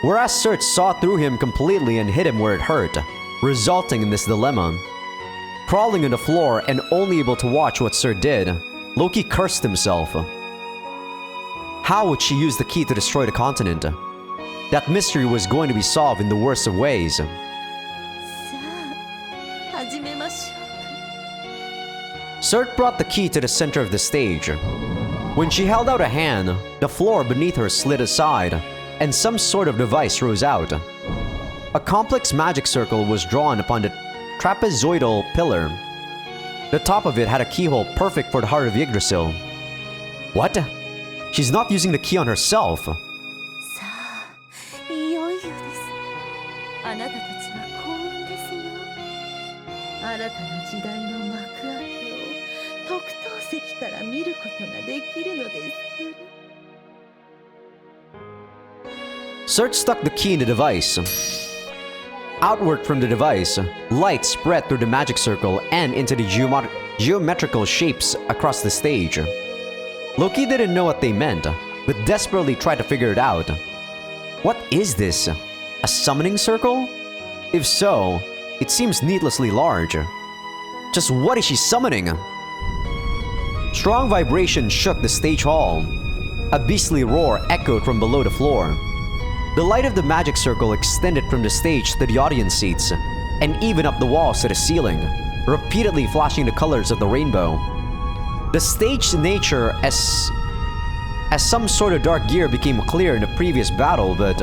Whereas Surt saw through him completely and hit him where it hurt, resulting in this dilemma. Crawling on the floor and only able to watch what Surt did, Loki cursed himself. How would she use the key to destroy the continent? That mystery was going to be solved in the worst of ways. さあ始めましょう。 Surt brought the key to the center of the stage. When she held out a hand, the floor beneath her slid aside, and some sort of device rose out. A complex magic circle was drawn upon the trapezoidal pillar. The top of it had a keyhole perfect for the heart of Yggdrasil. What? She's not using the key on herself. さあいよいよです。あなたたちは幸運ですよ。新たな時代の幕開けを特等席から見ることができるのです。 Surt stuck the key in the device. Outward from the device, light spread through the magic circle and into the geometrical shapes across the stage. Loki didn't know what they meant, but desperately tried to figure it out. What is this? A summoning circle? If so, it seems needlessly large. Just what is she summoning? Strong vibration shook the stage hall. A beastly roar echoed from below the floor. The light of the magic circle extended from the stage to the audience seats, and even up the walls to the ceiling, repeatedly flashing the colors of the rainbow. The stage's nature as some sort of dark gear became clear in the previous battle, but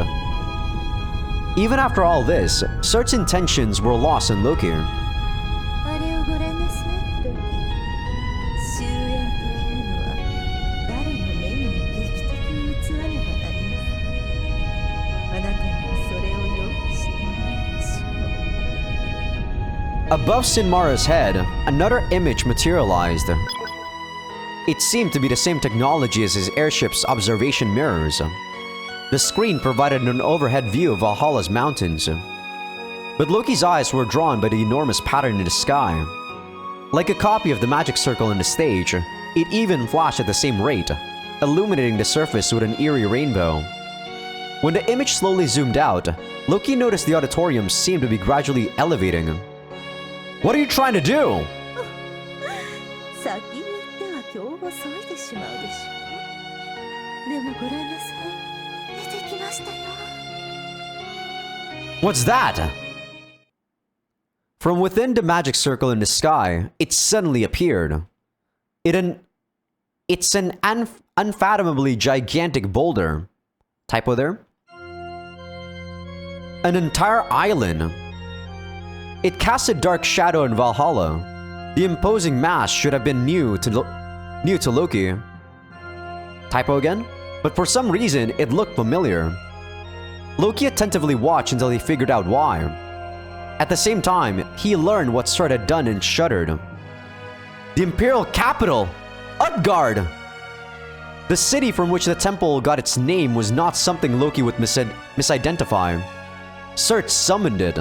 even after all this, Surt's intentions were lost on Loki. あれをご覧なさい、ロキ。終焉というのは誰の目にも劇的に映らねばなりません。あなたにはそれをよく知ってもらいましょう。 Above Sinmara's head, another image materialized. It seemed to be the same technology as his airship's observation mirrors. The screen provided an overhead view of Valhalla's mountains. But Loki's eyes were drawn by the enormous pattern in the sky. Like a copy of the magic circle on the stage, it even flashed at the same rate, illuminating the surface with an eerie rainbow. When the image slowly zoomed out, Loki noticed the auditorium seemed to be gradually elevating. What are you trying to do? 先に行っては今日遅いでしまうでしょう。でもご覧なさい。出てきましたよ。 What's that? From within the magic circle in the sky, it suddenly appeared. It's an unfathomably gigantic boulder. Typo there? An entire island. It cast a dark shadow in Valhalla. The imposing mass should have been new to Loki. Typo again? But for some reason, it looked familiar. Loki attentively watched until he figured out why. At the same time, he learned what Surt had done and shuddered. The Imperial Capital! Utgard! The city from which the temple got its name was not something Loki would misidentify. Surt summoned it.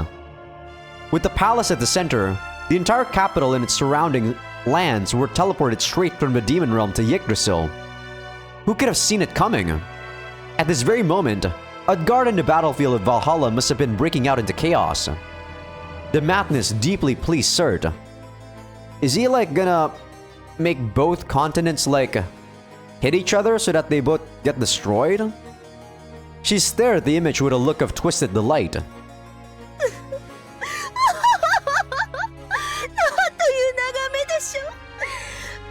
With the palace at the center, the entire capital and its surrounding lands were teleported straight from the demon realm to Yggdrasil. Who could have seen it coming? At this very moment, Utgard and the battlefield of Valhalla must have been breaking out into chaos. The madness deeply pleased Surt. Is he like gonna make both continents like hit each other so that they both get destroyed? She stared at the image with a look of twisted delight.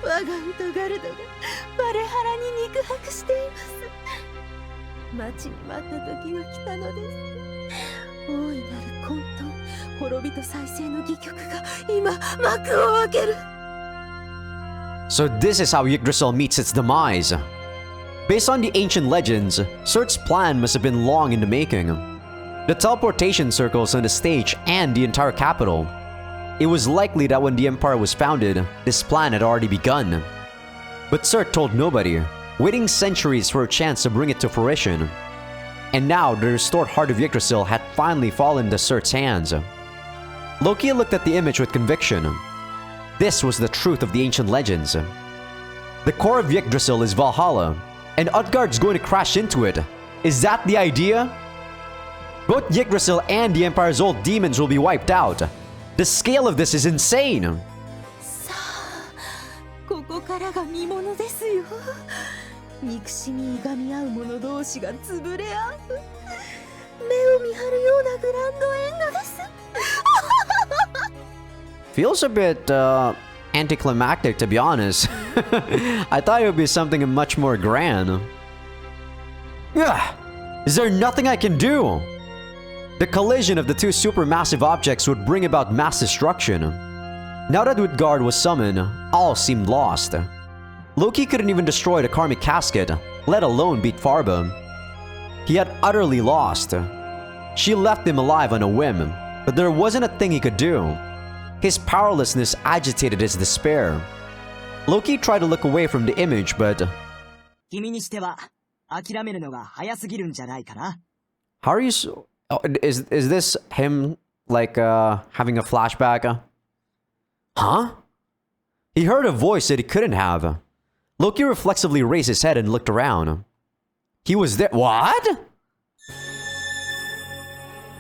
我がウトガルドがバレハラに肉薄しています。待ちに待った時が来たのです。大いなる混沌、滅びと再生の戯曲が今幕を開ける。 So this is how Yggdrasil meets its demise. Based on the ancient legends, Surt's plan must have been long in the making. The teleportation circles on the stage and the entire capital. It was likely that when the Empire was founded, this plan had already begun. But Surt told nobody, waiting centuries for a chance to bring it to fruition. And now the restored heart of Yggdrasil had finally fallen into Surt's hands. Loki looked at the image with conviction. This was the truth of the ancient legends. The core of Yggdrasil is Valhalla, and Utgard's going to crash into it. Is that the idea? Both Yggdrasil and the Empire's old demons will be wiped out. The scale of this is insane. さあ、ここからが見ものですよ。憎しみいがみ合う者同士が潰れ合う。目を見張るようなグランドエンドです。Feels a bit, anticlimactic, to be honest. I thought it would be something much more grand. Ugh! Is there nothing I can do? The collision of the two supermassive objects would bring about mass destruction. Now that Utgard was summoned, all seemed lost. Loki couldn't even destroy the karmic casket, let alone beat Farba. He had utterly lost. She left him alive on a whim, but there wasn't a thing he could do. His powerlessness agitated his despair. Loki tried to look away from the image, but... How are you so... Oh, is this him, like, having a flashback? Huh? He heard a voice that he couldn't have. Loki reflexively raised his head and looked around. He was there. What?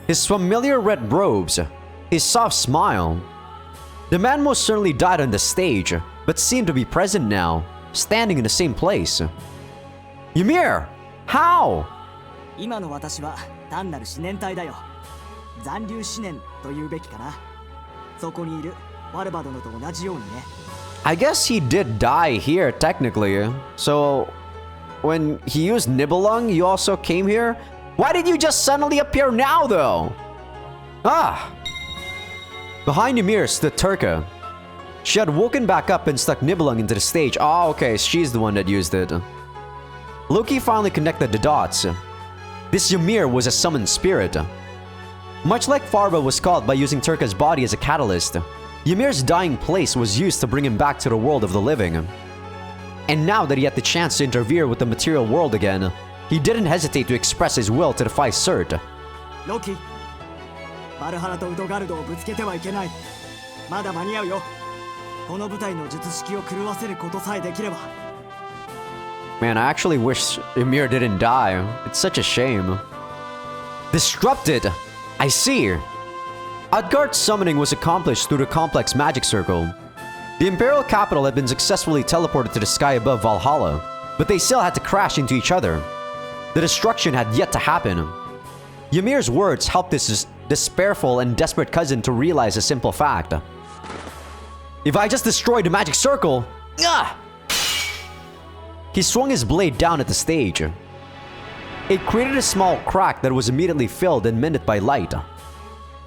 His familiar red robes, his soft smile. The man most certainly died on the stage, but seemed to be present now, standing in the same place. Ymir! How? 今の私は単なる思念体だよ。残留思念というべきかな。そこにいるワルバ殿と同じようにね。I guess he did die here, technically. So, when he used Nibelung, you also came here? Why did you just suddenly appear now, though? Ah! Behind Ymir stood Turka. She had woken back up and stuck Nibelung into the stage. Oh, okay, she's the one that used it. Loki finally connected the dots. This Ymir was a summoned spirit. Much like Farba was called by using Turka's body as a catalyst, Ymir's dying place was used to bring him back to the world of the living. And now that he had the chance to interfere with the material world again, he didn't hesitate to express his will to defy Surt. Loki, バルハラとウドガルドをぶつけてはいけない。まだ間に合うよ。この部隊の術式を狂わせることさえできれば。Man, I actually wish Ymir didn't die. It's such a shame. Disrupted! I see! Utgard's summoning was accomplished through the complex magic circle. The Imperial capital had been successfully teleported to the sky above Valhalla, but they still had to crash into each other. The destruction had yet to happen. Ymir's words helped his despairful and desperate cousin to realize a simple fact. If I just destroyed the magic circle... Ah! He swung his blade down at the stage. It created a small crack that was immediately filled and mended by light.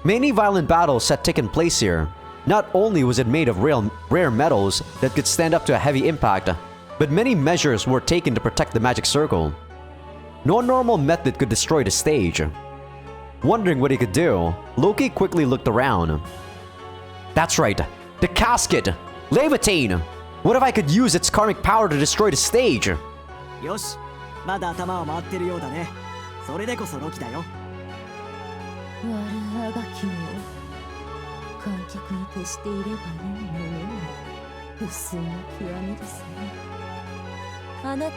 Many violent battles had taken place here. Not only was it made of rare metals that could stand up to a heavy impact, but many measures were taken to protect the magic circle. No normal method could destroy the stage. Wondering what he could do, Loki quickly looked around. That's right, the casket! Levitate! What if I could use its karmic power to destroy the stage? よし、まだ頭は回ってるようだね。それでこそロキだよ。悪あがきを観客に徹していればいいものの不粋な極みですね。あなた？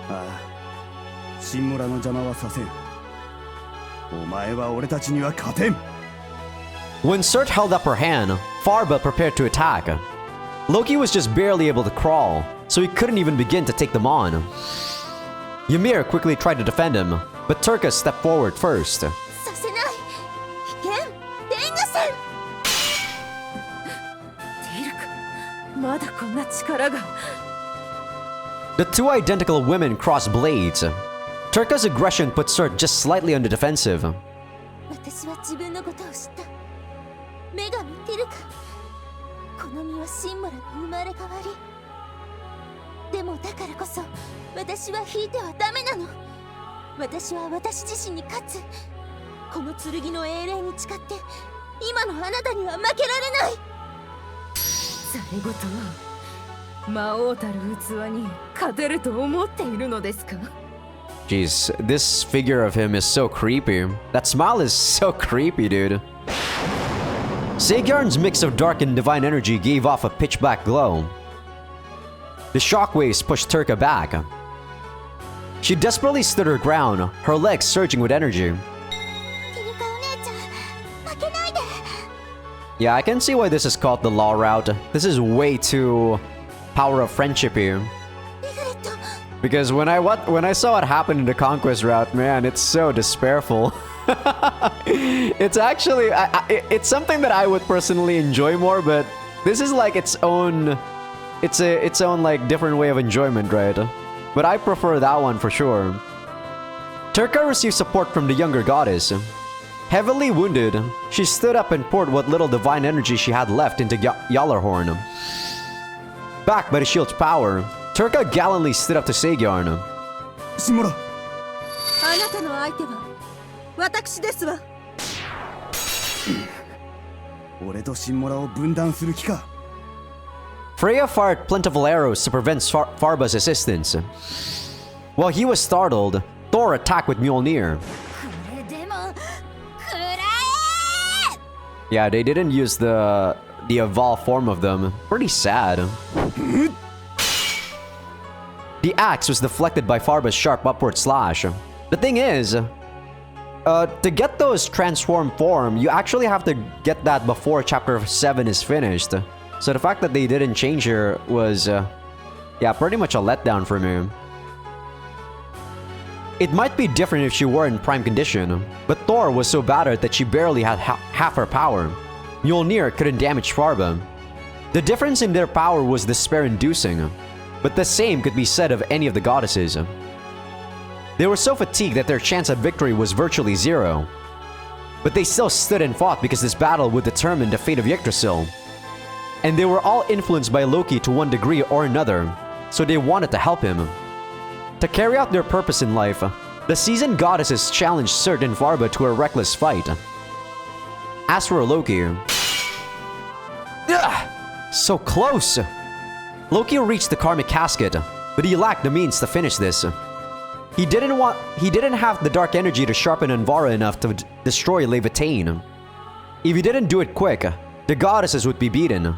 ああ、新村の邪魔はさせん。お前は俺たちには勝てん。When Surt held up her hand, Farba prepared to attack. Loki was just barely able to crawl, so he couldn't even begin to take them on. Ymir quickly tried to defend him, but Turka stepped forward first. させない。危険。天狗戦。ディルク、まだこんな力が。The two identical women crossed blades. Turka's aggression put Surt just slightly on the defensive. 私は自分のことを知った。女神ディルク。この身はシンモラの生まれ変わり。でもだからこそ私は引いてはダメなの。私は私自身に勝つ。この剣の英霊に誓って今のあなたには負けられない。それごと魔王たる器に勝てると思っているのですか？ Jeez, this figure of him is so creepy. That smile is so creepy, dude. Sagarn's mix of dark and divine energy gave off a pitch-black glow. The shockwaves pushed Turka back. She desperately stood her ground, her legs surging with energy. ティルカお姉ちゃん負けないで Yeah, I can see why this is called the law route. This is way too power of friendship here. リグレット Because when I saw what happened in the conquest route, man, it's so despairful. It's actually it's something that I would personally enjoy more, but this is like its own like different way of enjoyment, right? But I prefer that one for sure. Turka received support from the younger goddess. Heavily wounded, she stood up and poured what little divine energy she had left into Gjallarhorn. Backed by the shield's power, Turka gallantly stood up to Sagarn. シモラあなたの相手は私ですわ。俺とシンモラを分断する気か Freya fired plentiful arrows to prevent Farba's assistance. While he was startled, Thor attacked with Mjolnir. これでも食らえ Yeah, they didn't use the evolved form of them. Pretty sad. The axe was deflected by Farba's sharp upward slash. The thing is, to get those transformed form, you actually have to get that before chapter 7 is finished. So the fact that they didn't change her was, yeah, pretty much a letdown for me. It might be different if she were in prime condition, but Thor was so battered that she barely had half her power. Mjolnir couldn't damage Farba. The difference in their power was despair-inducing, but the same could be said of any of the goddesses. They were so fatigued that their chance at victory was virtually zero. But they still stood and fought because this battle would determine the fate of Yggdrasil. And they were all influenced by Loki to one degree or another, so they wanted to help him. To carry out their purpose in life, the seasoned goddesses challenged Surt and Farba to a reckless fight. As for Loki... So close! Loki reached the karmic casket, but he lacked the means to finish this. He didn't have the dark energy to sharpen Anvara enough to destroy Levitain. If he didn't do it quick, the goddesses would be beaten.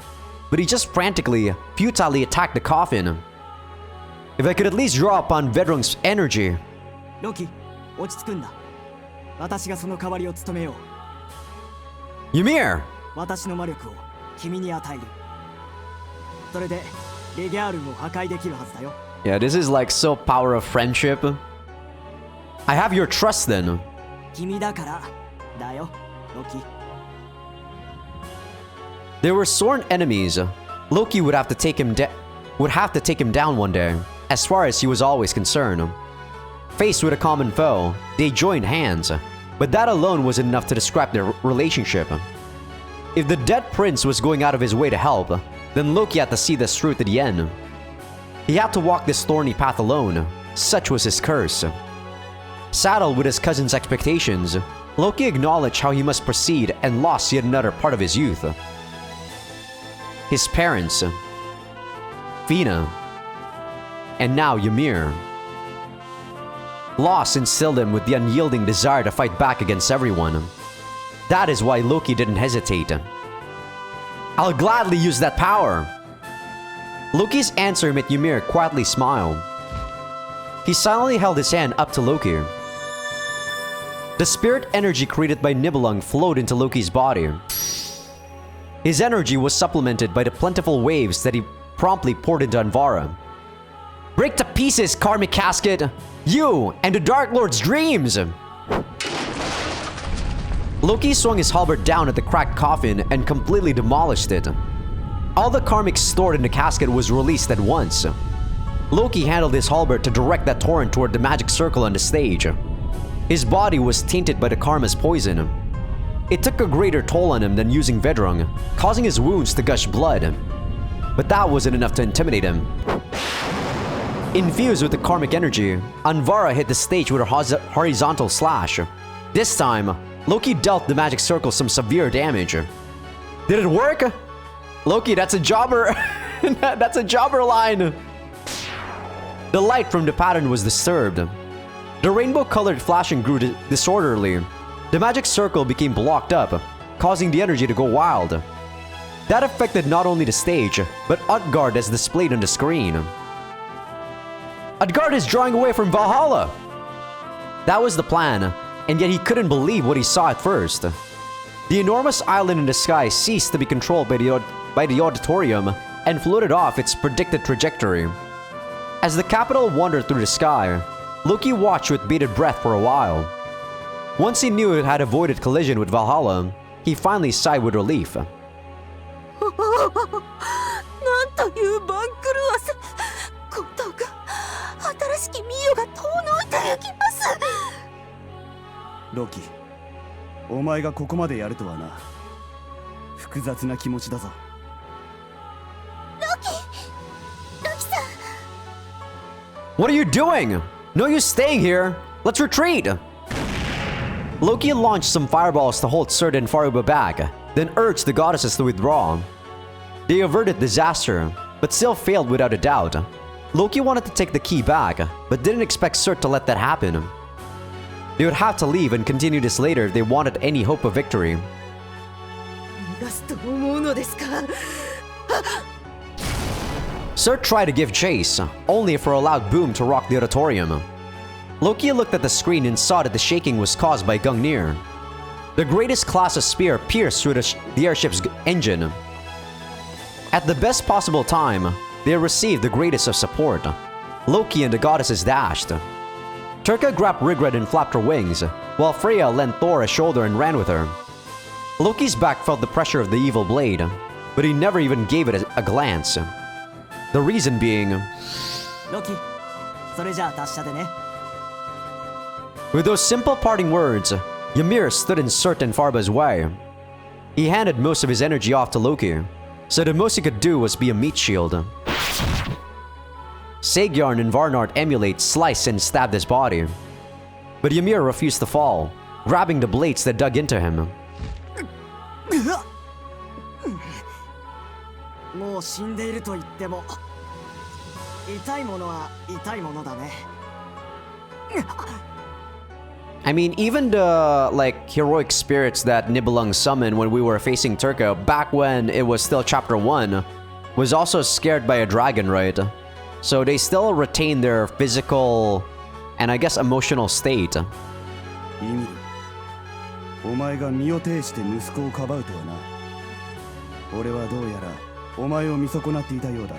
But he just frantically, futilely attacked the coffin. If I could at least draw upon Vedrung's energy. ロキ落ち着くんだ私がその代わりを務めよう Ymir! 私の魔力を君に与えるそれでレギャールンを破壊できるはずだよ Yeah, this is like so power of friendship. I have your trust then. 君だからだよロキ They were sworn enemies. Loki would have to take him down one day, as far as he was always concerned. Faced with a common foe, they joined hands, but that alone was enough to describe their relationship. If the dead prince was going out of his way to help, then Loki had to see this through to the end. He had to walk this thorny path alone, such was his curse. Saddled with his cousin's expectations, Loki acknowledged how he must proceed and lost yet another part of his youth. His parents, Fina, and now Ymir. Loss instilled him with the unyielding desire to fight back against everyone. That is why Loki didn't hesitate. I'll gladly use that power! Loki's answer made Ymir quietly smile. He silently held his hand up to Loki. The spirit energy created by Nibelung flowed into Loki's body. His energy was supplemented by the plentiful waves that he promptly poured into Anvara. Break to pieces, karmic casket! You and the Dark Lord's dreams! Loki swung his halberd down at the cracked coffin and completely demolished it. All the karmic stored in the casket was released at once. Loki handled his halberd to direct that torrent toward the magic circle on the stage. His body was tainted by the karma's poison. It took a greater toll on him than using Vedrung, causing his wounds to gush blood. But that wasn't enough to intimidate him. Infused with the karmic energy, Anvara hit the stage with a horizontal slash. This time, Loki dealt the magic circle some severe damage. Did it work? Loki, that's a jobber! That's a jobber line! The light from the pattern was disturbed. The rainbow-colored flashing grew disorderly. The magic circle became blocked up, causing the energy to go wild. That affected not only the stage, but Utgard as displayed on the screen. Utgard is drawing away from Valhalla! That was the plan, and yet he couldn't believe what he saw at first. The enormous island in the sky ceased to be controlled by the auditorium and floated off its predicted trajectory. As the capital wandered through the sky, Loki watched with bated breath for a while. Once he knew it had avoided collision with Valhalla, he finally sighed with relief. なんという番狂わせ。ことが新しき名誉が遠のいてゆきます。ロキ、お前がここまでやるとはな。複雑な気持ちだぞ。ロキさん。What are you doing? No use staying here. Let's retreat. Loki launched some fireballs to hold Surt and Farba back, then urged the goddesses to withdraw. They averted disaster, but still failed without a doubt. Loki wanted to take the key back, but didn't expect Surt to let that happen. They would have to leave and continue this later if they wanted any hope of victory. Surt tried to give chase, only for a loud boom to rock the auditorium. Loki looked at the screen and saw that the shaking was caused by Gungnir. The greatest class of spear pierced through the airship's engine. At the best possible time, they received the greatest of support. Loki and the goddesses dashed. Turka grabbed Rigr and flapped her wings, while Freya lent Thor a shoulder and ran with her. Loki's back felt the pressure of the evil blade, but he never even gave it a glance. The reason being... ロキ、それじゃあ達者でね。 With those simple parting words, Yamir stood in Surt and Farba's way. He handed most of his energy off to Loki, so the most he could do was be a meat shield. Sægjarn and Varnart emulate sliced and stabbed his body. But Ymir refused to fall, grabbing the blades that dug into him. もう死んでいると言っても痛いものは痛いものだね。 I mean, even the, heroic spirits that Nibelung summoned when we were facing Turka, back when it was still Chapter 1, was also scared by a dragon, right? So they still retain their physical and I guess emotional state. イミル、お前が身を挺して息子をかばうとはな。俺はどうやらお前を見損なっていたようだ。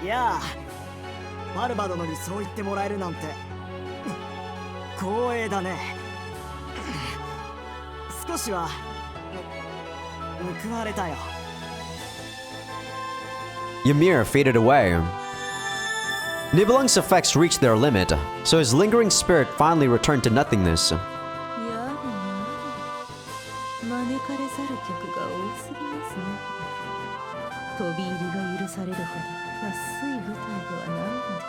いやあ、ファルバ殿にそう言ってもらえるなんて光栄だね。少しは報われたよ。 Ymir faded away. Nibelung's effects reached their limit, so his lingering spirit finally returned to nothingness. 招かれざる客が多すぎますね。飛び入りが許されるほど安い舞台ではないので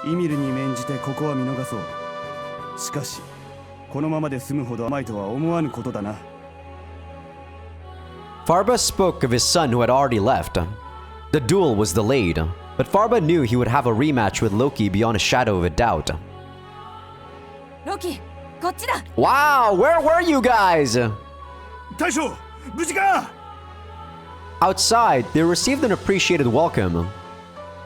す。イミルに免じてここは見逃そう。しかし、このままで済むほど甘いとは思わぬことだな。 Farba spoke of his son who had already left. The duel was delayed, but Farba knew he would have a rematch with Loki beyond a shadow of a doubt. Loki, こっちだ。 Wow, where were you guys? 大将、無事か? Outside, they received an appreciated welcome.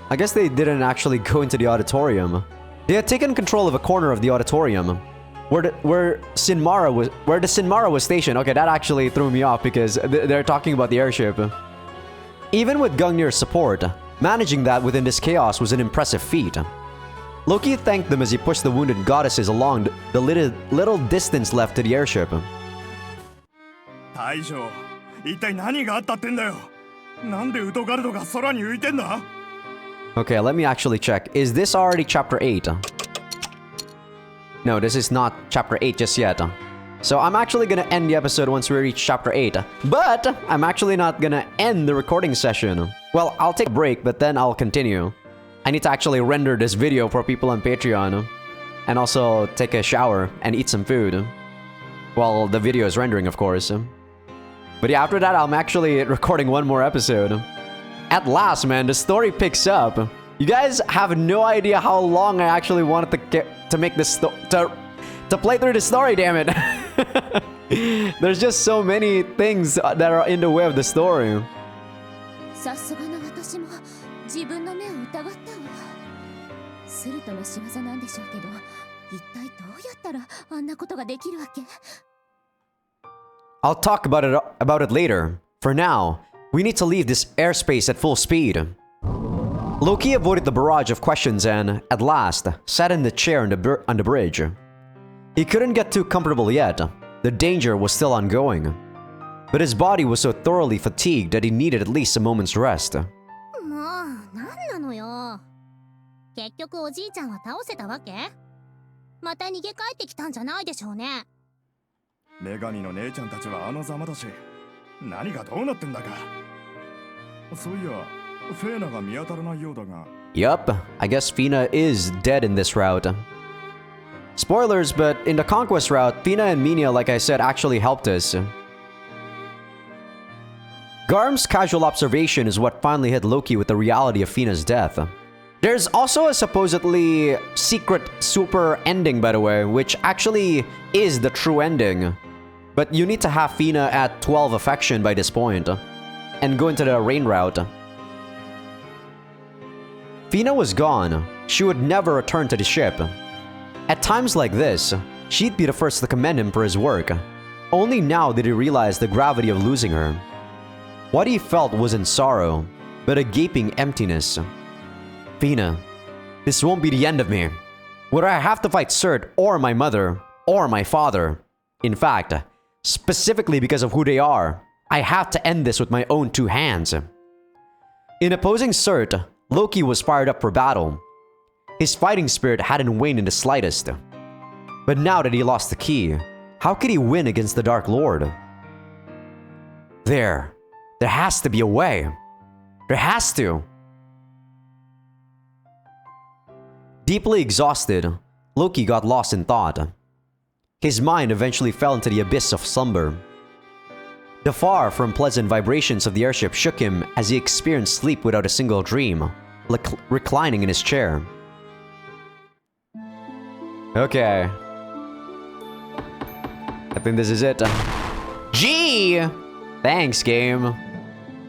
I guess they didn't actually go into the auditorium. They had taken control of a corner of the auditorium, where the Sinmara was stationed. Okay, that actually threw me off because they're talking about the airship. Even with Gungnir's support, managing that within this chaos was an impressive feat. Loki thanked them as he pushed the wounded goddesses along the little distance left to the airship. 大将、一体何があったってんだよ。なんでウトガルドが空に浮いてんだ? Okay, let me actually check. Is this already chapter 8? No, this is not chapter 8 just yet. So I'm actually gonna end the episode once we reach chapter 8. But I'm actually not gonna end the recording session. Well, I'll take a break, but then I'll continue. I need to actually render this video for people on Patreon. And also take a shower and eat some food. While the video is rendering, of course. But yeah, after that, I'm actually recording one more episode. At last, man, the story picks up. You guys have no idea how long I actually wanted to make this to play through the story, damn it. There's just so many things that are in the way of the story. さすがの私も自分の目を疑ったわ。スルトの仕業なんでしょうけど、一体どうやったらあんなことができるわけ？ I'll talk about it later. For now, we need to leave this airspace at full speed. Loki avoided the barrage of questions and, at last, sat in the chair on the bridge. He couldn't get too comfortable yet. The danger was still ongoing. But his body was so thoroughly fatigued that he needed at least a moment's rest. もうなんなのよ。結局おじいちゃんは倒せたわけ？また逃げ帰ってきたんじゃないでしょうね。女神の姉ちゃんたちはあのざまだし、何がどうなってんだか。そういや、フェーナが見当たらないようだが。Yup, I guess Fina is dead in this route. Spoilers, but in the conquest route, Fina and Minya, like I said, actually helped us. Garm's casual observation is what finally hit Loki with the reality of Fina's death. There's also a supposedly secret super ending, by the way, which actually is the true ending. But you need to have Fina at 12 affection by this point, and go into the rain route. Fina was gone. She would never return to the ship. At times like this, she'd be the first to commend him for his work. Only now did he realize the gravity of losing her. What he felt wasn't sorrow, but a gaping emptiness. Fina, this won't be the end of me. Whether I have to fight Surt or my mother, or my father. In fact, specifically because of who they are, I have to end this with my own two hands. In opposing Surt, Loki was fired up for battle. His fighting spirit hadn't waned in the slightest. But now that he lost the key, how could he win against the Dark Lord? There has to be a way. There has to. Deeply exhausted, Loki got lost in thought. His mind eventually fell into the abyss of slumber. The far from pleasant vibrations of the airship shook him as he experienced sleep without a single dream, reclining in his chair. Okay. I think this is it. G! Thanks, game.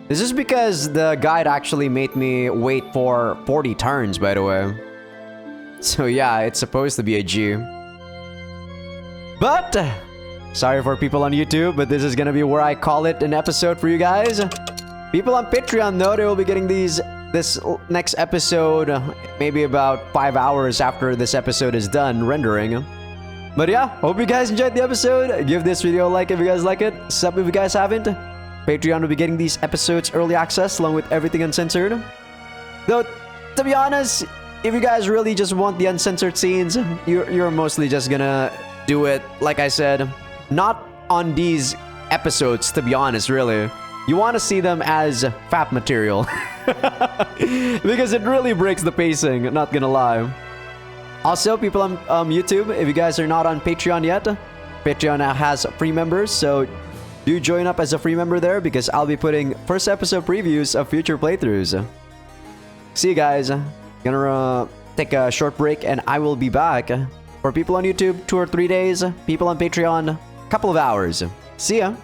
This is because the guide actually made me wait for 40 turns, by the way. So yeah, it's supposed to be a G. But, sorry for people on YouTube, but this is gonna be where I call it an episode for you guys. People on Patreon, though, they will be getting this next episode maybe about 5 hours after this episode is done rendering. But yeah, hope you guys enjoyed the episode. Give this video a like if you guys like it. Sub if you guys haven't. Patreon will be getting these episodes early access along with everything uncensored. Though, to be honest, if you guys really just want the uncensored scenes, you're mostly just gonna do it, like I said, not on these episodes, to be honest, really. You want to see them as fap material. Because it really breaks the pacing, not gonna lie. Also, people on YouTube, if you guys are not on Patreon yet, Patreon now has free members, so do join up as a free member there because I'll be putting first episode previews of future playthroughs. See you guys. Gonna take a short break and I will be back. For people on YouTube, 2 or 3 days. People on Patreon, couple of hours. See ya.